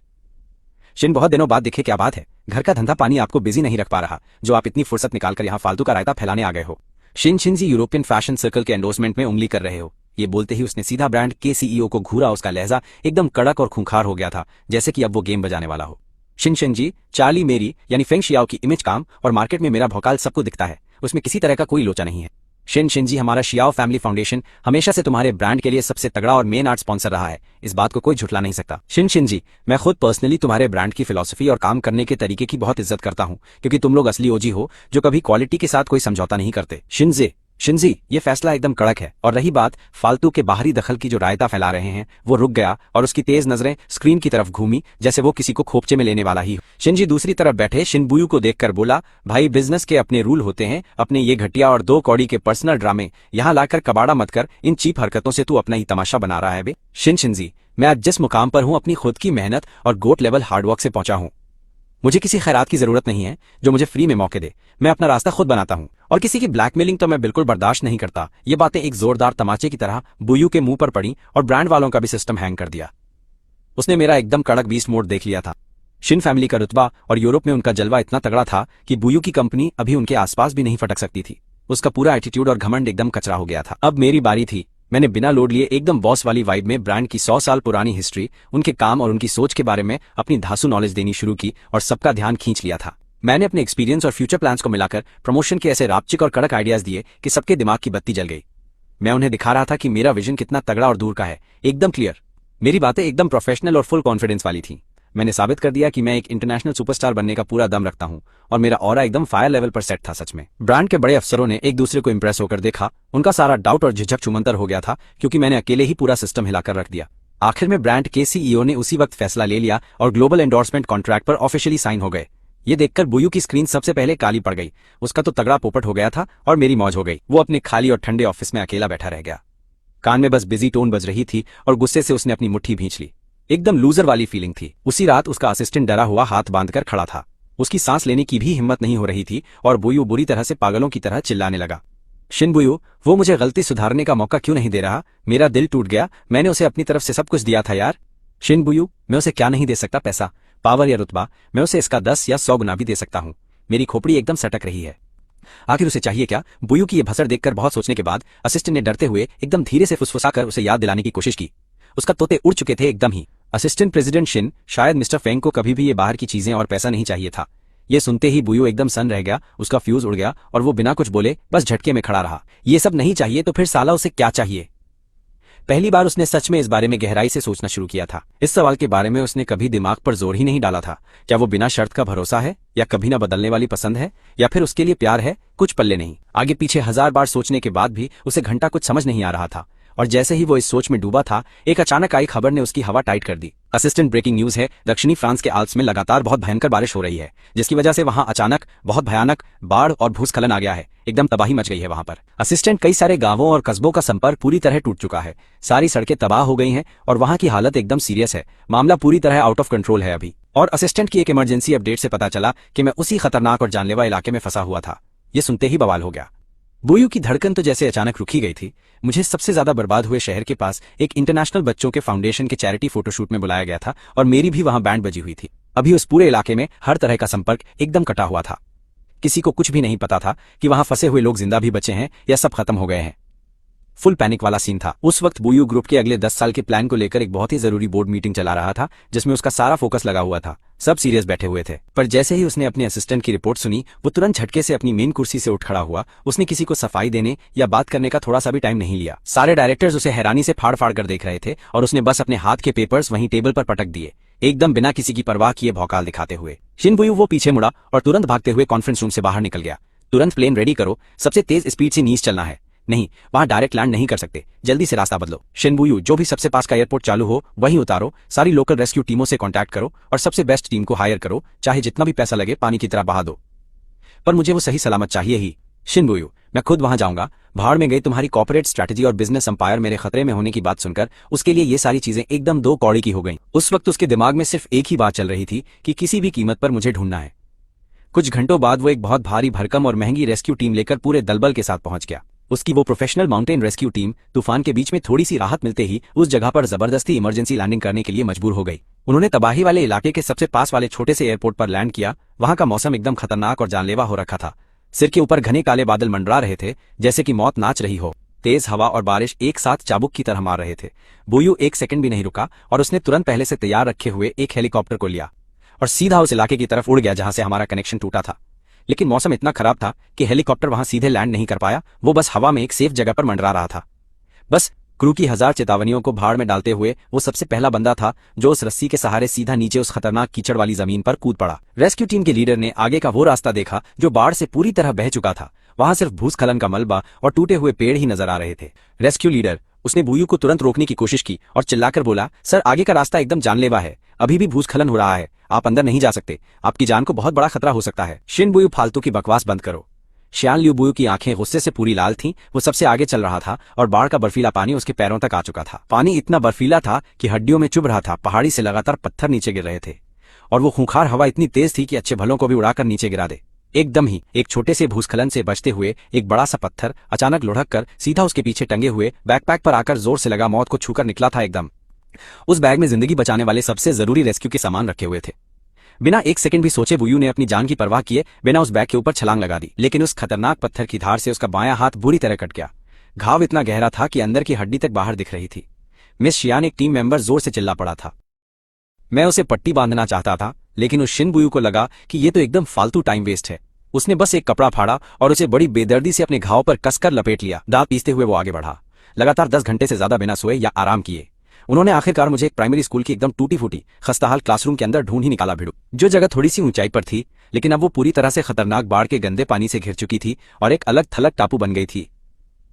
शिन, बहुत दिनों बाद दिखे, क्या बात है? घर का धंधा पानी आपको बिजी नहीं रख पा रहा, जो आप इतनी फुर्सत निकालकर यहाँ फालतू का रायता फैलाने आ गए हो? शिनशिनजी यूरोपियन फैशन सर्कल के एंडोर्समेंट में उंगली कर रहे हो? ये बोलते ही उसने सीधा ब्रांड के सीईओ को घूरा। उसका लहजा एकदम कड़क और खूंखार हो गया था, जैसे कि अब वो गेम बजाने वाला हो। शिनशिनजी, चार्ली मेरी यानी फेंग शियाओ की इमेज, काम और मार्केट में मेरा भौकाल सबको दिखता है। उसमें किसी तरह का कोई लोचा नहीं है। शिनशिनजी, हमारा शियाओ फैमिली फाउंडेशन हमेशा से तुम्हारे ब्रांड के लिए सबसे तगड़ा और मेन आर्ट स्पॉन्सर रहा है। इस बात को कोई झुठला नहीं सकता। शिनशिनजी, मैं खुद पर्सनली तुम्हारे ब्रांड की फिलॉसफी और काम करने के तरीके की बहुत इज्जत करता हूं, क्योंकि तुम लोग असली ओजी हो जो कभी क्वालिटी के साथ कोई समझौता नहीं करते। शिनजी, ये फैसला एकदम कड़क है। और रही बात फालतू के बाहरी दखल की, जो रायता फैला रहे हैं, वो रुक गया और उसकी तेज नजरें स्क्रीन की तरफ घूमी, जैसे वो किसी को खोपचे में लेने वाला ही हो। शिनजी दूसरी तरफ बैठे शिनबुयू को देखकर बोला, भाई बिजनेस के अपने रूल होते हैं। अपने ये घटिया और 2 कौड़ी के पर्सनल ड्रामे यहाँ लाकर कबाड़ा मत कर। इन चीप हरकतों से तू अपना ही तमाशा बना रहा है बे। शिनशिनजी, मैं आज जिस मुकाम पर हूँ अपनी खुद की मेहनत और गोट लेवल हार्डवर्क से पहुंचा हूँ। मुझे किसी खैरात की जरूरत नहीं है जो मुझे फ्री में मौके दे। मैं अपना रास्ता खुद बनाता हूं और किसी की ब्लैकमेलिंग तो मैं बिल्कुल बर्दाश्त नहीं करता। ये बातें एक जोरदार तमाचे की तरह बुयू के मुंह पर पड़ी और ब्रांड वालों का भी सिस्टम हैंग कर दिया। उसने मेरा एकदम कड़क बीस्ट मोड देख लिया था। शिन फैमिली का रुतबा और यूरोप में उनका जलवा इतना तगड़ा था कि बुयू की कंपनी अभी उनके आसपास भी नहीं फटक सकती थी। उसका पूरा एटीट्यूड और घमंड एकदम कचरा हो गया था। अब मेरी बारी थी। मैंने बिना लोड लिए एकदम बॉस वाली वाइब में ब्रांड की 100 साल पुरानी हिस्ट्री, उनके काम और उनकी सोच के बारे में अपनी धांसू नॉलेज देनी शुरू की और सबका ध्यान खींच लिया था। मैंने अपने एक्सपीरियंस और फ्यूचर प्लान्स को मिलाकर प्रमोशन के ऐसे रापचिक और कड़क आइडियाज दिए कि सबके दिमाग की बत्ती जल गई। मैं उन्हें दिखा रहा था कि मेरा विजन कितना तगड़ा और दूर का है, एकदम क्लियर। मेरी बातें एकदम प्रोफेशनल और फुल कॉन्फिडेंस वाली थी। मैंने साबित कर दिया कि मैं एक इंटरनेशनल सुपरस्टार बनने का पूरा दम रखता हूं और मेरा ऑरा एकदम फायर लेवल पर सेट था। सच में ब्रांड के बड़े अफसरों ने एक दूसरे को इंप्रेस होकर देखा। उनका सारा डाउट और झिझक चुमंतर हो गया था, क्योंकि मैंने अकेले ही पूरा सिस्टम हिलाकर रख दिया। आखिर में ब्रांड के सीईओ ने उसी वक्त फैसला ले लिया और ग्लोबल एंडोर्समेंट कॉन्ट्रैक्ट पर ऑफिशियली साइन हो गए। ये देखकर बुयू की स्क्रीन सबसे पहले काली पड़ गई। उसका तो तगड़ा पोपट हो गया था और मेरी मौज हो गई। वो अपने खाली और ठंडे ऑफिस में अकेला बैठा रह गया। कान में बस बिजी टोन बज रही थी और गुस्से से उसने अपनी मुट्ठी भींच ली। एकदम लूजर वाली फीलिंग थी। उसी रात उसका असिस्टेंट डरा हुआ हाथ बांधकर खड़ा था। उसकी सांस लेने की भी हिम्मत नहीं हो रही थी और बुयू बुरी तरह से पागलों की तरह चिल्लाने लगा। शिनबुयू, वो मुझे गलती सुधारने का मौका क्यों नहीं दे रहा? मेरा दिल टूट गया, मैंने उसे अपनी तरफ से सब कुछ दिया था यार। शिनबुयू, मैं उसे क्या नहीं दे सकता? पैसा, पावर या रुतबा? मैं उसे इसका 10 या 100 गुना भी दे सकता हूँ। मेरी खोपड़ी एकदम सटक रही है। आखिर उसे चाहिए क्या? बुयू की ये भसड़ देखकर बहुत सोचने के बाद असिस्टेंट ने डरते हुए एकदम धीरे से फुसफुसाकर उसे याद दिलाने की कोशिश की। उसका तोते उड़ चुके थे एकदम ही। असिस्टेंट प्रेसिडेंट शिन, शायद मिस्टर फेंग को कभी भी ये बाहर की चीजें और पैसा नहीं चाहिए था। ये सुनते ही बुयू एकदम सन रह गया, उसका फ्यूज उड़ गया और वो बिना कुछ बोले बस झटके में खड़ा रहा। ये सब नहीं चाहिए तो फिर साला उसे क्या चाहिए? पहली बार उसने सच में इस बारे में गहराई से सोचना शुरू किया था। इस सवाल के बारे में उसने कभी दिमाग पर जोर ही नहीं डाला था। क्या वो बिना शर्त का भरोसा है, या कभी ना बदलने वाली पसंद है, या फिर उसके लिए प्यार है? कुछ पल्ले नहीं। आगे पीछे 1000 बार सोचने के बाद भी उसे घंटा कुछ समझ नहीं आ रहा था। और जैसे ही वो इस सोच में डूबा था, एक अचानक आई खबर ने उसकी हवा टाइट कर दी। असिस्टेंट, ब्रेकिंग न्यूज है, दक्षिणी फ्रांस के आल्प्स में लगातार बहुत भयंकर बारिश हो रही है, जिसकी वजह से वहां अचानक बहुत भयानक बाढ़ और भूस्खलन आ गया है। एकदम तबाही मच गई है वहां पर। असिस्टेंट, कई सारे गांवों और कस्बों का संपर्क पूरी तरह टूट चुका है। सारी सड़कें तबाह हो गई हैं और वहां की हालत एकदम सीरियस है। मामला पूरी तरह आउट ऑफ कंट्रोल है अभी। और असिस्टेंट की एक इमरजेंसी अपडेट से पता चला कि मैं उसी खतरनाक और जानलेवा इलाके में फंसा हुआ था। ये सुनते ही बवाल हो गया। बुयू की धड़कन तो जैसे अचानक रुकी गई थी। मुझे सबसे ज्यादा बर्बाद हुए शहर के पास एक इंटरनेशनल बच्चों के फाउंडेशन के चैरिटी फोटोशूट में बुलाया गया था और मेरी भी वहां बैंड बजी हुई थी। अभी उस पूरे इलाके में हर तरह का संपर्क एकदम कटा हुआ था। किसी को कुछ भी नहीं पता था कि वहां फंसे हुए लोग जिंदा भी बचे हैं या सब खत्म हो गए हैं। फुल पैनिक वाला सीन था। उस वक्त बुयू ग्रुप के अगले 10 साल के प्लान को लेकर एक बहुत ही जरूरी बोर्ड मीटिंग चला रहा था, जिसमें उसका सारा फोकस लगा हुआ था। सब सीरियस बैठे हुए थे। पर जैसे ही उसने अपने असिस्टेंट की रिपोर्ट सुनी, वो तुरंत झटके से अपनी मेन कुर्सी से उठ खड़ा हुआ। उसने किसी को सफाई देने या बात करने का थोड़ा सा भी टाइम नहीं लिया। सारे डायरेक्टर्स उसे हैरानी से फाड़ फाड़ कर देख रहे थे और उसने बस अपने हाथ के पेपर्स वहीं टेबल पर पटक दिए, एकदम बिना किसी की परवाह किए भौकाल दिखाते हुए। शिनबुयू वो पीछे मुड़ा और तुरंत भागते हुए कॉन्फ्रेंस रूम से बाहर निकल गया। तुरंत प्लेन रेडी करो, सबसे तेज स्पीड से नीचे चलना है। नहीं, वहां डायरेक्ट लैंड नहीं कर सकते, जल्दी से रास्ता बदलो। शिनबुयू, जो भी सबसे पास का एयरपोर्ट चालू हो वहीं उतारो। सारी लोकल रेस्क्यू टीमों से कांटेक्ट करो और सबसे बेस्ट टीम को हायर करो, चाहे जितना भी पैसा लगे पानी की तरह बहा दो, पर मुझे वो सही सलामत चाहिए ही। शिनबुयू, मैं खुद वहां जाऊंगा। भाड़ में गई तुम्हारी कॉर्पोरेट स्ट्रैटेजी और बिजनेस अंपायर मेरे खतरे में होने की बात सुनकर उसके लिए ये सारी चीजें एकदम दो कौड़ी की हो गई। उस वक्त उसके दिमाग में सिर्फ एक ही बात चल रही थी कि किसी भी कीमत पर मुझे ढूंढना है। कुछ घंटों बाद वो एक बहुत भारी भरकम और महंगी रेस्क्यू टीम लेकर पूरे दलबल के साथ पहुंच गया। उसकी वो प्रोफेशनल माउंटेन रेस्क्यू टीम तूफान के बीच में थोड़ी सी राहत मिलते ही उस जगह पर जबरदस्ती इमरजेंसी लैंडिंग करने के लिए मजबूर हो गई। उन्होंने तबाही वाले इलाके के सबसे पास वाले छोटे से एयरपोर्ट पर लैंड किया। वहां का मौसम एकदम खतरनाक और जानलेवा हो रखा था। सिर के ऊपर घने काले बादल मंडरा रहे थे, जैसे कि मौत नाच रही हो। तेज हवा और बारिश एक साथ चाबुक की तरह मार रहे थे। बुयू एक सेकंड भी नहीं रुका और उसने तुरंत पहले से तैयार रखे हुए एक हेलीकॉप्टर को लिया और सीधा उस इलाके की तरफ उड़ गया जहां से हमारा कनेक्शन टूटा था। लेकिन मौसम इतना खराब था कि हेलीकॉप्टर वहां सीधे लैंड नहीं कर पाया। वो बस हवा में एक सेफ जगह पर मंडरा रहा था। बस क्रू की 1000 चेतावनियों को भाड़ में डालते हुए वो सबसे पहला बंदा था जो उस रस्सी के सहारे सीधा नीचे उस खतरनाक कीचड़ वाली जमीन पर कूद पड़ा। रेस्क्यू टीम के लीडर ने आगे का वो रास्ता देखा जो बाढ़ से पूरी तरह बह चुका था। वहां सिर्फ भूस्खलन का मलबा और टूटे हुए पेड़ ही नजर आ रहे थे। रेस्क्यू लीडर, उसने बुयू को तुरंत रोकने की कोशिश की और चिल्लाकर बोला, सर आगे का रास्ता एकदम जानलेवा है, अभी भी भूस्खलन हो रहा है, आप अंदर नहीं जा सकते, आपकी जान को बहुत बड़ा खतरा हो सकता है। शिनबुयू, फालतू की बकवास बंद करो। श्यान लियू बुयू की आंखें गुस्से से पूरी लाल थीं। वो सबसे आगे चल रहा था और बाढ़ का बर्फीला पानी उसके पैरों तक आ चुका था। पानी इतना बर्फीला था कि हड्डियों में चुभ रहा था। पहाड़ी से लगातार पत्थर नीचे गिर रहे थे और वो खूंखार हवा इतनी तेज थी कि अच्छे भलों को भी उड़ाकर नीचे गिरा दे। एकदम ही एक छोटे से भूस्खलन से बचते हुए एक बड़ा सा पत्थर अचानक लुढ़क कर सीधा उसके पीछे टंगे हुए बैकपैक पर आकर जोर से लगा मौत को छूकर निकला था। एकदम उस बैग में जिंदगी बचाने वाले सबसे जरूरी रेस्क्यू के सामान रखे हुए थे। बिना एक सेकंड भी सोचे बुयू ने अपनी जान की परवाह किए बिना उस बैग के ऊपर छलांग लगा दी। लेकिन उस खतरनाक पत्थर की धार से उसका बायां हाथ बुरी तरह कट गया। घाव इतना गहरा था कि अंदर की हड्डी तक बाहर दिख रही थी। मिस शियान, एक टीम मेंबर, जोर से चिल्ला पड़ा था। मैं उसे पट्टी बांधना चाहता था, लेकिन उस शिनबुयू को लगा कि ये तो एकदम फालतू टाइम वेस्ट है। उसने बस एक कपड़ा फाड़ा और उसे बड़ी बेदर्दी से अपने घाव पर कसकर लपेट लिया। दांत पीसते हुए वो आगे बढ़ा, लगातार 10 घंटे से ज्यादा बिना सोए या आराम किए। उन्होंने आखिरकार मुझे एक प्राइमरी स्कूल की एकदम टूटी फूटी खस्ताहाल क्लासरूम के अंदर ढूंढ ही निकाला भिड़ू, जो जगह थोड़ी सी ऊंचाई पर थी, लेकिन अब वो पूरी तरह से खतरनाक बाढ़ के गंदे पानी से घिर चुकी थी और एक अलग थलग टापू बन गई थी।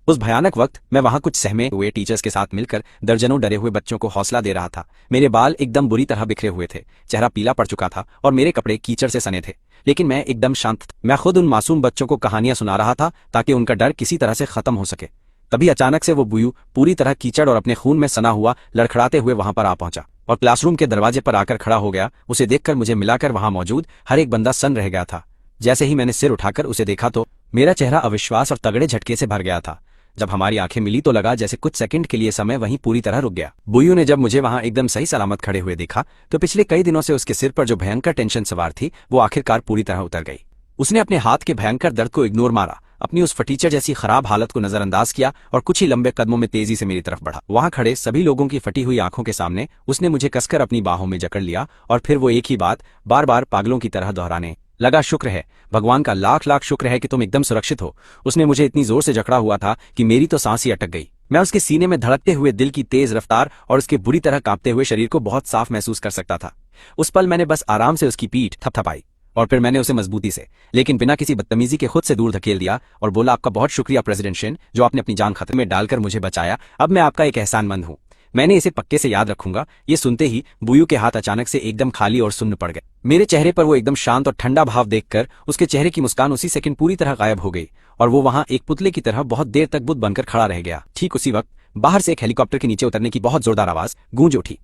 उस भयानक वक्त मैं वहां कुछ सहमे हुए टीचर्स के साथ मिलकर दर्जनों डरे हुए बच्चों को हौसला दे रहा था। मेरे बाल एकदम बुरी तरह बिखरे हुए थे, चेहरा पीला पड़ चुका था और मेरे कपड़े कीचड़ से सने थे, लेकिन मैं एकदम शांत था। मैं खुद उन मासूम बच्चों को कहानियां सुना रहा था ताकि उनका डर किसी तरह से खत्म हो सके, तभी अचानक से वो बुयू पूरी तरह कीचड़ और अपने खून में सना हुआ लड़खड़ाते हुए वहां पर आ पहुंचा और क्लासरूम के दरवाजे पर आकर खड़ा हो गया। उसे देखकर मुझे मिलाकर वहां मौजूद हर एक बंदा सन्न रह गया था। जैसे ही मैंने सिर उठाकर उसे देखा तो मेरा चेहरा अविश्वास और तगड़े झटके से भर गया था। जब हमारी आंखें मिली तो लगा जैसे कुछ सेकंड के लिए समय वहीं पूरी तरह रुक गया। बुयू ने जब मुझे वहां एकदम सही सलामत खड़े हुए देखा तो पिछले कई दिनों से उसके सिर पर जो भयंकर टेंशन सवार थी वो आखिरकार पूरी तरह उतर गई। उसने अपने हाथ के भयंकर दर्द को इग्नोर मारा, अपनी उस फटीचर जैसी खराब हालत को नजरअंदाज किया और कुछ ही लंबे कदमों में तेजी से मेरी तरफ बढ़ा। वहां खड़े सभी लोगों की फटी हुई आंखों के सामने उसने मुझे कसकर अपनी बाहों में जकड़ लिया और फिर वो एक ही बात बार बार पागलों की तरह दोहराने लगा, शुक्र है, भगवान का लाख लाख शुक्र है कि तुम एकदम सुरक्षित हो। उसने मुझे इतनी जोर से जकड़ा हुआ था कि मेरी तो सांस ही अटक गई। मैं उसके सीने में धड़कते हुए दिल की तेज रफ्तार और उसके बुरी तरह कांपते हुए शरीर को बहुत साफ महसूस कर सकता था। उस पल मैंने बस आराम से उसकी पीठ थपथपाई और फिर मैंने उसे मजबूती से लेकिन बिना किसी बदतमीजी के खुद से दूर धकेल दिया और बोला, आपका बहुत शुक्रिया प्रेसिडेंट शिन, जो आपने अपनी जान खतरे में डालकर मुझे बचाया। अब मैं आपका एक एहसानमंद हूँ, मैंने इसे पक्के से याद रखूंगा। ये सुनते ही बुयू के हाथ अचानक से एकदम खाली और सुन्न पड़ गए। मेरे चेहरे पर वो एकदम शांत और ठंडा भाव देखकर उसके चेहरे की मुस्कान उसी सेकंड पूरी तरह गायब हो गई और वो वहां एक पुतले की तरह बहुत देर तक बुत बनकर खड़ा रह गया। ठीक उसी वक्त बाहर से एक हेलीकॉप्टर के नीचे उतरने की बहुत जोरदार आवाज गूंज उठी।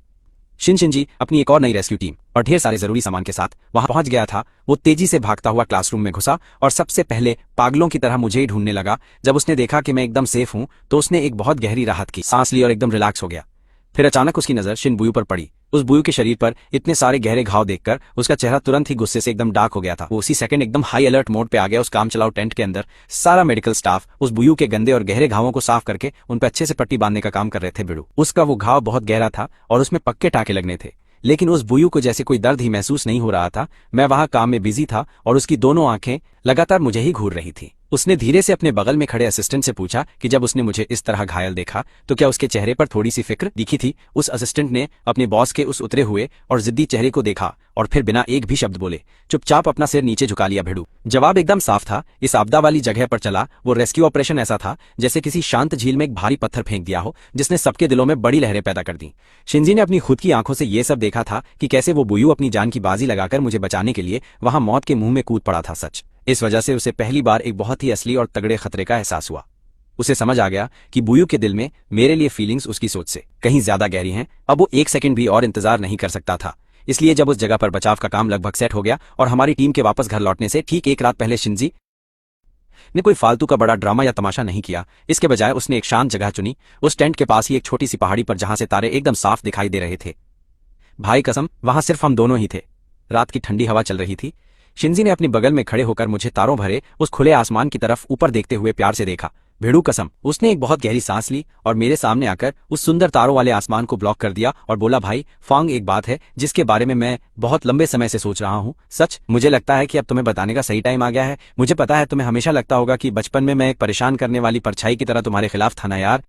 शिन जी अपनी एक और नई रेस्क्यू टीम और ढेर सारे जरूरी सामान के साथ वहां पहुंच गया था। वो तेजी से भागता हुआ क्लासरूम में घुसा और सबसे पहले पागलों की तरह मुझे ही ढूंढने लगा। जब उसने देखा कि मैं एकदम सेफ हूं तो उसने एक बहुत गहरी राहत की सांस ली और एकदम रिलैक्स हो गया। फिर अचानक उसकी नजर शिन बुयू पर पड़ी। उस बुयू के शरीर पर इतने सारे गहरे घाव देखकर उसका चेहरा तुरंत ही गुस्से से एकदम डार्क हो गया था। वो उसी सेकंड एकदम हाई अलर्ट मोड पे आ गया। उस काम चलाओ टेंट के अंदर सारा मेडिकल स्टाफ उस बुयू के गंदे और गहरे घावों को साफ करके उन पर अच्छे से पट्टी बांधने का काम कर रहे थे। बिड़ू उसका वो घाव बहुत गहरा था और उसमें पक्के टाके लगने थे, लेकिन उस बुयू को जैसे कोई दर्द ही महसूस नहीं हो रहा था। मैं वहां काम में बिजी था और उसकी दोनों आंखें लगातार मुझे ही घूर रही थी। उसने धीरे से अपने बगल में खड़े असिस्टेंट से पूछा कि जब उसने मुझे इस तरह घायल देखा तो क्या उसके चेहरे पर थोड़ी सी फिक्र दिखी थी। उस असिस्टेंट ने अपने बॉस के उस उतरे हुए और जिद्दी चेहरे को देखा और फिर बिना एक भी शब्द बोले चुपचाप अपना सिर नीचे झुका लिया। भिड़ू जवाब एकदम साफ था, इस आपदा वाली जगह पर चला वो रेस्क्यू ऑपरेशन ऐसा था जैसे किसी शांत झील में एक भारी पत्थर फेंक दिया हो जिसने सबके दिलों में बड़ी लहरें पैदा कर दी। शिंजी ने अपनी खुद की आंखों से ये सब देखा था कि कैसे वो बुयू अपनी जान की बाजी लगाकर मुझे बचाने के लिए वहां मौत के मुंह में कूद पड़ा था। सच इस वजह से उसे पहली बार एक बहुत ही असली और तगड़े खतरे का एहसास हुआ। उसे समझ आ गया कि बुयू के दिल में मेरे लिए फीलिंग्स उसकी सोच से कहीं ज्यादा गहरी हैं। अब वो एक सेकंड भी और इंतजार नहीं कर सकता था। इसलिए जब उस जगह पर बचाव का काम लगभग सेट हो गया और हमारी टीम के वापस घर लौटने से ठीक एक रात पहले शिंजी ने कोई फालतू का बड़ा ड्रामा या तमाशा नहीं किया। इसके बजाय उसने एक शांत जगह चुनी, उस टेंट के पास ही एक छोटी सी पहाड़ी पर जहां से तारे एकदम साफ दिखाई दे रहे थे। भाई कसम वहां सिर्फ हम दोनों ही थे। रात की ठंडी हवा चल रही थी। शिंजी ने अपने बगल में खड़े होकर मुझे तारों भरे उस खुले आसमान की तरफ ऊपर देखते हुए प्यार से देखा। भेड़ू कसम उसने एक बहुत गहरी सांस ली और मेरे सामने आकर उस सुंदर तारों वाले आसमान को ब्लॉक कर दिया और बोला, भाई फांग, एक बात है जिसके बारे में मैं बहुत लंबे समय से सोच रहा हूँ। सच मुझे लगता है कि अब तुम्हें बताने का सही टाइम आ गया है। मुझे पता है तुम्हें हमेशा लगता होगा कि बचपन में मैं एक परेशान करने वाली परछाई की तरह तुम्हारे खिलाफ था ना यार,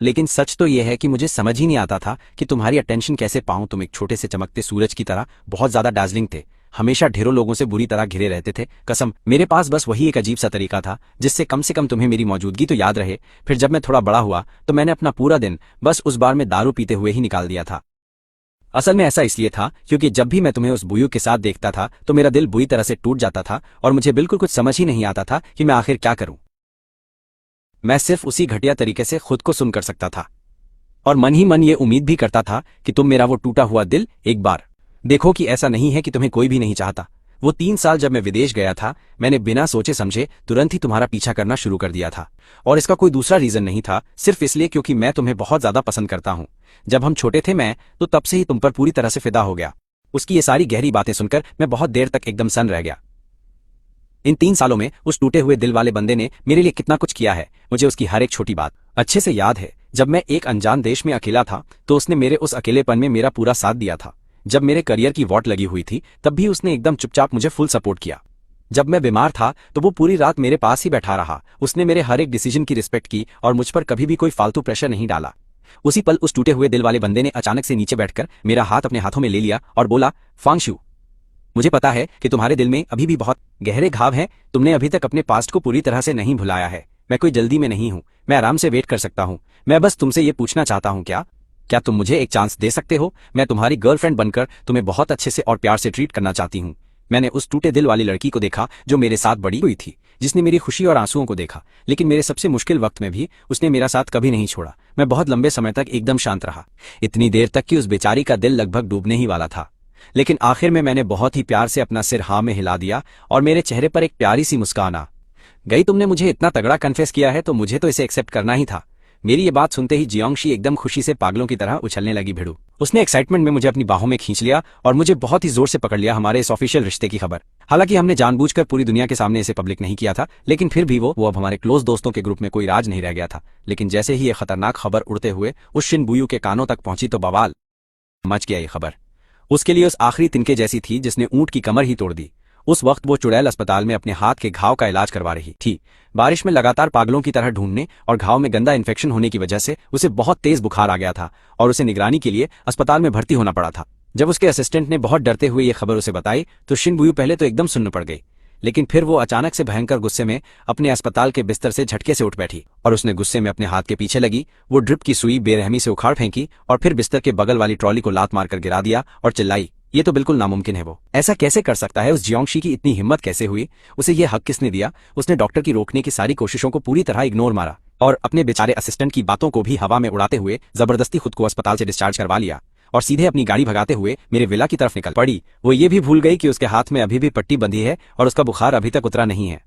लेकिन सच तो यह है कि मुझे समझ ही नहीं आता था कि तुम्हारी अटेंशन कैसे पाऊं। तुम एक छोटे से चमकते सूरज की तरह बहुत ज्यादा डार्जिलिंग थे, हमेशा ढेरों लोगों से बुरी तरह घिरे रहते थे। कसम मेरे पास बस वही एक अजीब सा तरीका था जिससे कम से कम तुम्हें मेरी मौजूदगी तो याद रहे। फिर जब मैं थोड़ा बड़ा हुआ तो मैंने अपना पूरा दिन बस उस बार में दारू पीते हुए ही निकाल दिया था। असल में ऐसा इसलिए था क्योंकि जब भी मैं तुम्हें उस बुयू के साथ देखता था तो मेरा दिल बुरी तरह से टूट जाता था और मुझे बिल्कुल कुछ समझ ही नहीं आता था कि मैं आखिर क्या करूं। मैं सिर्फ उसी घटिया तरीके से खुद को सुन कर सकता था और मन ही मन ये उम्मीद भी करता था कि तुम मेरा वो टूटा हुआ दिल एक बार देखो कि ऐसा नहीं है कि तुम्हें कोई भी नहीं चाहता। वो 3 साल जब मैं विदेश गया था मैंने बिना सोचे समझे तुरंत ही तुम्हारा पीछा करना शुरू कर दिया था और इसका कोई दूसरा रीजन नहीं था, सिर्फ इसलिए क्योंकि मैं तुम्हें बहुत ज्यादा पसंद करता हूं। जब हम छोटे थे मैं तो तब से ही तुम पर पूरी तरह से फिदा हो गया। उसकी ये सारी गहरी बातें सुनकर मैं बहुत देर तक एकदम सन्न रह गया। इन 3 सालों में उस टूटे हुए दिल वाले बंदे ने मेरे लिए कितना कुछ किया है, मुझे उसकी हर एक छोटी बात अच्छे से याद है। जब मैं एक अनजान देश में अकेला था तो उसने मेरे उस अकेलेपन में मेरा पूरा साथ दिया था। जब मेरे करियर की वॉट लगी हुई थी तब भी उसने एकदम चुपचाप मुझे फुल सपोर्ट किया। जब मैं बीमार था तो वो पूरी रात मेरे पास ही बैठा रहा। उसने मेरे हर एक डिसीजन की रिस्पेक्ट की और मुझ पर कभी भी कोई फालतू प्रेशर नहीं डाला। उसी पल उस टूटे हुए दिल वाले बंदे ने अचानक से नीचे बैठकर मेरा हाथ अपने हाथों में ले लिया और बोला, फांगशु, मुझे पता है कि तुम्हारे दिल में अभी भी बहुत गहरे घाव हैं। तुमने अभी तक अपने पास्ट को पूरी तरह से नहीं भुलाया है। मैं कोई जल्दी में नहीं हूं, मैं आराम से वेट कर सकता हूं। मैं बस तुमसे ये पूछना चाहता हूं, क्या तुम मुझे एक चांस दे सकते हो? मैं तुम्हारी गर्लफ्रेंड बनकर तुम्हें बहुत अच्छे से और प्यार से ट्रीट करना चाहती हूँ। मैंने उस टूटे दिल वाली लड़की को देखा जो मेरे साथ बड़ी हुई थी, जिसने मेरी खुशी और आंसुओं को देखा, लेकिन मेरे सबसे मुश्किल वक्त में भी उसने मेरा साथ कभी नहीं छोड़ा। मैं बहुत लंबे समय तक एकदम शांत रहा, इतनी देर तक कि उस बेचारी का दिल लगभग डूबने ही वाला था। लेकिन आखिर में मैंने बहुत ही प्यार से अपना सिर हाँ में हिला दिया और मेरे चेहरे पर एक प्यारी सी मुस्कान आ गई। तुमने मुझे इतना तगड़ा कन्फेस किया है तो मुझे तो इसे एक्सेप्ट करना ही था। मेरी ये बात सुनते ही जियांगशी एकदम खुशी से पागलों की तरह उछलने लगी। भिड़ू उसने एक्साइटमेंट में मुझे अपनी बाहों में खींच लिया और मुझे बहुत ही जोर से पकड़ लिया हमारे इस ऑफिशियल रिश्ते की खबर। हालांकि हमने जानबूझकर पूरी दुनिया के सामने इसे पब्लिक नहीं किया था, लेकिन फिर भी वो अब हमारे क्लोज दोस्तों के ग्रुप में कोई राज नहीं रह गया था। लेकिन जैसे ही ये खतरनाक खबर उड़ते हुए उस शिनबुयू के कानों तक पहुंची तो बवाल मच गया। ये खबर उसके लिए उस आखिरी तिनके जैसी थी जिसने ऊंट की कमर ही तोड़ दी। उस वक्त वो चुड़ैल अस्पताल में अपने हाथ के घाव का इलाज करवा रही थी। बारिश में लगातार पागलों की तरह ढूंढने और घाव में गंदा इन्फेक्शन होने की वजह से उसे बहुत तेज बुखार आ गया था और उसे निगरानी के लिए अस्पताल में भर्ती होना पड़ा था। जब उसके असिस्टेंट ने बहुत डरते हुए ये खबर उसे बताई तो शिनबुयू पहले तो एकदम सुन्न पड़ गई, लेकिन फिर वो अचानक से भयंकर गुस्से में अपने अस्पताल के बिस्तर से झटके से उठ बैठी और उसने गुस्से में अपने हाथ के पीछे लगी वो ड्रिप की सुई बेरहमी से उखाड़ फेंकी और फिर बिस्तर के बगल वाली ट्रॉली को लात मारकर गिरा दिया और चिल्लाई, ये तो बिल्कुल नामुमकिन है। वो ऐसा कैसे कर सकता है? उस जियांगशी की इतनी हिम्मत कैसे हुई? उसे ये हक किसने दिया? उसने डॉक्टर की रोकने की सारी कोशिशों को पूरी तरह इग्नोर मारा और अपने बेचारे असिस्टेंट की बातों को भी हवा में उड़ाते हुए जबरदस्ती खुद को अस्पताल से डिस्चार्ज करवा लिया और सीधे अपनी गाड़ी भगाते हुए मेरे विला की तरफ निकल पड़ी। वो ये भी भूल गई कि उसके हाथ में अभी भी पट्टी बंधी है और उसका बुखार अभी तक उतरा नहीं है।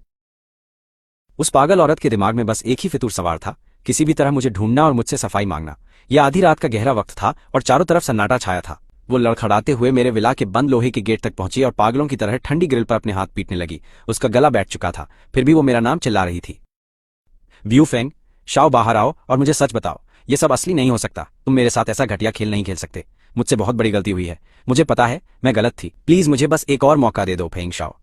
उस पागल औरत के दिमाग में बस एक ही फितूर सवार था, किसी भी तरह मुझे ढूंढना और मुझसे सफाई मांगना। यह आधी रात का गहरा वक्त था और चारों तरफ सन्नाटा छाया था। वो लड़खड़ाते हुए मेरे विला के बंद लोहे के गेट तक पहुंची और पागलों की तरह ठंडी ग्रिल पर अपने हाथ पीटने लगी। उसका गला बैठ चुका था, फिर भी वो मेरा नाम चिल्ला रही थी, व्यू फेंग, शाओ बाहर आओ और मुझे सच बताओ, ये सब असली नहीं हो सकता। तुम मेरे साथ ऐसा घटिया खेल नहीं खेल सकते। मुझसे बहुत बड़ी गलती हुई है, मुझे पता है मैं गलत थी। प्लीज मुझे बस एक और मौका दे दो फेंग शाओ।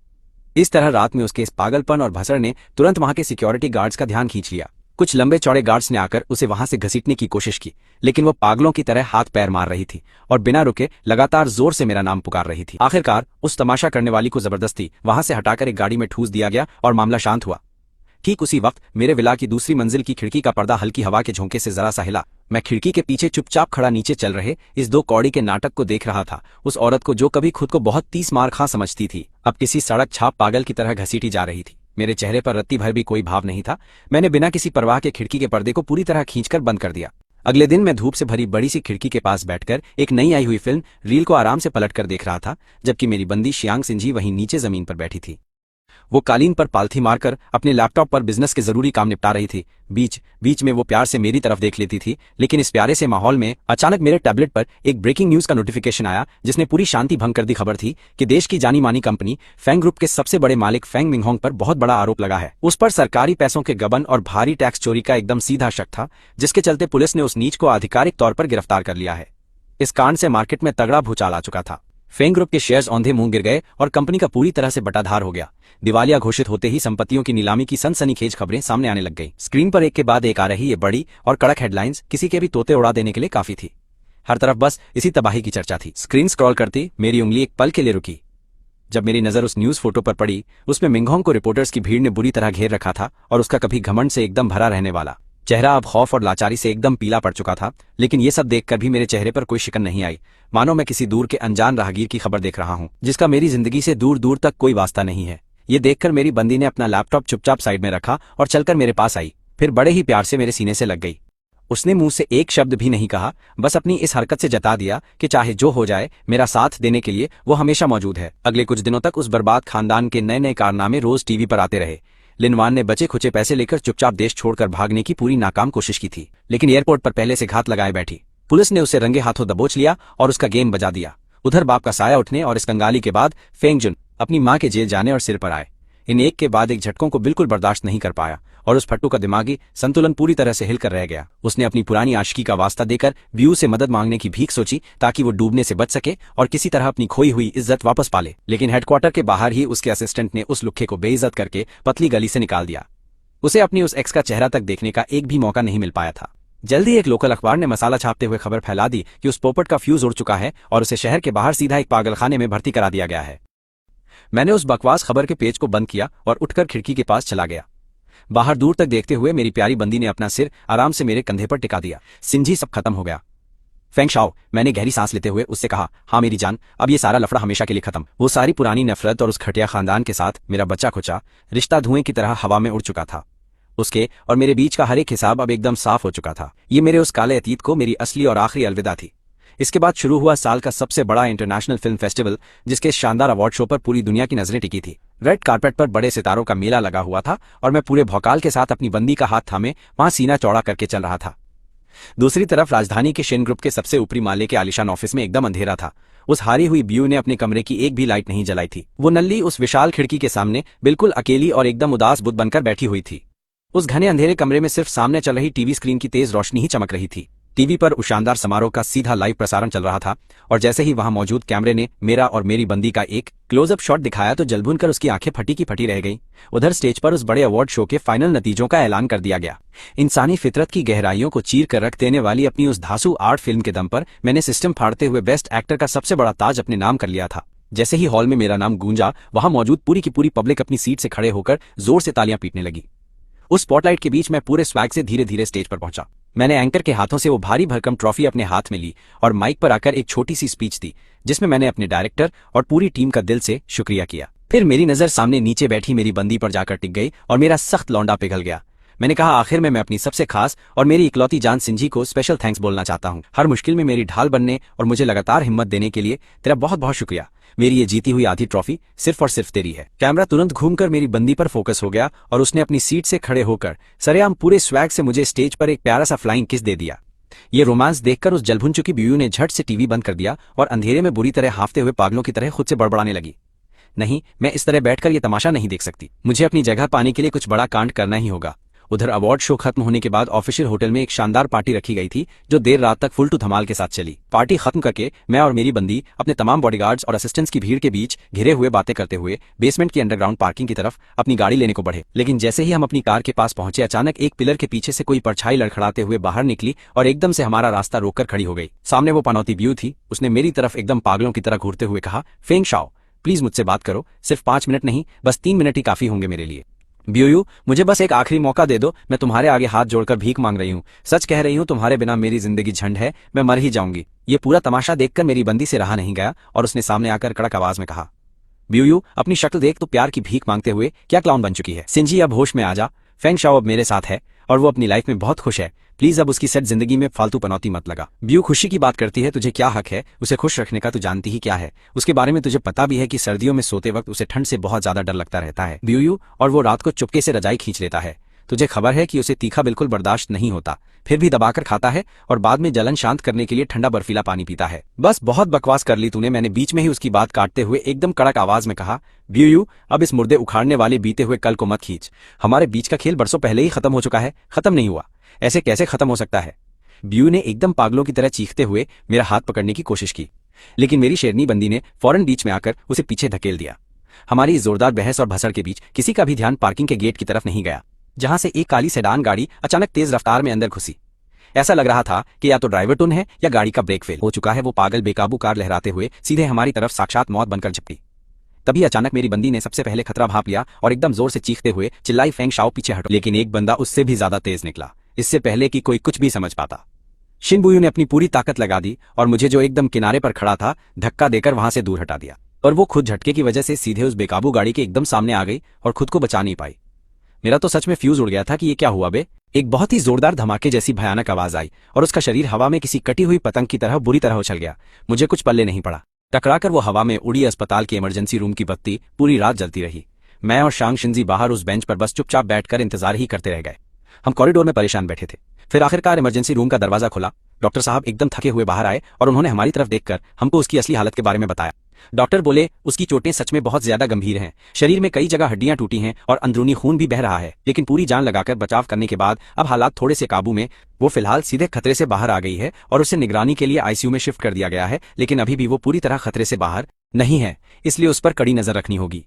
इस तरह रात में उसके इस पागलपन और भसड़ ने तुरंत वहां के सिक्योरिटी गार्ड्स का ध्यान खींच लिया। कुछ लंबे चौड़े गार्ड्स ने आकर उसे वहां से घसीटने की कोशिश की, लेकिन वो पागलों की तरह हाथ पैर मार रही थी और बिना रुके लगातार जोर से मेरा नाम पुकार रही थी। आखिरकार उस तमाशा करने वाली को जबरदस्ती वहां से हटाकर एक गाड़ी में ठूस दिया गया और मामला शांत हुआ। ठीक उसी वक्त मेरे विला की दूसरी मंजिल की खिड़की का पर्दा हल्की हवा के झोंके से जरा सा हिला। मैं खिड़की के पीछे चुपचाप खड़ा नीचे चल रहे इस दो कौड़ी के नाटक को देख रहा था। उस औरत को जो कभी खुद को बहुत तीस मार खा समझती थी, अब किसी सड़क छाप पागल की तरह घसीटी जा रही थी। मेरे चेहरे पर रत्ती भर भी कोई भाव नहीं था। मैंने बिना किसी परवाह के खिड़की के पर्दे को पूरी तरह खींचकर बंद कर दिया। अगले दिन मैं धूप से भरी बड़ी सी खिड़की के पास बैठकर एक नई आई हुई फिल्म रील को आराम से पलटकर देख रहा था, जबकि मेरी बंदी शियांग सिंजी वहीं नीचे जमीन पर बैठी थी। वो कालीन पर पालथी मारकर अपने लैपटॉप पर बिजनेस के जरूरी काम निपटा रही थी। बीच बीच में वो प्यार से मेरी तरफ देख लेती थी, लेकिन इस प्यारे से माहौल में अचानक मेरे टैबलेट पर एक ब्रेकिंग न्यूज का नोटिफिकेशन आया, जिसने पूरी शांति भंग कर दी। खबर थी कि देश की जानी मानी कंपनी फैंग ग्रुप के सबसे बड़े मालिक फेंग मिंगहोंग पर बहुत बड़ा आरोप लगा है। उस पर सरकारी पैसों के गबन और भारी टैक्स चोरी का एकदम सीधा शक था, जिसके चलते पुलिस ने उस नीच को आधिकारिक तौर पर गिरफ्तार कर लिया है। इस कांड से मार्केट में तगड़ा भूचाल आ चुका था। फेंग ग्रुप के शेयर्स औंधे मुंह गिर गए और कंपनी का पूरी तरह से बटाधार हो गया। दिवालिया घोषित होते ही संपत्तियों की नीलामी की सनसनीखेज खबरें सामने आने लग गई। स्क्रीन पर एक के बाद एक आ रही ये बड़ी और कड़क हेडलाइंस किसी के भी तोते उड़ा देने के लिए काफी थी। हर तरफ बस इसी तबाही की चर्चा थी। स्क्रीन स्क्रॉल करती मेरी उंगली एक पल के लिए रुकी जब मेरी नजर उस न्यूज फोटो पर पड़ी। उसमें मिंगहोंग को रिपोर्टर्स की भीड़ ने बुरी तरह घेर रखा था और उसका कभी घमंड से एकदम भरा रहने वाला चेहरा अब खौफ और लाचारी से एकदम पीला पड़ चुका था। लेकिन ये सब देखकर भी मेरे चेहरे पर कोई शिकन नहीं आई, मानो मैं किसी दूर के अनजान राहगीर की खबर देख रहा हूं, जिसका मेरी जिंदगी से दूर दूर तक कोई वास्ता नहीं है। ये देखकर मेरी बंदी ने अपना लैपटॉप चुपचाप साइड में रखा और चलकर मेरे पास आई, फिर बड़े ही प्यार से मेरे सीने से लग गई। उसने मुंह से एक शब्द भी नहीं कहा, बस अपनी इस हरकत से जता दिया कि चाहे जो हो जाए मेरा साथ देने के लिए वो हमेशा मौजूद है। अगले कुछ दिनों तक उस बर्बाद खानदान के नए नए कारनामे रोज टीवी पर आते रहे। लिनवान ने बचे खुचे पैसे लेकर चुपचाप देश छोड़कर भागने की पूरी नाकाम कोशिश की थी, लेकिन एयरपोर्ट पर पहले से घात लगाए बैठी पुलिस ने उसे रंगे हाथों दबोच लिया और उसका गेम बजा दिया। उधर बाप का साया उठने और इस कंगाली के बाद फेंग जुन अपनी मां के जेल जाने और सिर पर आए। इन एक के बाद एक झटकों को बिल्कुल बर्दाश्त नहीं कर पाया और उस फट्टू का दिमागी संतुलन पूरी तरह से हिलकर रह गया। उसने अपनी पुरानी आशिकी का वास्ता देकर व्यू से मदद मांगने की भीख सोची ताकि वो डूबने से बच सके और किसी तरह अपनी खोई हुई इज्जत वापस पाले। लेकिन हेडक्वार्टर के बाहर ही उसके असिस्टेंट ने उस लुक्खे को बेइज्जत करके पतली गली से निकाल दिया। उसे अपनी उस एक्स का चेहरा तक देखने का एक भी मौका नहीं मिल पाया था। जल्दी एक लोकल अखबार ने मसाला छापते हुए खबर फैला दी कि उस पोपट का फ्यूज उड़ चुका है और उसे शहर के बाहर सीधा एक पागलखाने में भर्ती करा दिया गया है। मैंने उस बकवास खबर के पेज को बंद किया और उठकर खिड़की के पास चला गया। बाहर दूर तक देखते हुए मेरी प्यारी बंदी ने अपना सिर आराम से मेरे कंधे पर टिका दिया। सिंजी, सब खत्म हो गया। फेंग शाओ, मैंने गहरी सांस लेते हुए उससे कहा, हाँ मेरी जान, अब ये सारा लफड़ा हमेशा के लिए खत्म। वो सारी पुरानी नफरत और उस घटिया खानदान के साथ मेरा बच्चा खुचा रिश्ता धुएं की तरह हवा में उड़ चुका था। उसके और मेरे बीच का हर एक हिसाब अब एकदम साफ हो चुका था। ये मेरे उस काले अतीत को मेरी असली और आखिरी अलविदा थी। इसके बाद शुरू हुआ साल का सबसे बड़ा इंटरनेशनल फिल्म फेस्टिवल, जिसके शानदार अवार्ड शो पर पूरी दुनिया की नजरें टिकी थी। रेड कार्पेट पर बड़े सितारों का मेला लगा हुआ था और मैं पूरे भौकाल के साथ अपनी बंदी का हाथ थामे वहां सीना चौड़ा करके चल रहा था। दूसरी तरफ राजधानी के शेन ग्रुप के सबसे ऊपरी माले के आलिशान ऑफिस में एकदम अंधेरा था। उस हारी हुई ब्यू ने अपने कमरे की एक भी लाइट नहीं जलाई थी। वो नल्ली उस विशाल खिड़की के सामने बिल्कुल अकेली और एकदम उदास बुद्ध बनकर बैठी हुई थी। उस घने अंधेरे कमरे में सिर्फ सामने चल रही टीवी स्क्रीन की तेज रोशनी ही चमक रही थी। टीवी पर उस शानदार समारोह का सीधा लाइव प्रसारण चल रहा था और जैसे ही वहां मौजूद कैमरे ने मेरा और मेरी बंदी का एक क्लोजअप शॉट दिखाया तो जलभून कर उसकी आंखें फटी की फटी रह गईं। उधर स्टेज पर उस बड़े अवार्ड शो के फाइनल नतीजों का ऐलान कर दिया गया। इंसानी फितरत की गहराइयों को चीर कर रख देने वाली अपनी उस धांसू आर्ट फिल्म के दम पर मैंने सिस्टम फाड़ते हुए बेस्ट एक्टर का सबसे बड़ा ताज अपने नाम कर लिया था। जैसे ही हॉल में मेरा नाम गूंजा, वहां मौजूद पूरी की पूरी पब्लिक अपनी सीट से खड़े होकर जोर से तालियां पीटने लगी। उस स्पॉटलाइट के बीच मैं पूरे स्वैग से धीरे धीरे स्टेज पर पहुंचा। मैंने एंकर के हाथों से वो भारी भरकम ट्रॉफी अपने हाथ में ली और माइक पर आकर एक छोटी सी स्पीच दी, जिसमें मैंने अपने डायरेक्टर और पूरी टीम का दिल से शुक्रिया किया। फिर मेरी नजर सामने नीचे बैठी मेरी बंदी पर जाकर टिक गई और मेरा सख्त लौंडा पिघल गया। मैंने कहा, आखिर में मैं अपनी सबसे खास और मेरी इकलौती जान सिंजी को स्पेशल थैंक्स बोलना चाहता हूँ। हर मुश्किल में मेरी ढाल बनने और मुझे लगातार हिम्मत देने के लिए तेरा बहुत बहुत शुक्रिया। मेरी ये जीती हुई आधी ट्रॉफी सिर्फ और सिर्फ तेरी है। कैमरा तुरंत घूमकर मेरी बंदी पर फोकस हो गया और उसने अपनी सीट से खड़े होकर सरेआम पूरे स्वैग से मुझे स्टेज पर एक प्यारा सा फ्लाइंग किस दे दिया। ये रोमांस देखकर उस जलभुन चुकी ब्यू ने झट से टीवी बंद कर दिया और अंधेरे में बुरी तरह हांफते हुए पागलों की तरह खुद से बड़बड़ाने लगी। नहीं, मैं इस तरह बैठकर ये तमाशा नहीं देख सकती। मुझे अपनी जगह पाने के लिए कुछ बड़ा कांड करना ही होगा। उधर अवार्ड शो खत्म होने के बाद ऑफिशियल होटल में एक शानदार पार्टी रखी गई थी, जो देर रात तक फुल टू धमाल के साथ चली। पार्टी खत्म करके मैं और मेरी बंदी अपने तमाम बॉडीगार्ड्स और असिस्टेंट्स की भीड़ के बीच घिरे हुए बातें करते हुए बेसमेंट की अंडरग्राउंड पार्किंग की तरफ अपनी गाड़ी लेने को बढ़े। लेकिन जैसे ही हम अपनी कार के पास पहुंचे, अचानक एक पिलर के पीछे से कोई परछाई लड़खड़ाते हुए बाहर निकली और एकदम से हमारा रास्ता रोककर खड़ी हो गई। सामने वो पनौती ब्यू थी। उसने मेरी तरफ एकदम पागलों की तरह घूरते हुए कहा, फेंग शाओ, प्लीज मुझसे बात करो। सिर्फ 5 मिनट नहीं, बस 3 मिनट ही काफी होंगे मेरे लिए। ब्यूयू, मुझे बस एक आखिरी मौका दे दो। मैं तुम्हारे आगे हाथ जोड़कर भीख मांग रही हूँ। सच कह रही हूँ, तुम्हारे बिना मेरी जिंदगी झंड है, मैं मर ही जाऊंगी। ये पूरा तमाशा देखकर मेरी बंदी से रहा नहीं गया और उसने सामने आकर कड़क आवाज में कहा, ब्यूयू, अपनी शक्ल देख, तो प्यार की भीख मांगते हुए क्या क्लाउन बन चुकी है। सिंजी, अब होश में आ जा। फेंग शाओ अब मेरे साथ है और वो अपनी लाइफ में बहुत खुश है। प्लीज अब उसकी सेट जिंदगी में फालतू पनौती मत लगा। ब्यू, खुशी की बात करती है, तुझे क्या हक है उसे खुश रखने का? तू जानती ही क्या है उसके बारे में? तुझे पता भी है कि सर्दियों में सोते वक्त उसे ठंड से बहुत ज्यादा डर लगता रहता है ब्यूयू, और वो रात को चुपके से रजाई खींच लेता है। तुझे खबर है कि उसे तीखा बिल्कुल बर्दाश्त नहीं होता, फिर भी दबाकर खाता है और बाद में जलन शांत करने के लिए ठंडा बर्फीला पानी पीता है। बस बहुत बकवास कर ली तूने, मैंने बीच में ही उसकी बात काटते हुए एकदम कड़क आवाज में कहा। ब्यूयू, अब इस मुर्दे उखाड़ने वाले बीते हुए कल को मत खींच। हमारे बीच का खेल बरसों पहले ही खत्म हो चुका है। खत्म नहीं हुआ, ऐसे कैसे खत्म हो सकता है? ब्यू ने एकदम पागलों की तरह चीखते हुए मेरा हाथ पकड़ने की कोशिश की, लेकिन मेरी शेरनी बंदी ने फौरन बीच में आकर उसे पीछे धकेल दिया। हमारी इस जोरदार बहस और भसड़ के बीच किसी का भी ध्यान पार्किंग के गेट की तरफ नहीं गया, जहां से एक काली सेडान गाड़ी अचानक तेज रफ्तार में अंदर घुसी। ऐसा लग रहा था कि या तो ड्राइवर टुन है या गाड़ी का ब्रेक फेल हो चुका है। वो पागल बेकाबू कार लहराते हुए सीधे हमारी तरफ साक्षात मौत बनकर झपटी। तभी अचानक मेरी बंदी ने सबसे पहले खतरा भांप लिया और एकदम जोर से चीखते हुए चिल्लाई, फेंग शाओ पीछे हटो। लेकिन एक बंदा उससे भी ज्यादा तेज निकला, इससे पहले कि कोई कुछ भी समझ पाता। शिनबुयू ने अपनी पूरी ताकत लगा दी और मुझे, जो एकदम किनारे पर खड़ा था, धक्का देकर वहां से दूर हटा दिया। और वो खुद झटके की वजह से सीधे उस बेकाबू गाड़ी के एकदम सामने आ गई और खुद को बचा नहीं पाई। मेरा तो सच में फ्यूज उड़ गया था कि ये क्या हुआ बे। एक बहुत ही जोरदार धमाके जैसी भयानक आवाज आई और उसका शरीर हवा में किसी कटी हुई पतंग की तरह बुरी तरह उछल गया। मुझे कुछ पल्ले नहीं पड़ा। टकराकर वो हवा में उड़ी। अस्पताल के इमरजेंसी रूम की बत्ती पूरी रात जलती रही। मैं और शांग शिंजी बाहर उस बेंच पर बस चुपचाप बैठकर इंतजार ही करते रह गए। हम कॉरिडोर में परेशान बैठे थे। फिर आखिरकार इमरजेंसी रूम का दरवाजा खुला। डॉक्टर साहब एकदम थके हुए बाहर आए और उन्होंने हमारी तरफ देखकर हमको उसकी असली हालत के बारे में बताया। डॉक्टर बोले, उसकी चोटें सच में बहुत ज्यादा गंभीर हैं। शरीर में कई जगह हड्डियां टूटी हैं और अंदरूनी खून भी बह रहा है, लेकिन पूरी जान लगाकर बचाव करने के बाद अब हालात थोड़े से काबू में। वो फिलहाल सीधे खतरे से बाहर आ गई है और उसे निगरानी के लिए आईसीयू में शिफ्ट कर दिया गया है, लेकिन अभी भी वो पूरी तरह खतरे से बाहर नहीं है, इसलिए उस पर कड़ी नजर रखनी होगी।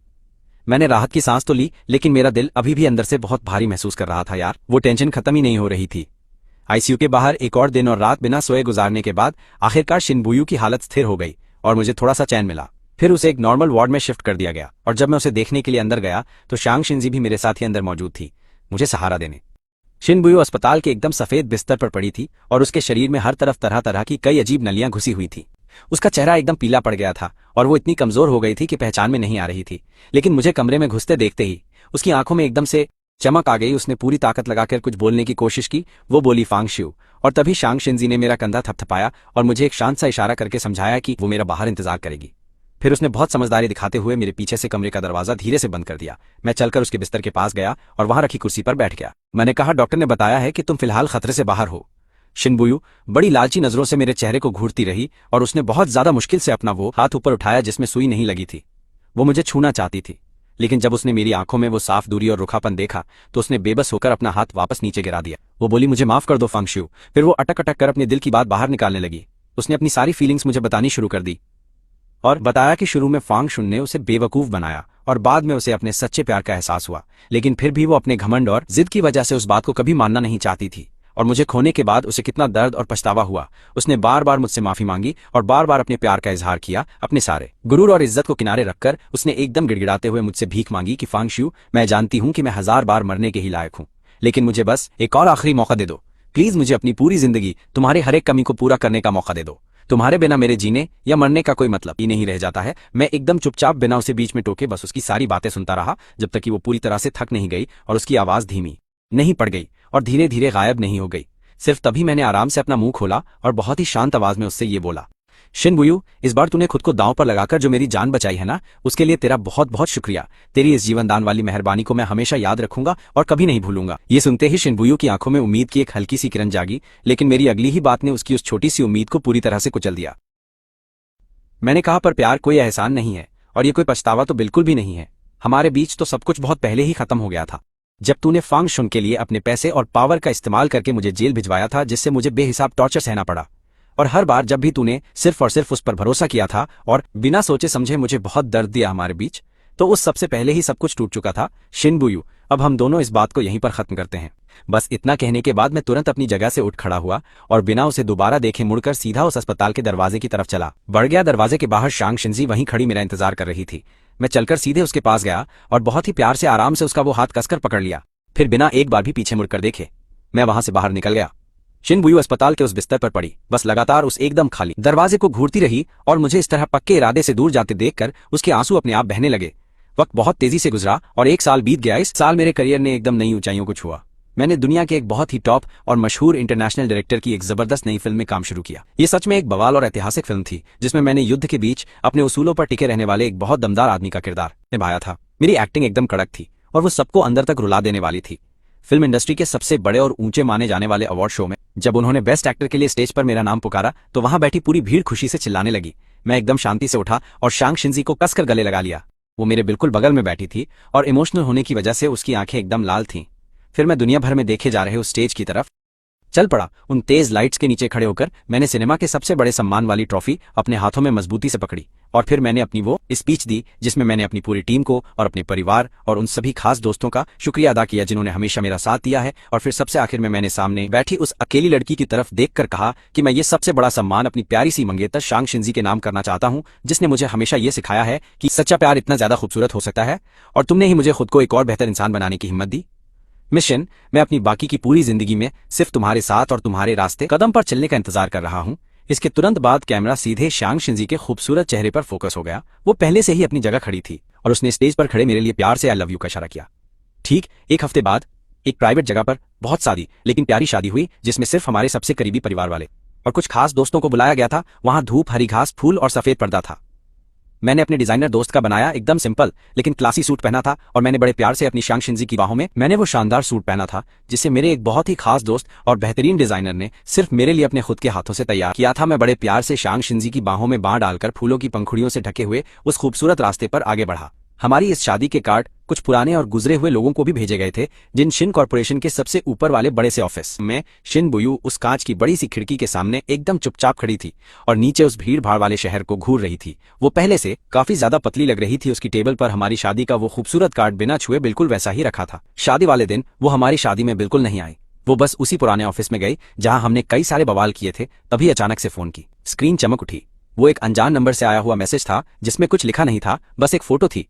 मैंने राहत की सांस तो ली, लेकिन मेरा दिल अभी भी अंदर से बहुत भारी महसूस कर रहा था यार। वो टेंशन खत्म ही नहीं हो रही थी। आईसीयू के बाहर एक और दिन और रात बिना सोए गुजारने के बाद आखिरकार शिनबुयू की हालत स्थिर हो गई और मुझे थोड़ा सा चैन मिला। फिर उसे एक नॉर्मल वार्ड में शिफ्ट कर दिया गया और जब मैं उसे देखने के लिए अंदर गया तो शांग शिंजी भी मेरे साथ ही अंदर मौजूद थी, मुझे सहारा देने। शिनबुयो अस्पताल के एकदम सफेद बिस्तर पर पड़ी थी और उसके शरीर में हर तरफ तरह तरह की कई अजीब नलियां घुसी हुई थी। उसका चेहरा एकदम पीला पड़ गया था और वो इतनी कमजोर हो गई थी कि पहचान में नहीं आ रही थी। लेकिन मुझे कमरे में घुसते देखते ही उसकी आंखों में एकदम से चमक आ गई। उसने पूरी ताकत लगाकर कुछ बोलने की कोशिश की। वो बोली फांगशिउ, और तभी शांग शिंजी ने मेरा कंधा थपथपाया और मुझे एक शांत सा इशारा करके समझाया कि वो मेरा बाहर इंतजार करेगी। फिर उसने बहुत समझदारी दिखाते हुए मेरे पीछे से कमरे का दरवाजा धीरे से बंद कर दिया। मैं चलकर उसके बिस्तर के पास गया और वहां रखी कुर्सी पर बैठ गया। मैंने कहा, डॉक्टर ने बताया है कि तुम फिलहाल खतरे से बाहर हो। शिनबुयो बड़ी लालची नजरों से मेरे चेहरे को घूरती रही और उसने बहुत ज्यादा मुश्किल से अपना वो हाथ ऊपर उठाया जिसमें सुई नहीं लगी थी। वो मुझे छूना चाहती थी, लेकिन जब उसने मेरी आंखों में वो साफ दूरी और रुखापन देखा तो उसने बेबस होकर अपना हाथ वापस नीचे गिरा दिया। वो बोली, मुझे माफ कर दो फांगशिउ। फिर वो अटक अटक कर अपने दिल की बात बाहर निकालने लगी। उसने अपनी सारी फीलिंग्स मुझे बतानी शुरू कर दी और बताया कि शुरू में फांगशुन ने उसे बेवकूफ बनाया और बाद में उसे अपने सच्चे प्यार का एहसास हुआ, लेकिन फिर भी वो अपने घमंड और जिद की वजह से उस बात को कभी मानना नहीं चाहती थी। और मुझे खोने के बाद उसे कितना दर्द और पछतावा हुआ। उसने बार बार मुझसे माफी मांगी और बार बार अपने प्यार का इजहार किया। अपने सारे गुरूर और इज्जत को किनारे रखकर उसने एकदम गिड़गिड़ाते हुए मुझसे भीख मांगी कि फांगशिउ, मैं जानती हूं कि मैं 1000 बार मरने के ही लायक हूं, लेकिन मुझे बस एक और आखिरी मौका दे दो। प्लीज मुझे अपनी पूरी जिंदगी तुम्हारे हर एक कमी को पूरा करने का मौका दे दो। तुम्हारे बिना मेरे जीने या मरने का कोई मतलब ही नहीं रह जाता है। मैं एकदम चुपचाप बिना उसे बीच में टोके बस उसकी सारी बातें सुनता रहा जब तक कि वो पूरी तरह से थक नहीं गई और उसकी आवाज धीमी नहीं पड़ गई और धीरे धीरे गायब नहीं हो गई। सिर्फ तभी मैंने आराम से अपना मुंह खोला और बहुत ही शांत आवाज में उससे ये बोला, शिनबुयो, इस बार तूने खुद को दांव पर लगाकर जो मेरी जान बचाई है ना, उसके लिए तेरा बहुत बहुत शुक्रिया। तेरी इस जीवनदान वाली मेहरबानी को मैं हमेशा याद रखूंगा और कभी नहीं भूलूंगा। ये सुनते ही शिनबुयो की आंखों में उम्मीद की एक हल्की सी किरण जागी, लेकिन मेरी अगली ही बात ने उसकी उस छोटी सी उम्मीद को पूरी तरह से कुचल दिया। मैंने कहा, पर प्यार कोई एहसान नहीं है और ये कोई पछतावा तो बिल्कुल भी नहीं है। हमारे बीच तो सब कुछ बहुत पहले ही खत्म हो गया था। जब तूने फांगशुन के लिए अपने पैसे और पावर का इस्तेमाल करके मुझे जेल भिजवाया था, जिससे मुझे बेहिसाब टॉर्चर सहना पड़ा, और हर बार जब भी तूने सिर्फ और सिर्फ उस पर भरोसा किया था और बिना सोचे समझे मुझे बहुत दर्द दिया हमारे बीच, तो उस सबसे पहले ही सब कुछ टूट चुका था। शिनबुयो, अब हम दोनों इस बात को यहीं पर खत्म करते हैं। बस इतना कहने के बाद मैं तुरंत अपनी जगह से उठ खड़ा हुआ और बिना उसे दोबारा देखे मुड़कर सीधा उस अस्पताल के दरवाजे की तरफ चला। बढ़ गया। दरवाजे के बाहर शांग शिंजी वहीं खड़ी मेरा इंतजार कर रही थी। मैं चलकर सीधे उसके पास गया और बहुत ही प्यार से आराम से उसका वो हाथ कसकर पकड़ लिया। फिर बिना एक बार भी पीछे मुड़कर देखे मैं वहां से बाहर निकल गया। शिनबुयो अस्पताल के उस बिस्तर पर पड़ी, बस लगातार उस एकदम खाली दरवाजे को घूरती रही और मुझे इस तरह पक्के इरादे से दूर जाते देखकर उसके आंसू अपने आप बहने लगे। वक्त बहुत तेजी से गुजरा और 1 साल बीत गया। इस साल मेरे करियर ने एकदम नई ऊंचाइयों को छुआ। मैंने दुनिया के एक बहुत ही टॉप और मशहूर इंटरनेशनल डायरेक्टर की एक जबरदस्त नई फिल्म में काम शुरू किया। ये सच में एक बवाल और ऐतिहासिक फिल्म थी, जिसमें मैंने युद्ध के बीच अपने उसूलों पर टिके रहने वाले एक बहुत दमदार आदमी का किरदार निभाया था। मेरी एक्टिंग एकदम कड़क थी और वो सबको अंदर तक रुला देने वाली थी। फिल्म इंडस्ट्री के सबसे बड़े और ऊंचे माने जाने वाले अवार्ड शो में जब उन्होंने बेस्ट एक्टर के लिए स्टेज पर मेरा नाम पुकारा तो वहां बैठी पूरी भीड़ खुशी से चिल्लाने लगी। मैं एकदम शांति से उठा और शांग शिंजी को कसकर गले लगा लिया। वो मेरे बिल्कुल बगल में बैठी थी और इमोशनल होने की वजह से उसकी आंखें एकदम लाल थीं। फिर मैं दुनिया भर में देखे जा रहे उस स्टेज की तरफ चल पड़ा। उन तेज लाइट्स के नीचे खड़े होकर मैंने सिनेमा के सबसे बड़े सम्मान वाली ट्रॉफी अपने हाथों में मजबूती से पकड़ी और फिर मैंने अपनी वो स्पीच दी जिसमें मैंने अपनी पूरी टीम को और अपने परिवार और उन सभी खास दोस्तों का शुक्रिया अदा किया जिन्होंने हमेशा मेरा साथ दिया है। और फिर सबसे आखिर में मैंने सामने बैठी उस अकेली लड़की की तरफ देखकर कहा कि मैं ये सबसे बड़ा सम्मान अपनी प्यारी सी मंगेतर शांग शिंजी के नाम करना चाहता हूँ, जिसने मुझे हमेशा ये सिखाया है कि सच्चा प्यार इतना ज्यादा खूबसूरत हो सकता है और तुमने ही मुझे खुद को एक और बेहतर इंसान बनाने की हिम्मत दी। मिशन, मैं अपनी बाकी की पूरी जिंदगी में सिर्फ तुम्हारे साथ और तुम्हारे रास्ते कदम पर चलने का इंतजार कर रहा हूँ। इसके तुरंत बाद कैमरा सीधे शांग शिंजी के खूबसूरत चेहरे पर फोकस हो गया। वो पहले से ही अपनी जगह खड़ी थी और उसने स्टेज पर खड़े मेरे लिए प्यार से आई लव यू का इशारा किया। ठीक 1 हफ्ते बाद एक प्राइवेट जगह पर बहुत सादी लेकिन प्यारी शादी हुई, जिसमें सिर्फ हमारे सबसे करीबी परिवार वाले और कुछ खास दोस्तों को बुलाया गया था। वहां धूप, हरी घास, फूल और सफेद पर्दा था। मैंने अपने डिजाइनर दोस्त का बनाया एकदम सिंपल लेकिन क्लासी सूट पहना था और मैंने बड़े प्यार से अपनी शांग शिंजी की बाहों में मैंने वो शानदार सूट पहना था जिसे मेरे एक बहुत ही खास दोस्त और बेहतरीन डिजाइनर ने सिर्फ मेरे लिए अपने खुद के हाथों से तैयार किया था। मैं बड़े प्यार से शांग शिंजी की बाहों में बांह डालकर फूलों की पंखुड़ियों से ढके हुए उस खूबसूरत रास्ते पर आगे बढ़ा। हमारी इस शादी के कार्ड कुछ पुराने और गुजरे हुए लोगों को भी भेजे गए थे, जिन शिन कॉर्पोरेशन के सबसे ऊपर वाले बड़े से ऑफिस में शिनबुयो उस कांच की बड़ी सी खिड़की के सामने एकदम चुपचाप खड़ी थी और नीचे उस भीड़ भाड़ वाले शहर को घूर रही थी। वो पहले से काफी ज्यादा पतली लग रही थी। उसकी टेबल पर हमारी शादी का वो खूबसूरत कार्ड बिना छुए बिल्कुल वैसा ही रखा था। शादी वाले दिन वो हमारी शादी में बिल्कुल नहीं आई। वो बस उसी पुराने ऑफिस में गई जहां हमने कई सारे बवाल किए थे। तभी अचानक से फोन की स्क्रीन चमक उठी। वो एक अनजान नंबर से आया हुआ मैसेज था जिसमें कुछ लिखा नहीं था, बस एक फोटो थी।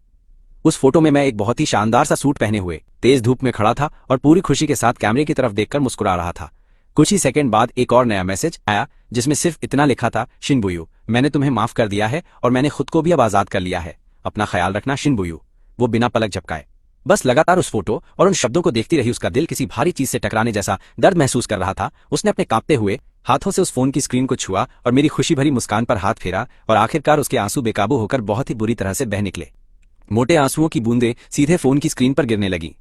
उस फोटो में मैं एक बहुत ही शानदार सा सूट पहने हुए तेज धूप में खड़ा था और पूरी खुशी के साथ कैमरे की तरफ देखकर मुस्कुरा रहा था। कुछ ही सेकंड बाद एक और नया मैसेज आया जिसमें सिर्फ इतना लिखा था, शिनबुयू, मैंने तुम्हें माफ कर दिया है और मैंने खुद को भी अब आजाद कर लिया है। अपना ख्याल रखना शिनबुयू। वो बिना पलक झपकाए बस लगातार उस फोटो और उन शब्दों को देखती रही। उसका दिल किसी भारी चीज से टकराने जैसा दर्द महसूस कर रहा था। उसने अपने कांपते हुए हाथों से उस फोन की स्क्रीन को छुआ और मेरी खुशी भरी मुस्कान पर हाथ फेरा और आखिरकार उसके आंसू बेकाबू होकर बहुत ही बुरी तरह से बह निकले। मोटे आंसुओं की बूंदें सीधे फोन की स्क्रीन पर गिरने लगी।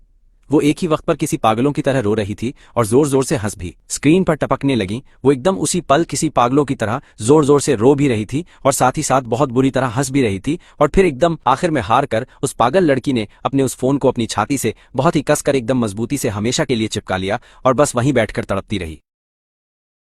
वो एक ही वक्त पर किसी पागलों की तरह रो रही थी और जोर जोर से हंस भी स्क्रीन पर टपकने लगी। वो एकदम उसी पल किसी पागलों की तरह जोर जोर से रो भी रही थी और साथ ही साथ बहुत बुरी तरह हंस भी रही थी। और फिर एकदम आखिर में हार कर उस पागल लड़की ने अपने उस फोन को अपनी छाती से बहुत ही कसकर एकदम मजबूती से हमेशा के लिए चिपका लिया और बस वहीं बैठकर तड़पती रही।